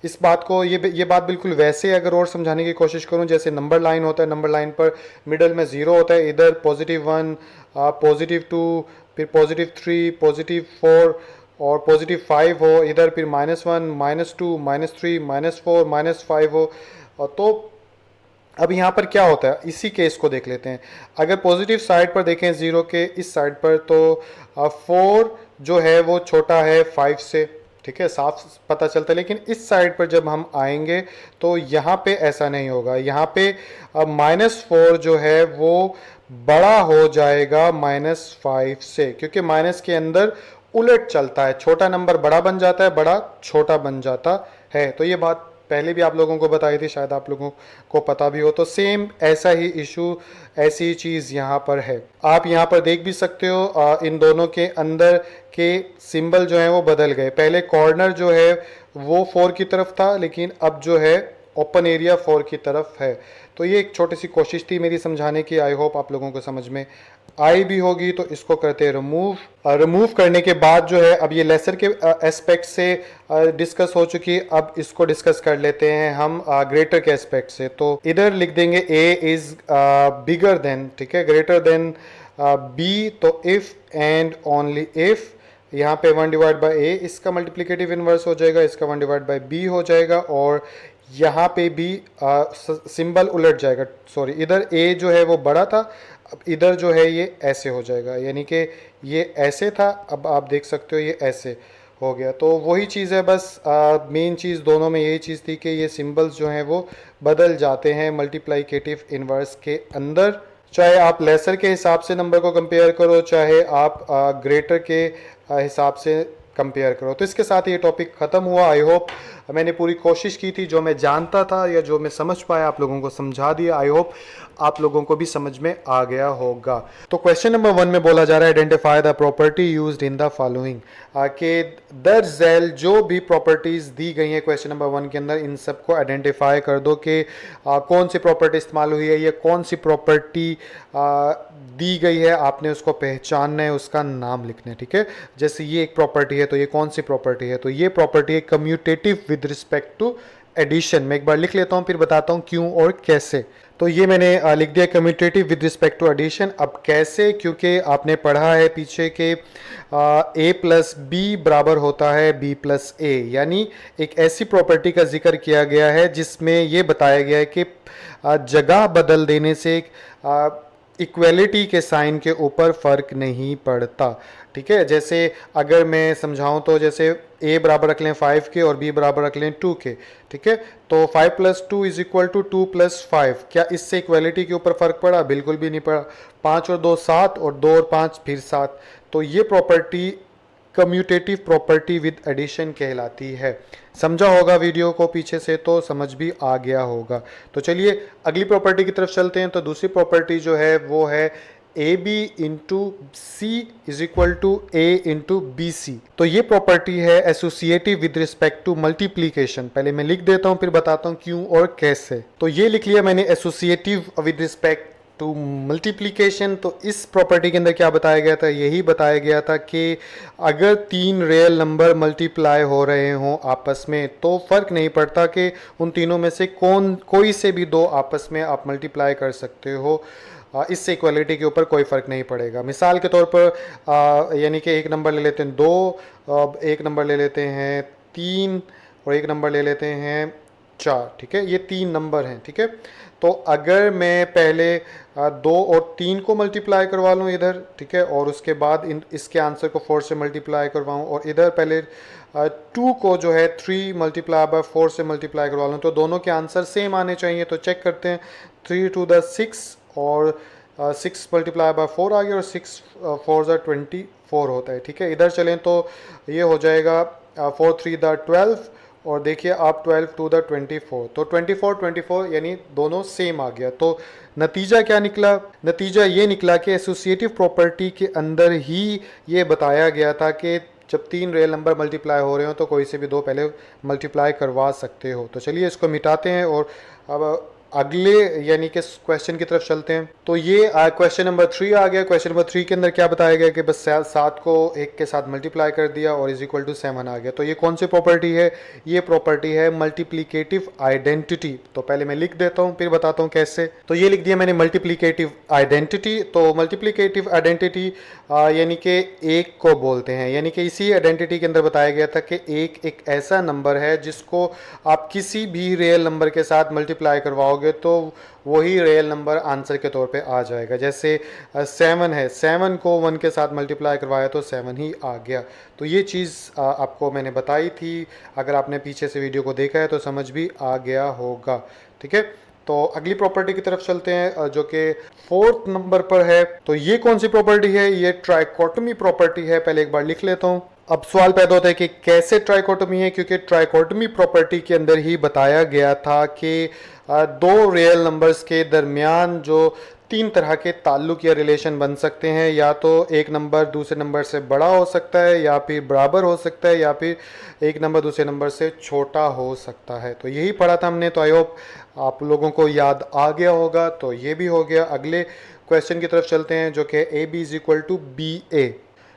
इस बात को, ये बात बिल्कुल वैसे अगर और समझाने की कोशिश करूं, जैसे नंबर लाइन होता है, नंबर लाइन पर मिडल में 0 होता है, इधर +1, +2, फिर +3, +4 और +5 हो, इधर फिर -1, -2, -3, -4, -5 हो। तो अब यहाँ पर क्या होता है, इसी केस को देख लेते हैं। अगर पॉजिटिव साइड पर देखें 0 के इस साइड पर, तो 4 जो है वो छोटा है 5 से, ठीक है, साफ पता चलता है। लेकिन इस साइड पर जब हम आएंगे तो यहाँ पे ऐसा नहीं होगा। यहाँ पे -4 जो है वो बड़ा हो जाएगा -5 से, क्योंकि माइनस के अंदर उलट चलता है, छोटा नंबर बड़ा बन जाता है, बड़ा छोटा बन जाता है। तो ये बात पहले भी आप लोगों को बताई थी, शायद आप लोगों को पता भी हो। तो सेम ऐसा ही इशू, ऐसी ही चीज़ यहाँ पर है। आप यहाँ पर देख भी सकते हो इन दोनों के अंदर के सिंबल जो है वो बदल गए। पहले कॉर्नर जो है वो 4 की तरफ था, लेकिन अब जो है ओपन एरिया 4 की तरफ है। तो ये एक छोटी सी कोशिश थी मेरी समझाने की, आई होप आप लोगों को समझ में आई भी होगी। तो इसको करते हैं रिमूव। रिमूव करने के बाद जो है, अब ये लेसर के एस्पेक्ट से डिस्कस हो चुकी, अब इसको डिस्कस कर लेते हैं हम ग्रेटर के एस्पेक्ट से। तो इधर लिख देंगे ए इज बिगर देन, ठीक है, ग्रेटर देन बी। तो इफ एंड ओनली इफ, यहाँ पे 1/a इसका मल्टीप्लिकेटिव इनवर्स हो जाएगा, इसका 1/b हो जाएगा, और यहाँ पे भी सिंबल उलट जाएगा। सॉरी, इधर a जो है वो बड़ा था, अब इधर जो है ये ऐसे हो जाएगा, यानी कि ये ऐसे था, अब आप देख सकते हो ये ऐसे हो गया। तो वही चीज़ है, बस मेन चीज़ दोनों में यही चीज़ थी कि ये सिंबल्स जो हैं वो बदल जाते हैं मल्टीप्लिकेटिव इनवर्स के अंदर। चाहे आप लेसर के हिसाब से नंबर को कंपेयर करो, चाहे आप ग्रेटर के हिसाब से कंपेयर करो। तो इसके साथ ये टॉपिक ख़त्म हुआ। आई होप मैंने पूरी कोशिश की थी, जो मैं जानता था या जो मैं समझ पाया आप लोगों को समझा दिया। आई होप आप लोगों को भी समझ में आ गया होगा। तो क्वेश्चन नंबर 1 में बोला जा रहा है identify the property used in the following, कि दर झैल जो भी प्रॉपर्टीज़ दी गई हैं क्वेश्चन नंबर 1 के अंदर, इन सबको आइडेंटिफाई कर दो कि कौन सी प्रॉपर्टी इस्तेमाल हुई है, या कौन सी प्रॉपर्टी दी गई है, आपने उसको पहचानना है, उसका नाम लिखना है, ठीक है। जैसे ये एक प्रॉपर्टी है, तो ये कौन सी प्रॉपर्टी है, तो ये प्रॉपर्टी है commutative with respect to addition. मैं एक बार लिख लेता हूँ, फिर बताता हूँ क्यों और कैसे। तो ये मैंने लिख दिया commutative with respect to addition. अब कैसे, क्योंकि आपने पढ़ा है पीछे के a प्लस बी बराबर होता है b प्लस a, यानी एक ऐसी प्रॉपर्टी का जिक्र किया गया है जिसमें ये बताया गया है कि जगह बदल देने से इक्वलिटी के साइन के ऊपर फर्क नहीं पड़ता, ठीक है। जैसे अगर मैं समझाऊं तो जैसे a बराबर रख लें 5 के और b बराबर रख लें 2 के, ठीक है। तो 5 + 2 = 2 + 5, क्या इससे इक्वलिटी के ऊपर फर्क पड़ा? बिल्कुल भी नहीं पड़ा। 5 और 2 7, और 2 और 5 फिर 7। तो ये property commutative property with addition कहलाती है। समझा होगा वीडियो को पीछे से, तो समझ भी आ गया होगा। तो चलिए अगली प्रॉपर्टी की तरफ चलते हैं। तो दूसरी प्रॉपर्टी जो है वो है AB × C = A × BC। तो ये प्रॉपर्टी है associative with respect to multiplication. पहले मैं लिख देता हूँ, फिर बताता हूँ क्यों और कैसे। तो ये लिख लिया मैंने associative with respect to multiplication. तो इस प्रॉपर्टी के अंदर क्या बताया गया था? यही बताया गया था कि अगर 3 रियल नंबर मल्टीप्लाई हो रहे हों आपस में, तो फ़र्क नहीं पड़ता कि उन तीनों में से कोई से भी 2 आपस में आप मल्टीप्लाई कर सकते हो, इससे इक्वलिटी के ऊपर कोई फ़र्क नहीं पड़ेगा। मिसाल के तौर पर यानी कि एक नंबर ले लेते हैं 2, एक नंबर ले लेते हैं 3, और एक नंबर ले लेते हैं 4, ठीक है। ये 3 नंबर हैं, ठीक है। तो अगर मैं पहले 2 और 3 को मल्टीप्लाई करवा लूँ इधर, ठीक है, और उसके बाद इसके आंसर को 4 से मल्टीप्लाई करवाऊँ, और इधर पहले 2 को जो है 3 × 4 से मल्टीप्लाई करवा लूँ, तो दोनों के आंसर सेम आने चाहिए। तो चेक करते हैं, 3 × 2 = 6, और 6 × 4 आ गया, और 6 × 4 = 24 होता है, ठीक है। इधर चलें तो ये हो जाएगा 4 × 3 = 12, और देखिए आप 12 टू द 24, तो 24 यानी दोनों सेम आ गया। तो नतीजा क्या निकला? नतीजा ये निकला कि एसोसिएटिव प्रॉपर्टी के अंदर ही ये बताया गया था कि जब 3 रियल नंबर मल्टीप्लाई हो रहे हो तो कोई से भी 2 पहले मल्टीप्लाई करवा सकते हो। तो चलिए इसको मिटाते हैं और अब अगले यानी कि क्वेश्चन की तरफ चलते हैं। तो ये क्वेश्चन नंबर 3 आ गया। क्वेश्चन नंबर 3 के अंदर क्या बताया गया कि बस 7 को 1 के साथ मल्टीप्लाई कर दिया और इज इक्वल टू 7 आ गया। तो ये कौन सी प्रॉपर्टी है? ये प्रॉपर्टी है मल्टीप्लिकेटिव आइडेंटिटी। तो पहले मैं लिख देता हूँ फिर बताता हूँ कैसे। तो ये लिख दिया मैंने मल्टीप्लिकेटिव आइडेंटिटी। तो मल्टीप्लिकेटिव आइडेंटिटी यानी कि एक को बोलते हैं, यानी कि इसी आइडेंटिटी के अंदर बताया गया था कि एक ऐसा नंबर है जिसको आप किसी भी रियल नंबर के साथ मल्टीप्लाई करवाओगे तो वही रियल नंबर आंसर के तौर पे आ जाएगा। जैसे 7 है, 7 को 1 के साथ मल्टीप्लाई करवाया तो 7 ही आ गया। तो ये चीज़ आपको मैंने बताई थी, अगर आपने पीछे से वीडियो को देखा है तो समझ भी आ गया होगा। ठीक है, तो अगली प्रॉपर्टी की तरफ चलते हैं जो कि 4th नंबर पर है। तो ये कौन सी प्रॉपर्टी है? ये ट्राइकोटमी प्रॉपर्टी है। पहले एक बार लिख लेता हूँ। अब सवाल पैदा होता है कि कैसे ट्राइकोटमी है, क्योंकि ट्राइकोटमी प्रॉपर्टी के अंदर ही बताया गया था कि 2 रियल नंबर्स के दरमियान जो 3 तरह के ताल्लुक या रिलेशन बन सकते हैं, या तो एक नंबर दूसरे नंबर से बड़ा हो सकता है, या फिर बराबर हो सकता है, या फिर एक नंबर दूसरे नंबर से छोटा हो सकता है। तो यही पढ़ा था हमने। तो आई होप आप लोगों को याद आ गया होगा। तो ये भी हो गया। अगले क्वेश्चन की तरफ चलते हैं जो कि A B is equal to B A.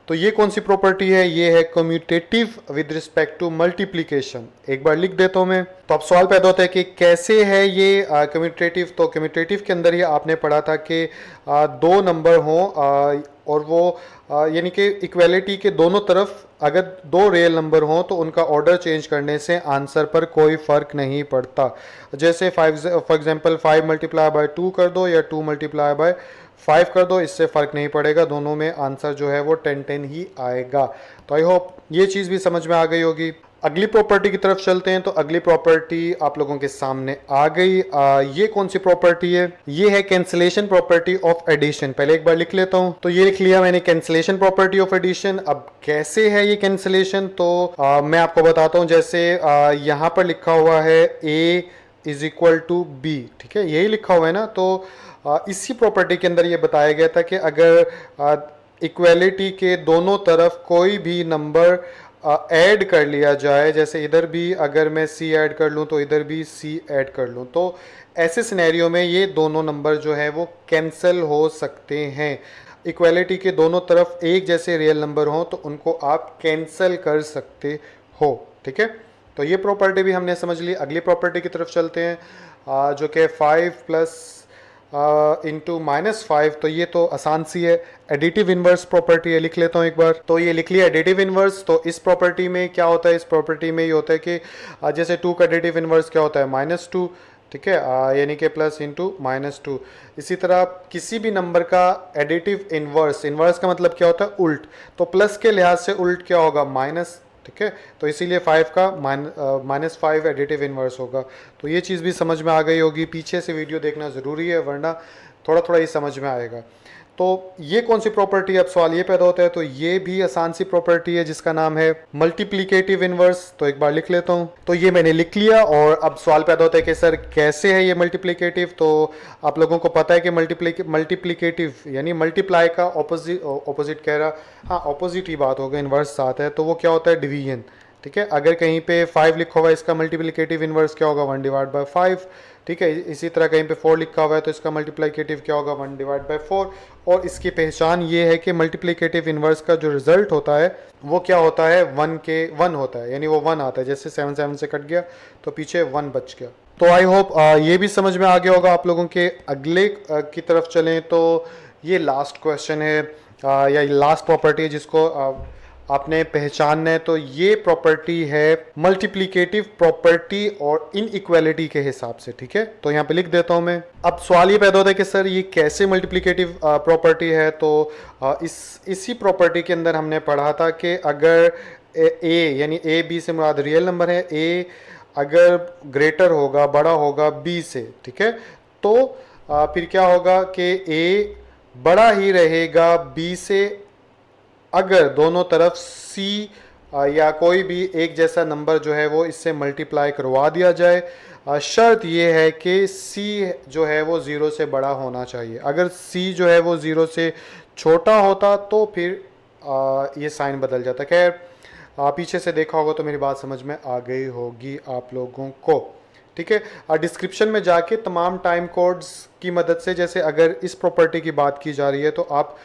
तो ये कौन सी प्रॉपर्टी है? ये है commutative with respect to multiplication. एक बार लिख देता हूँ मैं। तो अब सवाल पैदा होता है कि कैसे है ये कम्यूटेटिव। तो कम्यूटेटिव के अंदर ही आपने पढ़ा था कि 2 नंबर हों और वो यानी कि इक्वलिटी के दोनों तरफ अगर 2 रियल नंबर हों तो उनका ऑर्डर चेंज करने से आंसर पर कोई फ़र्क नहीं पड़ता। जैसे फॉर एग्जांपल 5 मल्टीप्लाई बाय 2 कर दो या 2 मल्टीप्लाई बाय 5 कर दो, इससे फ़र्क नहीं पड़ेगा, दोनों में आंसर जो है वो 10-10 ही आएगा। तो आई होप ये चीज़ भी समझ में आ गई होगी। अगली प्रॉपर्टी की तरफ चलते हैं। तो अगली प्रॉपर्टी आप लोगों के सामने आ गई। ये कौन सी प्रॉपर्टी है? ये है कैंसिलेशन प्रॉपर्टी ऑफ एडिशन। पहले एक बार लिख लेता हूँ। तो ये लिख लिया मैंने, कैंसिलेशन प्रॉपर्टी ऑफ एडिशन। अब कैसे है ये कैंसिलेशन? तो मैं आपको बताता हूँ। जैसे यहाँ पर लिखा हुआ है ए इज इक्वल टू बी, ठीक है, यही लिखा हुआ है ना। तो इसी प्रॉपर्टी के अंदर ये बताया गया था कि अगर इक्वलिटी के दोनों तरफ कोई भी नंबर ऐड कर लिया जाए, जैसे इधर भी अगर मैं सी ऐड कर लूँ तो इधर भी सी ऐड कर लूँ, तो ऐसे सिनेरियो में ये दोनों नंबर जो है वो कैंसिल हो सकते हैं। इक्वलिटी के दोनों तरफ एक जैसे रियल नंबर हों तो उनको आप कैंसिल कर सकते हो। ठीक है, तो ये प्रॉपर्टी भी हमने समझ ली। अगली प्रॉपर्टी की तरफ चलते हैं जो कि 5 प्लस इंटू -5। तो ये तो आसान सी है, एडिटिव इन्वर्स प्रॉपर्टी है। लिख लेता हूँ एक बार। तो ये लिख लिया एडिटिव इन्वर्स। तो इस प्रॉपर्टी में क्या होता है? इस प्रॉपर्टी में ये होता है कि जैसे 2 का एडिटिव इन्वर्स क्या होता है? -2, ठीक है, यानी कि प्लस इंटू -2। इसी तरह किसी भी नंबर का एडिटिव इन्वर्स, इन्वर्स का मतलब क्या होता है? उल्ट। तो प्लस के लिहाज से उल्ट क्या होगा? माइनस, ठीक है। तो इसीलिए 5 का -5 एडिटिव इन्वर्स होगा। तो ये चीज़ भी समझ में आ गई होगी। पीछे से वीडियो देखना ज़रूरी है वरना थोड़ा थोड़ा ही समझ में आएगा। तो ये कौन सी प्रॉपर्टी है? अब सवाल ये पैदा होता है। तो ये भी आसान सी प्रॉपर्टी है जिसका नाम है मल्टीप्लिकेटिव इन्वर्स। तो एक बार लिख लेता हूँ। तो ये मैंने लिख लिया और अब सवाल पैदा होता है कि सर कैसे है ये मल्टीप्लिकेटिव। तो आप लोगों को पता है कि मल्टीप्लिकेटिव यानी मल्टीप्लाई का ऑपोजिट कह रहा, हाँ ऑपोजिट ही बात होगा, इन्वर्स साथ है। तो वो क्या होता है? डिवीजन। ठीक है, अगर कहीं पे 5 लिखा हुआ है, इसका मल्टीप्लिकेटिव इन्वर्स क्या होगा? 1/5। ठीक है, इसी तरह कहीं पे 4 लिखा हुआ है तो इसका मल्टीप्लिकेटिव क्या होगा? 1/4। और इसकी पहचान ये है कि मल्टीप्लिकेटिव इन्वर्स का जो रिजल्ट होता है वो क्या होता है? 1 होता है, यानी वो 1 आता है। जैसे 7 से कट गया तो पीछे 1 बच गया। तो आई होप ये भी समझ में आ गया होगा आप लोगों के। अगले की तरफ चलें तो ये लास्ट क्वेश्चन है या लास्ट प्रॉपर्टी है जिसको आपने पहचानना है। तो ये प्रॉपर्टी है मल्टीप्लिकेटिव प्रॉपर्टी और इनइक्वालिटी के हिसाब से। ठीक है, तो यहाँ पे लिख देता हूँ मैं। अब सवाल ये पैदा होता है कि सर ये कैसे मल्टीप्लिकेटिव प्रॉपर्टी है। तो इसी प्रॉपर्टी के अंदर हमने पढ़ा था कि अगर ए यानी ए बी से मुराद रियल नंबर है, ए अगर ग्रेटर होगा, बड़ा होगा बी से, ठीक है, तो फिर क्या होगा कि ए बड़ा ही रहेगा बी से अगर दोनों तरफ C या कोई भी एक जैसा नंबर जो है वो इससे मल्टीप्लाई करवा दिया जाए। शर्त ये है कि c जो है वो 0 से बड़ा होना चाहिए। अगर c जो है वो 0 से छोटा होता तो फिर ये साइन बदल जाता। खैर पीछे से देखा होगा तो मेरी बात समझ में आ गई होगी आप लोगों को, ठीक है। डिस्क्रिप्शन में जाके तमाम टाइम कोड्स की मदद से, जैसे अगर इस प्रॉपर्टी की बात की जा रही है तो आप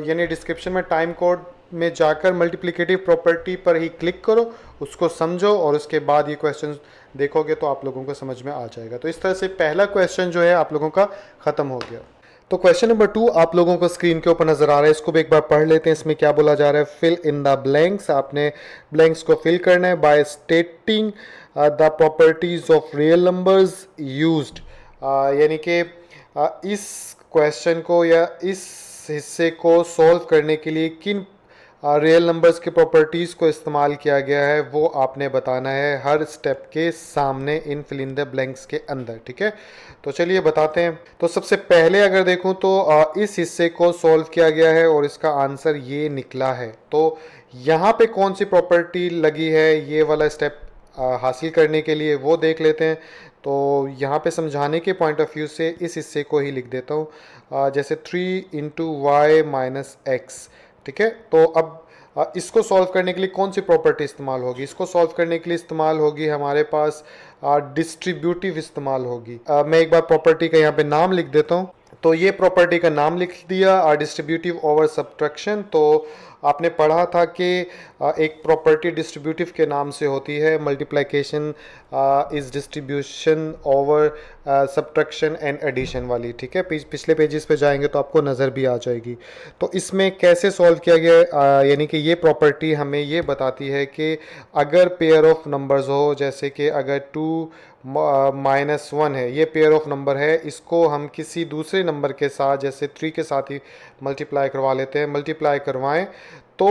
यानी डिस्क्रिप्शन में टाइम कोड में जाकर मल्टीप्लिकेटिव प्रॉपर्टी पर ही क्लिक करो, उसको समझो और उसके बाद ये क्वेश्चन देखोगे तो आप लोगों को समझ में आ जाएगा। तो इस तरह से पहला क्वेश्चन जो है आप लोगों का ख़त्म हो गया। तो क्वेश्चन नंबर 2 आप लोगों को स्क्रीन के ऊपर नजर आ रहा है, इसको भी एक बार पढ़ लेते हैं। इसमें क्या बोला जा रहा है, फिल इन द ब्लैंक्स। आपने ब्लैंक्स को फिल करना है by stating the properties of real numbers used. यानी कि इस क्वेश्चन को या इस हिस्से को सॉल्व करने के लिए किन रियल नंबर्स के प्रॉपर्टीज़ को इस्तेमाल किया गया है वो आपने बताना है हर स्टेप के सामने इन फिल इन द ब्लैंक्स के अंदर, ठीक है। तो चलिए बताते हैं। तो सबसे पहले अगर देखूं तो इस हिस्से को सॉल्व किया गया है और इसका आंसर ये निकला है। तो यहाँ पे कौन सी प्रॉपर्टी लगी है ये वाला स्टेप हासिल करने के लिए वो देख लेते हैं। तो यहाँ पे समझाने के पॉइंट ऑफ व्यू से इस हिस्से को ही लिख देता हूँ, जैसे 3 इंटू वाई माइनस एक्स, ठीक है। तो अब इसको सॉल्व करने के लिए कौन सी प्रॉपर्टी इस्तेमाल होगी, इसको सॉल्व करने के लिए इस्तेमाल होगी हमारे पास डिस्ट्रीब्यूटिव इस्तेमाल होगी। मैं एक बार प्रॉपर्टी का यहाँ पे नाम लिख देता हूँ। तो ये प्रॉपर्टी का नाम लिख दिया, डिस्ट्रीब्यूटिव ओवर सब्ट्रैक्शन। तो आपने पढ़ा था कि एक प्रॉपर्टी डिस्ट्रीब्यूटिव के नाम से होती है, multiplication is distribution over subtraction and addition वाली, ठीक है। पिछले पेजेस पे जाएंगे तो आपको नज़र भी आ जाएगी। तो इसमें कैसे सॉल्व किया गया, यानी कि ये प्रॉपर्टी हमें ये बताती है कि अगर पेयर ऑफ नंबर्स हो, जैसे कि अगर 2 -1 है, ये पेयर ऑफ नंबर है, इसको हम किसी दूसरे नंबर के साथ जैसे 3 के साथ ही मल्टीप्लाई करवा लेते हैं। मल्टीप्लाई करवाएं तो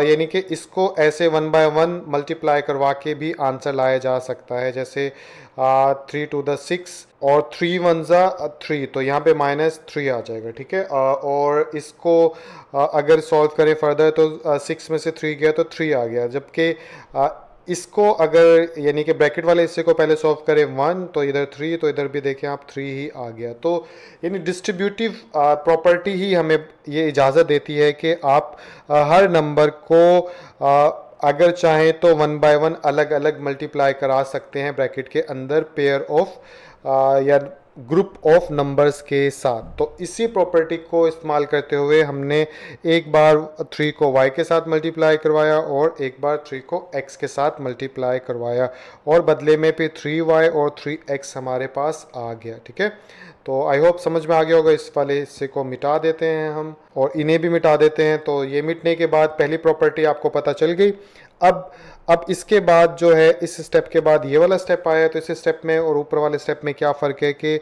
यानी कि इसको ऐसे 1 बाय 1 मल्टीप्लाई करवा के भी आंसर लाया जा सकता है। जैसे 3 to the 6 और 3 1 जा 3, तो यहाँ पे -3 आ जाएगा, ठीक है। और इसको अगर सॉल्व करें फर्दर तो 6 में से 3 गया तो 3 आ गया। जबकि इसको अगर यानी कि ब्रैकेट वाले हिस्से को पहले सॉल्व करें 1 तो इधर 3, तो इधर भी देखें आप 3 ही आ गया। तो यानी डिस्ट्रीब्यूटिव प्रॉपर्टी ही हमें ये इजाज़त देती है कि आप हर नंबर को अगर चाहें तो 1 बाय 1 अलग अलग मल्टीप्लाई करा सकते हैं ब्रैकेट के अंदर पेयर ऑफ या ग्रुप ऑफ नंबर्स के साथ। तो इसी प्रॉपर्टी को इस्तेमाल करते हुए हमने एक बार 3 को y के साथ मल्टीप्लाई करवाया और एक बार 3 को x के साथ मल्टीप्लाई करवाया और बदले में फिर 3y और 3x हमारे पास आ गया, ठीक है। तो आई होप समझ में आ गया होगा। इस वाले हिस्से को मिटा देते हैं हम और इन्हें भी मिटा देते हैं। तो ये मिटने के बाद पहली प्रॉपर्टी आपको पता चल गई। अब इसके बाद जो है, इस स्टेप के बाद ये वाला स्टेप आया। तो इस स्टेप में और ऊपर वाले स्टेप में क्या फ़र्क है कि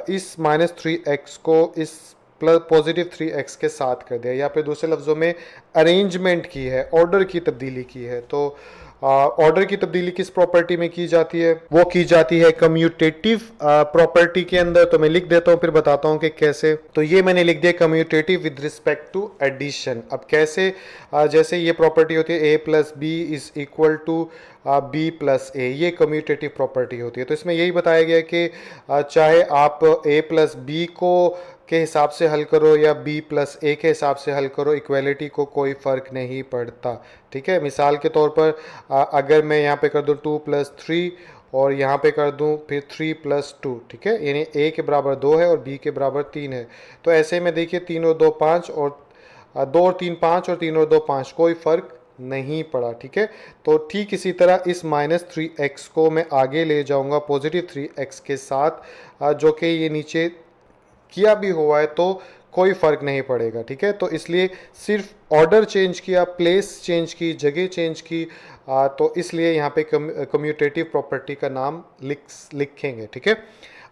इस -3x को इस प्लस पॉजिटिव 3x के साथ कर दिया, या फिर दूसरे लफ्ज़ों में अरेंजमेंट की है, ऑर्डर की तब्दीली की है। तो ऑर्डर की तब्दीली किस प्रॉपर्टी में की जाती है, वो की जाती है कम्यूटेटिव प्रॉपर्टी के अंदर। तो मैं लिख देता हूँ फिर बताता हूँ कि कैसे। तो ये मैंने लिख दिया commutative with respect to addition. अब कैसे, जैसे ये प्रॉपर्टी होती है a plus B is equal to b plus A, ये कम्यूटेटिव प्रॉपर्टी होती है। तो इसमें यही बताया गया कि चाहे आप a प्लस बी को के हिसाब से हल करो या b प्लस ए के हिसाब से हल करो, इक्वलिटी को कोई फ़र्क नहीं पड़ता, ठीक है। मिसाल के तौर पर अगर मैं यहाँ पे कर दूँ 2 + 3 और यहाँ पे कर दूँ फिर 3 + 2, ठीक है, यानी a के बराबर 2 है और b के बराबर 3 है। तो ऐसे में देखिए 3 और 2 5 और 2 और 3 5 और 3 और 2 5, कोई फ़र्क नहीं पड़ा, ठीक है। तो ठीक इसी तरह इस -3x को मैं आगे ले जाऊंगा पॉजिटिव 3x के साथ, जो कि ये नीचे किया भी हुआ है तो कोई फ़र्क नहीं पड़ेगा, ठीक है। तो इसलिए सिर्फ ऑर्डर चेंज किया, प्लेस चेंज की, जगह चेंज की, तो इसलिए यहाँ पे कम्यूटेटिव प्रॉपर्टी का नाम लिखेंगे, ठीक है।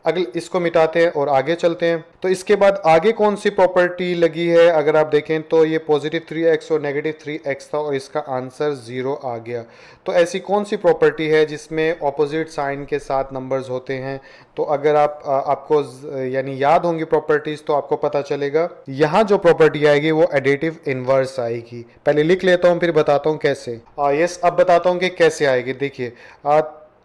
अगले इसको मिटाते हैं और आगे चलते हैं। तो इसके बाद आगे कौन सी प्रॉपर्टी लगी है, अगर आप देखें तो ये पॉजिटिव 3x और नेगेटिव 3x था और इसका आंसर 0 आ गया। तो ऐसी कौन सी प्रॉपर्टी है जिसमें ऑपोजिट साइन के साथ नंबर्स होते हैं? तो अगर आपको यानी याद होंगी प्रॉपर्टीज तो आपको पता चलेगा। यहाँ जो प्रॉपर्टी आएगी वो एडिटिव इनवर्स आएगी। पहले लिख लेता हूँ फिर बताता हूँ कैसे। यस, अब बताता हूँ कि कैसे आएगी। देखिए,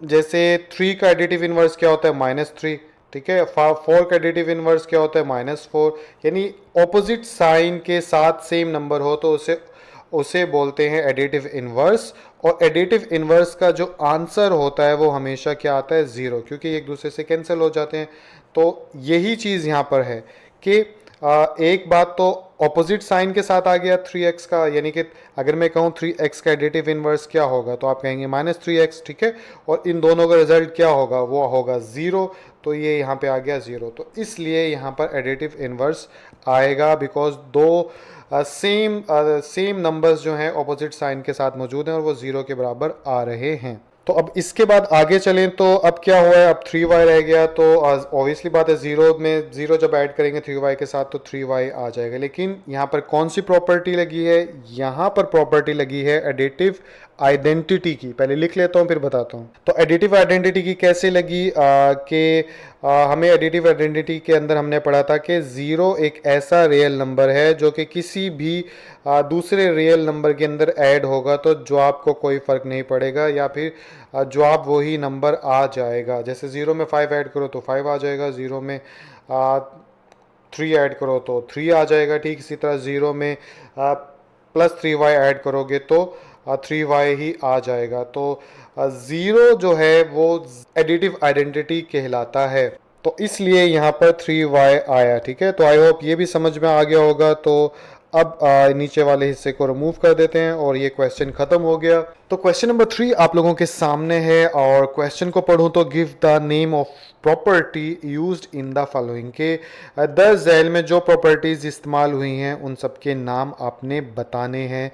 जैसे 3 का एडिटिव इनवर्स क्या होता है, -3, ठीक है। 4 का एडिटिव इनवर्स क्या होता है, -4। यानी ऑपोजिट साइन के साथ सेम नंबर हो तो उसे बोलते हैं एडिटिव इनवर्स। और एडिटिव इनवर्स का जो आंसर होता है वो हमेशा क्या आता है, 0, क्योंकि एक दूसरे से कैंसिल हो जाते हैं। तो यही चीज़ यहाँ पर है कि एक बात तो ऑपोजिट साइन के साथ आ गया 3x का, यानी कि अगर मैं कहूँ 3x का एडिटिव इनवर्स क्या होगा तो आप कहेंगे -3x, ठीक है। और इन दोनों का रिजल्ट क्या होगा, वो होगा 0। तो ये यहाँ पे आ गया 0। तो इसलिए यहाँ पर एडिटिव इनवर्स आएगा, बिकॉज दो सेम नंबर्स जो हैं ऑपोजिट साइन के साथ मौजूद हैं और वो 0 के बराबर आ रहे हैं। तो अब इसके बाद आगे चलें तो अब क्या हुआ है, अब 3y रह गया। तो ऑब्वियसली बात है, 0 में 0 जब ऐड करेंगे 3y के साथ तो 3y आ जाएगा। लेकिन यहाँ पर कौन सी प्रॉपर्टी लगी है, यहाँ पर प्रॉपर्टी लगी है एडिटिव आइडेंटिटी की। पहले लिख लेता हूँ फिर बताता हूँ। तो एडिटिव आइडेंटिटी की कैसे लगी कि हमें एडिटिव आइडेंटिटी के अंदर हमने पढ़ा था कि 0 एक ऐसा रियल नंबर है जो कि किसी भी दूसरे रियल नंबर के अंदर ऐड होगा तो जवाब को कोई फ़र्क नहीं पड़ेगा, या फिर जवाब वही नंबर आ जाएगा। जैसे 0 में 5 ऐड करो तो 5 आ जाएगा, 0 में 3 ऐड करो तो 3 आ जाएगा। ठीक इसी तरह 0 में +3y ऐड करोगे तो 3y ही आ जाएगा। तो 0 जो है वो एडिटिव आइडेंटिटी कहलाता है। तो इसलिए यहाँ पर 3y आया, ठीक है। तो आई होप ये भी समझ में आ गया होगा। तो अब नीचे वाले हिस्से को रिमूव कर देते हैं और ये क्वेश्चन खत्म हो गया। तो क्वेश्चन नंबर 3 आप लोगों के सामने है और क्वेश्चन को पढ़ूं तो give the name of property used in the following, के दर्ज झैल में जो प्रॉपर्टीज इस्तेमाल हुई हैं उन सब के नाम आपने बताने हैं।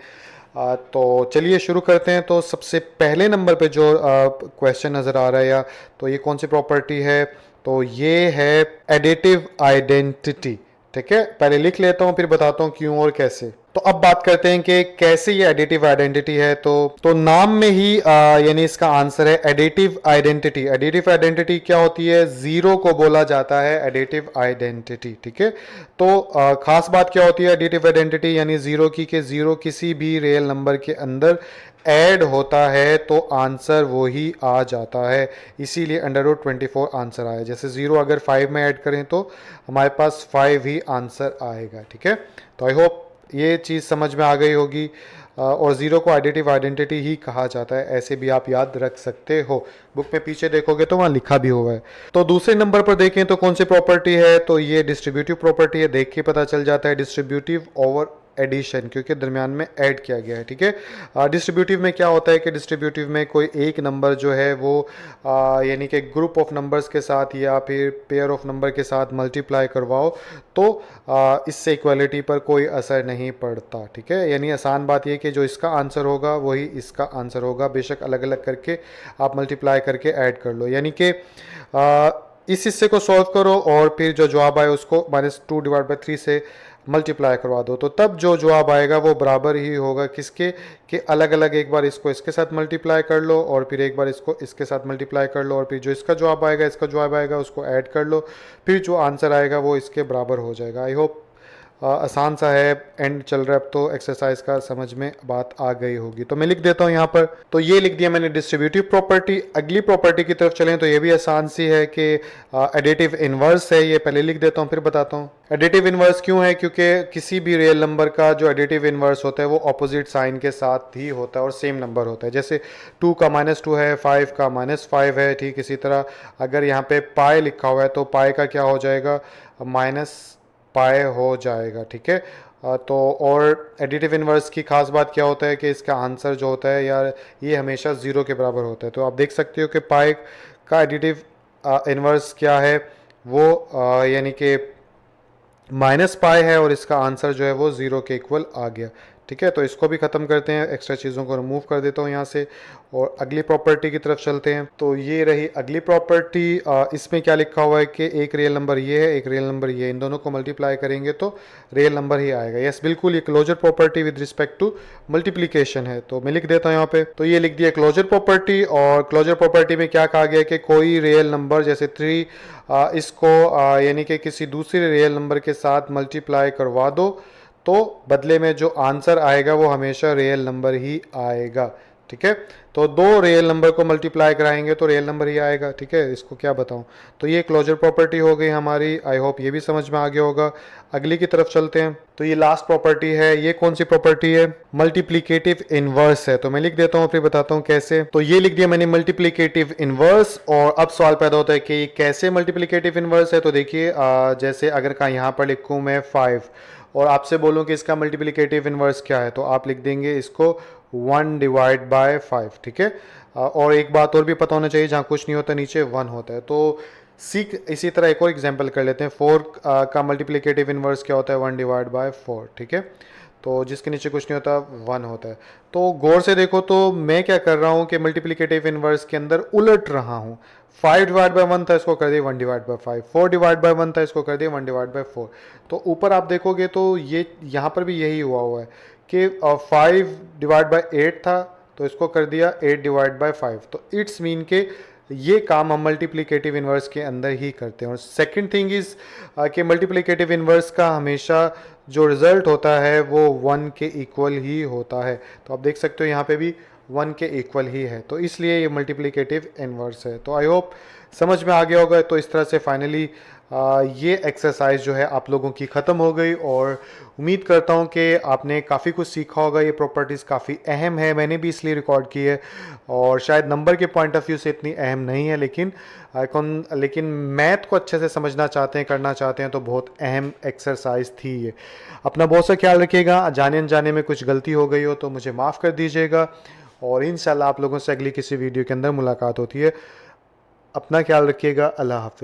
तो चलिए शुरू करते हैं। तो सबसे पहले नंबर पे जो क्वेश्चन नज़र आ रहा है, या तो ये कौन सी प्रॉपर्टी है, तो ये है एडिटिव आइडेंटिटी, ठीक है। पहले लिख लेता हूं फिर बताता हूं क्यों और कैसे। तो अब बात करते हैं कि कैसे ये एडिटिव आइडेंटिटी है। तो नाम में ही यानी इसका आंसर है एडिटिव आइडेंटिटी। एडिटिव आइडेंटिटी क्या होती है, 0 को बोला जाता है एडिटिव आइडेंटिटी, ठीक है। तो खास बात क्या होती है एडिटिव आइडेंटिटी यानी 0 की, कि 0 किसी भी रियल नंबर के अंदर ऐड होता है तो आंसर वो ही आ जाता है, इसीलिए √24 आंसर आया। जैसे 0 अगर 5 में ऐड करें तो हमारे पास 5 ही आंसर आएगा, ठीक है। तो आई होप ये चीज़ समझ में आ गई होगी। और 0 को एडिटिव आइडेंटिटी ही कहा जाता है, ऐसे भी आप याद रख सकते हो। बुक में पीछे देखोगे तो वहाँ लिखा भी हुआ है। तो दूसरे नंबर पर देखें तो कौन सी प्रॉपर्टी है, तो ये डिस्ट्रीब्यूटिव प्रॉपर्टी है। देख के पता चल जाता है डिस्ट्रीब्यूटिव ओवर एडिशन, क्योंकि दरमियान में ऐड किया गया है, ठीक है। डिस्ट्रीब्यूटिव में क्या होता है कि डिस्ट्रीब्यूटिव में कोई एक नंबर जो है वो यानी कि ग्रुप ऑफ नंबर्स के साथ या फिर पेयर ऑफ नंबर के साथ मल्टीप्लाई करवाओ तो इससे इक्वालिटी पर कोई असर नहीं पड़ता, ठीक है। यानी आसान बात ये कि जो इसका आंसर होगा वही इसका आंसर होगा, बेशक अलग अलग करके आप मल्टीप्लाई करके ऐड कर लो। यानी कि इस हिस्से को सॉल्व करो और फिर जो जवाब आए उसको -2/3 से मल्टीप्लाई करवा दो, तो तब जो जवाब आएगा वो बराबर ही होगा किसके, कि अलग अलग एक बार इसको इसके साथ मल्टीप्लाई कर लो और फिर एक बार इसको इसके साथ मल्टीप्लाई कर लो और फिर जो इसका जवाब आएगा इसका जवाब आएगा उसको ऐड कर लो, फिर जो आंसर आएगा वो इसके बराबर हो जाएगा। आई होप आसान सा है, एंड चल रहा है अब तो एक्सरसाइज का, समझ में बात आ गई होगी। तो मैं लिख देता हूँ यहाँ पर। तो ये लिख दिया मैंने डिस्ट्रीब्यूटिव प्रॉपर्टी। अगली प्रॉपर्टी की तरफ चलें तो ये भी आसान सी है कि एडिटिव इनवर्स है। ये पहले लिख देता हूँ फिर बताता हूँ। एडिटिव इनवर्स क्यों है, क्योंकि किसी भी रियल नंबर का जो एडिटिव इनवर्स होता है वो ऑपोजिट साइन के साथ ही होता है और सेम नंबर होता है। जैसे 2 का -2 है, 5 का -5 है, ठीक इसी तरह अगर यहाँ पे पाई लिखा हुआ है तो पाई का क्या हो जाएगा, -पाई हो जाएगा, ठीक है। तो और एडिटिव इनवर्स की खास बात क्या होता है कि इसका आंसर जो होता है यार ये हमेशा 0 के बराबर होता है। तो आप देख सकते हो कि पाई का एडिटिव इनवर्स क्या है, वो यानी कि -पाई है और इसका आंसर जो है वो 0 के इक्वल आ गया, ठीक है, तो इसको भी ख़त्म करते हैं, एक्स्ट्रा चीज़ों को रिमूव कर देता हूँ यहाँ से और अगली प्रॉपर्टी की तरफ चलते हैं। तो ये रही अगली प्रॉपर्टी। इसमें क्या लिखा हुआ है कि एक रियल नंबर ये है, एक रियल नंबर ये है, इन दोनों को मल्टीप्लाई करेंगे तो रियल नंबर ही आएगा। यस, बिल्कुल, ये closure property with respect to multiplication है। तो मैं लिख देता हूँ यहाँ पे, तो ये लिख दिया क्लोजर प्रॉपर्टी। और क्लोजर प्रॉपर्टी में क्या कहा गया कि कोई रियल नंबर जैसे 3 इसको यानी कि किसी दूसरे रियल नंबर के साथ मल्टीप्लाई करवा दो तो बदले में जो आंसर आएगा वो हमेशा रियल नंबर ही आएगा। ठीक है, तो दो रियल नंबर को मल्टीप्लाई कराएंगे तो रियल नंबर ही आएगा। ठीक है, इसको क्या बताऊं। तो ये क्लोजर प्रॉपर्टी हो गई हमारी। आई होप ये भी समझ में आ गया होगा। अगली की तरफ चलते हैं। तो ये लास्ट प्रॉपर्टी है। ये कौन सी प्रॉपर्टी है? मल्टीप्लीकेटिव इनवर्स है। तो मैं लिख देता हूँ फिर बताता हूँ कैसे। तो ये लिख दिया मैंने मल्टीप्लीकेटिव इनवर्स। और अब सवाल पैदा होता है कि कैसे मल्टीप्लीकेटिव इनवर्स है। तो देखिए जैसे अगर का यहाँ पर लिखूँ मैं 5 और आपसे बोलूं कि इसका मल्टीप्लिकेटिव इनवर्स क्या है, तो आप लिख देंगे इसको 1 डिवाइड बाय 5। ठीक है, और एक बात और भी पता होना चाहिए, जहाँ कुछ नहीं होता नीचे 1 होता है। तो सीख इसी तरह एक और एग्जांपल कर लेते हैं। 4 का मल्टीप्लिकेटिव इनवर्स क्या होता है? 1 डिवाइड बाय 4। ठीक है, तो जिसके नीचे कुछ नहीं होता 1 होता है। तो गौर से देखो तो मैं क्या कर रहा हूँ कि मल्टीप्लिकेटिव इनवर्स के अंदर उलट रहा हूँ। 5 डिवाइड बाय 1 था, इसको कर दिया 1 डिवाइड बाय 5। 4 डिवाइड बाय 1 था, इसको कर दिया 1 डिवाइड बाय 4। तो ऊपर आप देखोगे तो ये यहाँ पर भी यही हुआ है कि 5 डिवाइड बाय 8 था तो इसको कर दिया 8 डिवाइड बाय 5। तो इट्स मीन के ये काम हम मल्टीप्लिकेटिव इनवर्स के अंदर ही करते हैं। और सेकंड थिंग इज कि मल्टीप्लिकेटिव इनवर्स का हमेशा जो रिजल्ट होता है वो 1 के इक्वल ही होता है। तो आप देख सकते हो यहाँ पे भी 1 के इक्वल ही है, तो इसलिए ये मल्टीप्लिकेटिव इनवर्स है। तो आई होप समझ में आ गया होगा। तो इस तरह से फाइनली ये एक्सरसाइज जो है आप लोगों की ख़त्म हो गई और उम्मीद करता हूँ कि आपने काफ़ी कुछ सीखा होगा। ये प्रॉपर्टीज़ काफ़ी अहम है, मैंने भी इसलिए रिकॉर्ड की है और शायद नंबर के पॉइंट ऑफ व्यू से इतनी अहम नहीं है, लेकिन मैथ को अच्छे से समझना चाहते हैं, करना चाहते हैं तो बहुत अहम एक्सरसाइज थी ये। अपना बहुत सा ख्याल रखिएगा। जाने अनजाने में कुछ गलती हो गई हो तो मुझे माफ़ कर दीजिएगा और इंशाल्लाह आप लोगों से अगली किसी वीडियो के अंदर मुलाकात होती है। अपना ख्याल रखिएगा। अल्लाह हाफिज़।